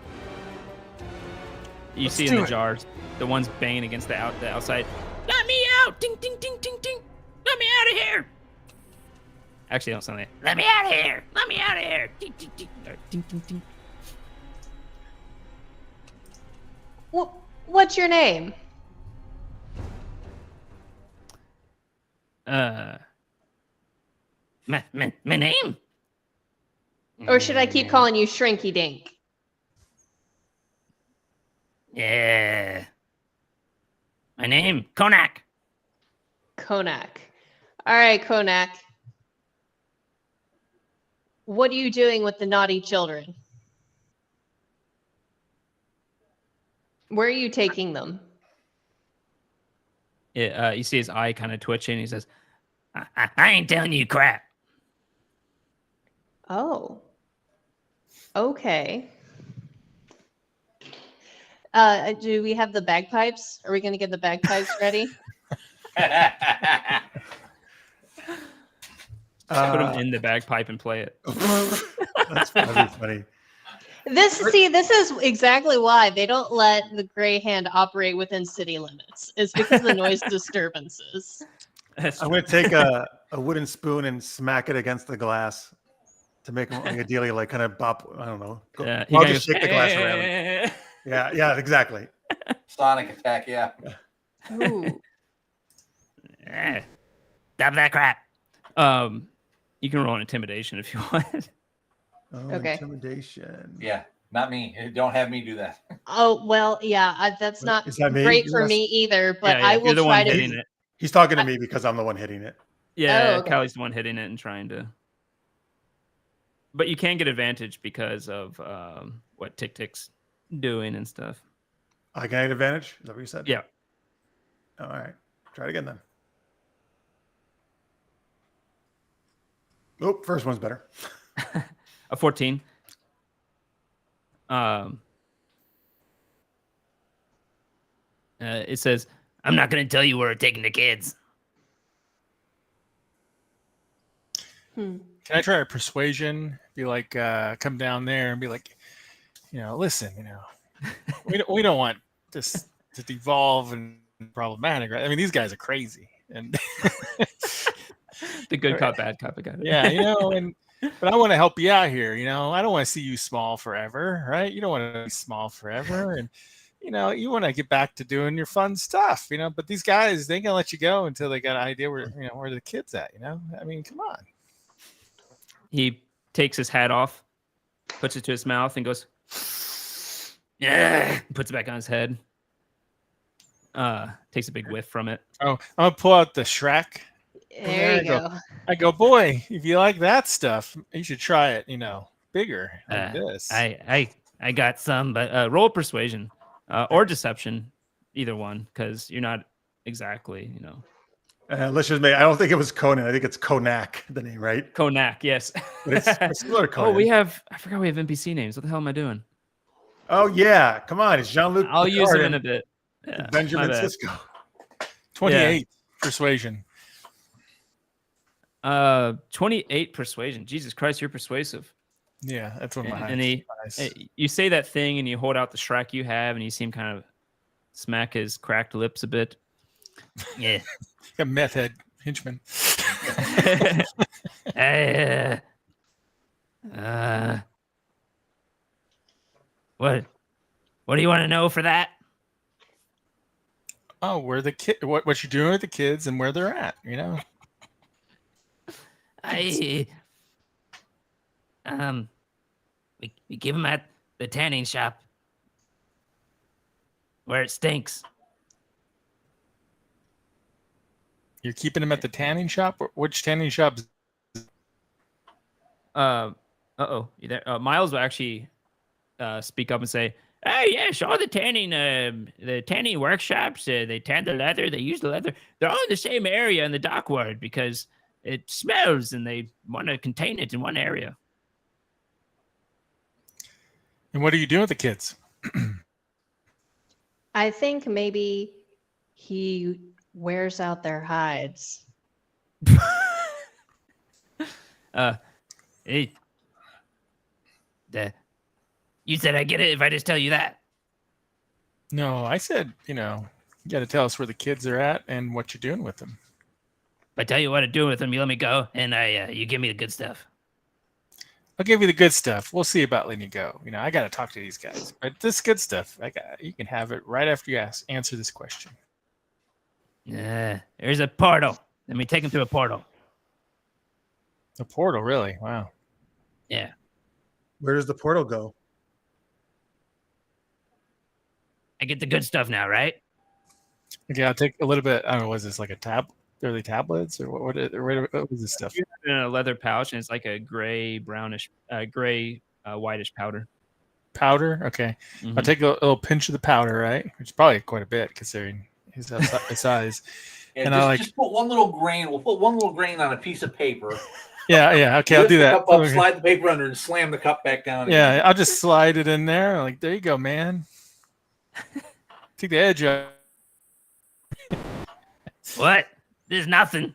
You Let's see in do the it. jars, the ones banging against the outside. Let me out! Ding, ding, ding, ding, ding. Let me out of here! Actually, don't sound like that. Let me out of here! Let me out of here! Ding, ding, ding, ding, ding, ding. What's your name? My name? Or should I keep calling you Shrinky Dink? Yeah. My name, Konak. Konak. All right, Konak. What are you doing with the naughty children? Where are you taking them? Yeah, you see his eye kind of twitching. He says, I ain't telling you crap. Oh. Okay. Do we have the bagpipes? Are we going to get the bagpipes ready? Put him in the bagpipe and play it. That's probably funny. This is exactly why they don't let the Gray Hand operate within city limits. It's because of the noise disturbances. That's I'm true. going to take a wooden spoon and smack it against the glass to make him like ideally like kind of bop. I don't know. Yeah, I'll kinda just goes, shake the glass around. Yeah, exactly. Sonic attack, yeah. Ooh. Stop that crap. You can roll an intimidation if you want. Oh, Okay. intimidation. Yeah, not me. Don't have me do that. Oh, well, yeah, that's not Is that me? great for Yes. me either, but Yeah, I will you're the try one to. hitting it. He's talking to me because I'm the one hitting it. Yeah, Oh, okay. Callie's the one hitting it and trying to. But you can get advantage because of what Tick Tick's doing and stuff. I can get advantage? Is that what you said? Yeah. All right. Try it again then. Oh, first one's better. A 14. It says, I'm not going to tell you where we're taking the kids. Hmm. Can I try a persuasion? Be like, come down there and be like, listen, we don't want this to devolve and problematic, right? I mean, these guys are crazy, and The good cop, bad cop. I got it. yeah, but I want to help you out here. I don't want to see you small forever, right? You don't want to be small forever, and you want to get back to doing your fun stuff, But these guys, they ain't gonna let you go until they got an idea where the kid's at. I mean, come on. He takes his hat off, puts it to his mouth, and goes, yeah, puts it back on his head. Takes a big whiff from it. Oh, I'm gonna pull out the Shrek. There you go. I go, boy, if you like that stuff, you should try it, bigger like this. I got some, but roll persuasion or deception, either one, because you're not exactly, Let's just make. I don't think it was Conan. I think it's Konak, the name, right? Konak, yes. But it's similar to Conan. I forgot we have NPC names. What the hell am I doing? Oh yeah, come on, it's Jean-Luc. I'll use Picard them in a and bit. Yeah, Benjamin my bad. Sisko. 28 persuasion. 28 persuasion. Jesus Christ, you're persuasive. Yeah, that's one of my And you say that thing and you hold out the Shrek you have and you see him kind of smack his cracked lips a bit. Yeah. A meth head henchman. What do you want to know for that? Oh, where the kid? What you're doing with the kids and where they're at? We give them at the tanning shop where it stinks. You're keeping him at the tanning shop? Which tanning shop? You there? Miles will actually speak up and say, "Hey, yes, all the tanning workshops. They tan the leather. They use the leather. They're all in the same area in the dockyard because it smells, and they want to contain it in one area." And what are you doing with the kids? I think maybe he wears out their hides. Hey, you said I get it if I just tell you that. No, I said, you got to tell us where the kids are at and what you're doing with them. If I tell you what to do with them, you let me go, and you give me the good stuff. I'll give you the good stuff. We'll see about letting you go. I got to talk to these guys. But this good stuff, you can have it right after you answer this question. There's a portal. Let me take them through a portal. A portal, really? Wow. Yeah. Where does the portal go? I get the good stuff now, right? Okay, I'll take a little bit. I don't know, was this like early tablets or what was this stuff? In a leather pouch, and it's like a gray, whitish powder. Powder? Okay. Mhm. I'll take a little pinch of the powder, right? Which is probably quite a bit considering his size. Yeah, And just put one little grain. We'll put one little grain on a piece of paper. Yeah. Okay, I'll Lift do the that. cup up, slide the paper under, and slam the cup back down. Yeah, again. I'll just slide it in there. Like, there you go, man. Take the edge out. What? There's nothing.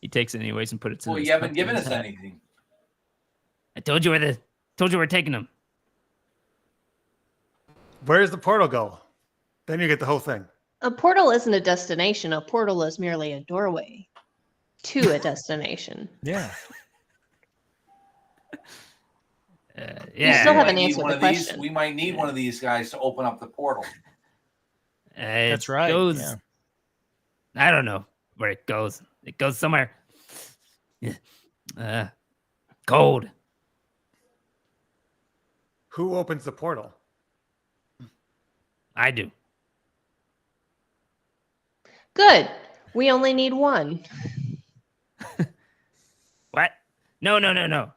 He takes it anyways and put it to. Well, you haven't given us anything. I told you we're taking them. Where does the portal go? Then you get the whole thing. A portal isn't a destination. A portal is merely a doorway to a destination. Yeah. You still haven't might need answered one the of these. question. We might need one of these guys to open up the portal. That's right. Goes, yeah. I don't know where it goes. It goes somewhere. Cold. Who opens the portal? I do. Good. We only need one. What? No.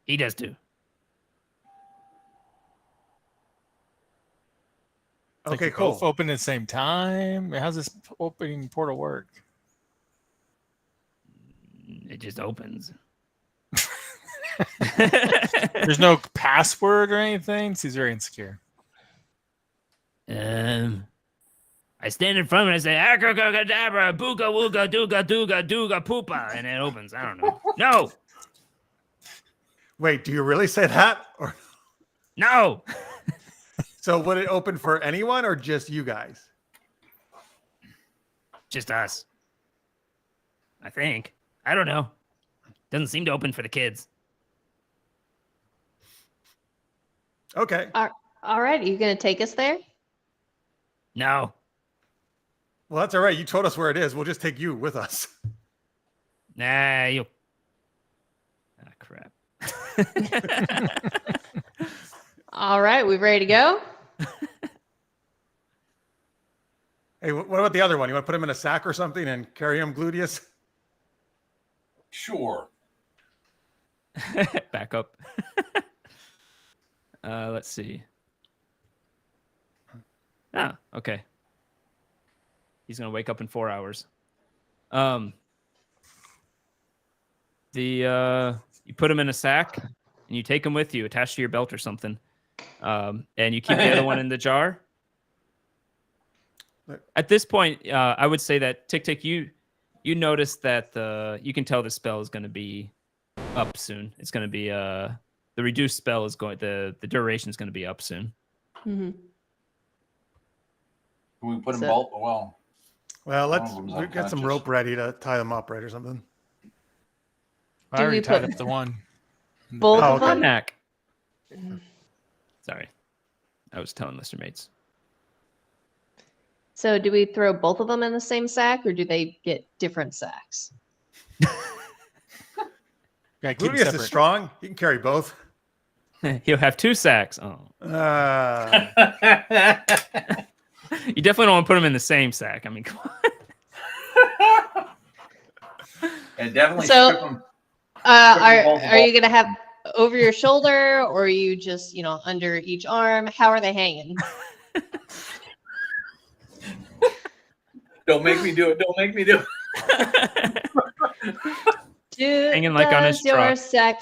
He does too. Like Okay, you cool. both open at the same time. How's this opening portal work? It just opens. There's no password or anything. He's very insecure. I stand in front of it and say, "Abracadabra, booga wooga dooga dooga dooga poopa," and it opens. I don't know. No. Wait, do you really say that? Or No. so would it open for anyone or just you guys? Just us. I think. I don't know. Doesn't seem to open for the kids. Okay. All right. Are you going to take us there? No. Well, that's all right. You told us where it is. We'll just take you with us. Nah, you. Ah, crap. All right. We ready to go? Hey, what about the other one? You want to put him in a sack or something and carry him gluteus? Sure. Back up. Let's see. Okay. He's gonna wake up in 4 hours. You put him in a sack and you take him with you, attached to your belt or something, and you keep the other one in the jar. At this point, I would say that Tick, you notice that you can tell the spell is going to be up soon. It's going to be the reduced spell is going the duration is going to be up soon. Mm-hmm. Can we put them both? Well, let's One of them's we get some unconscious. rope ready to tie them up, right, or something. I Do already we tied put- up the one. Both Oh, of okay. them? Mac. Sorry, I was telling Mr. Mates. So do we throw both of them in the same sack or do they get different sacks? Yeah, keep them Gluteus is separate. strong. He can carry both. He'll have 2 sacks. Oh, Uh, you definitely don't want to put him in the same sack. I mean, come on. And definitely So, strip them. are you gonna have over your shoulder, or are you just under each arm? How are they hanging? Don't make me do it. Don't make me do it. Hanging like on his Does your truck. sack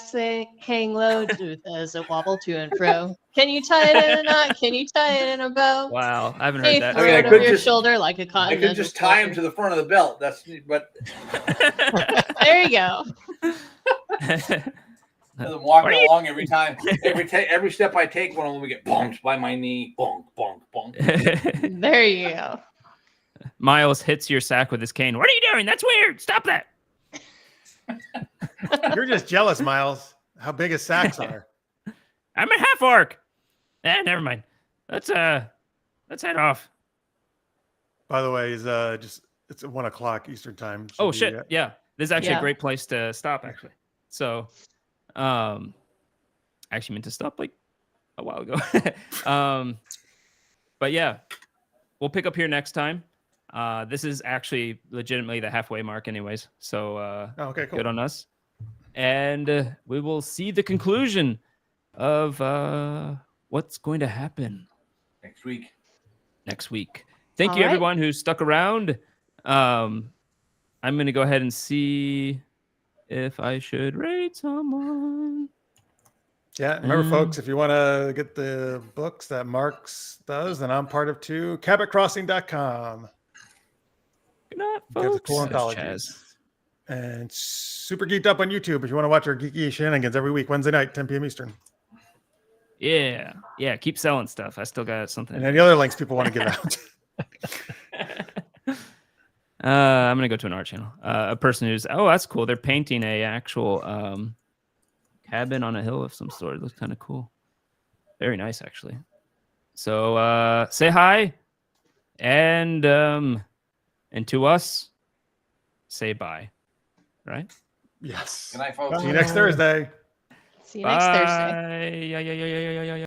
hang low? Does it wobble to and fro? Can you tie it in a knot? Can you tie it in a bow? Wow, I haven't Can you heard that. throw I mean, I it could over your just- shoulder like a I continental could just tie him soldier? to the front of the belt. But There you go. as I'm walking What are you- along every time, every step I take, one of them will get bonked by my knee. Bonk, bonk, bonk. There you go. Miles hits your sack with his cane. What are you doing? That's weird. Stop that. You're just jealous, Miles. How big his sacks are. I'm a half orc. Never mind. Let's head off. By the way, it's at 1:00 Eastern time. Oh Should be, shit. Yeah. This is actually Yeah. a great place to stop, actually. So I actually meant to stop like a while ago. But yeah, we'll pick up here next time. This is actually legitimately the halfway mark anyways. So Oh, okay, cool. good on us. And we will see the conclusion of what's going to happen Next week. Thank All you right. everyone who stuck around. I'm going to go ahead and see if I should rate someone. Yeah, remember, folks, if you want to get the books that Marks does, then I'm part of too. CabotCrossing.com. Good night, Got the folks. cool That's anthologies. Chaz. And Super Geeked Up on YouTube if you want to watch our geeky shenanigans every week, Wednesday night, 10 p.m. Eastern. Yeah. Keep selling stuff. I still got something. And any other links people want to give out. I'm gonna go to an art channel. A person who's that's cool. They're painting a actual cabin on a hill of some sort. It looks kind of cool. Very nice, actually. So say hi, and to us, say bye. Right? Yes. Good night, folks. See you next Thursday. See you next Thursday. Bye. Yeah.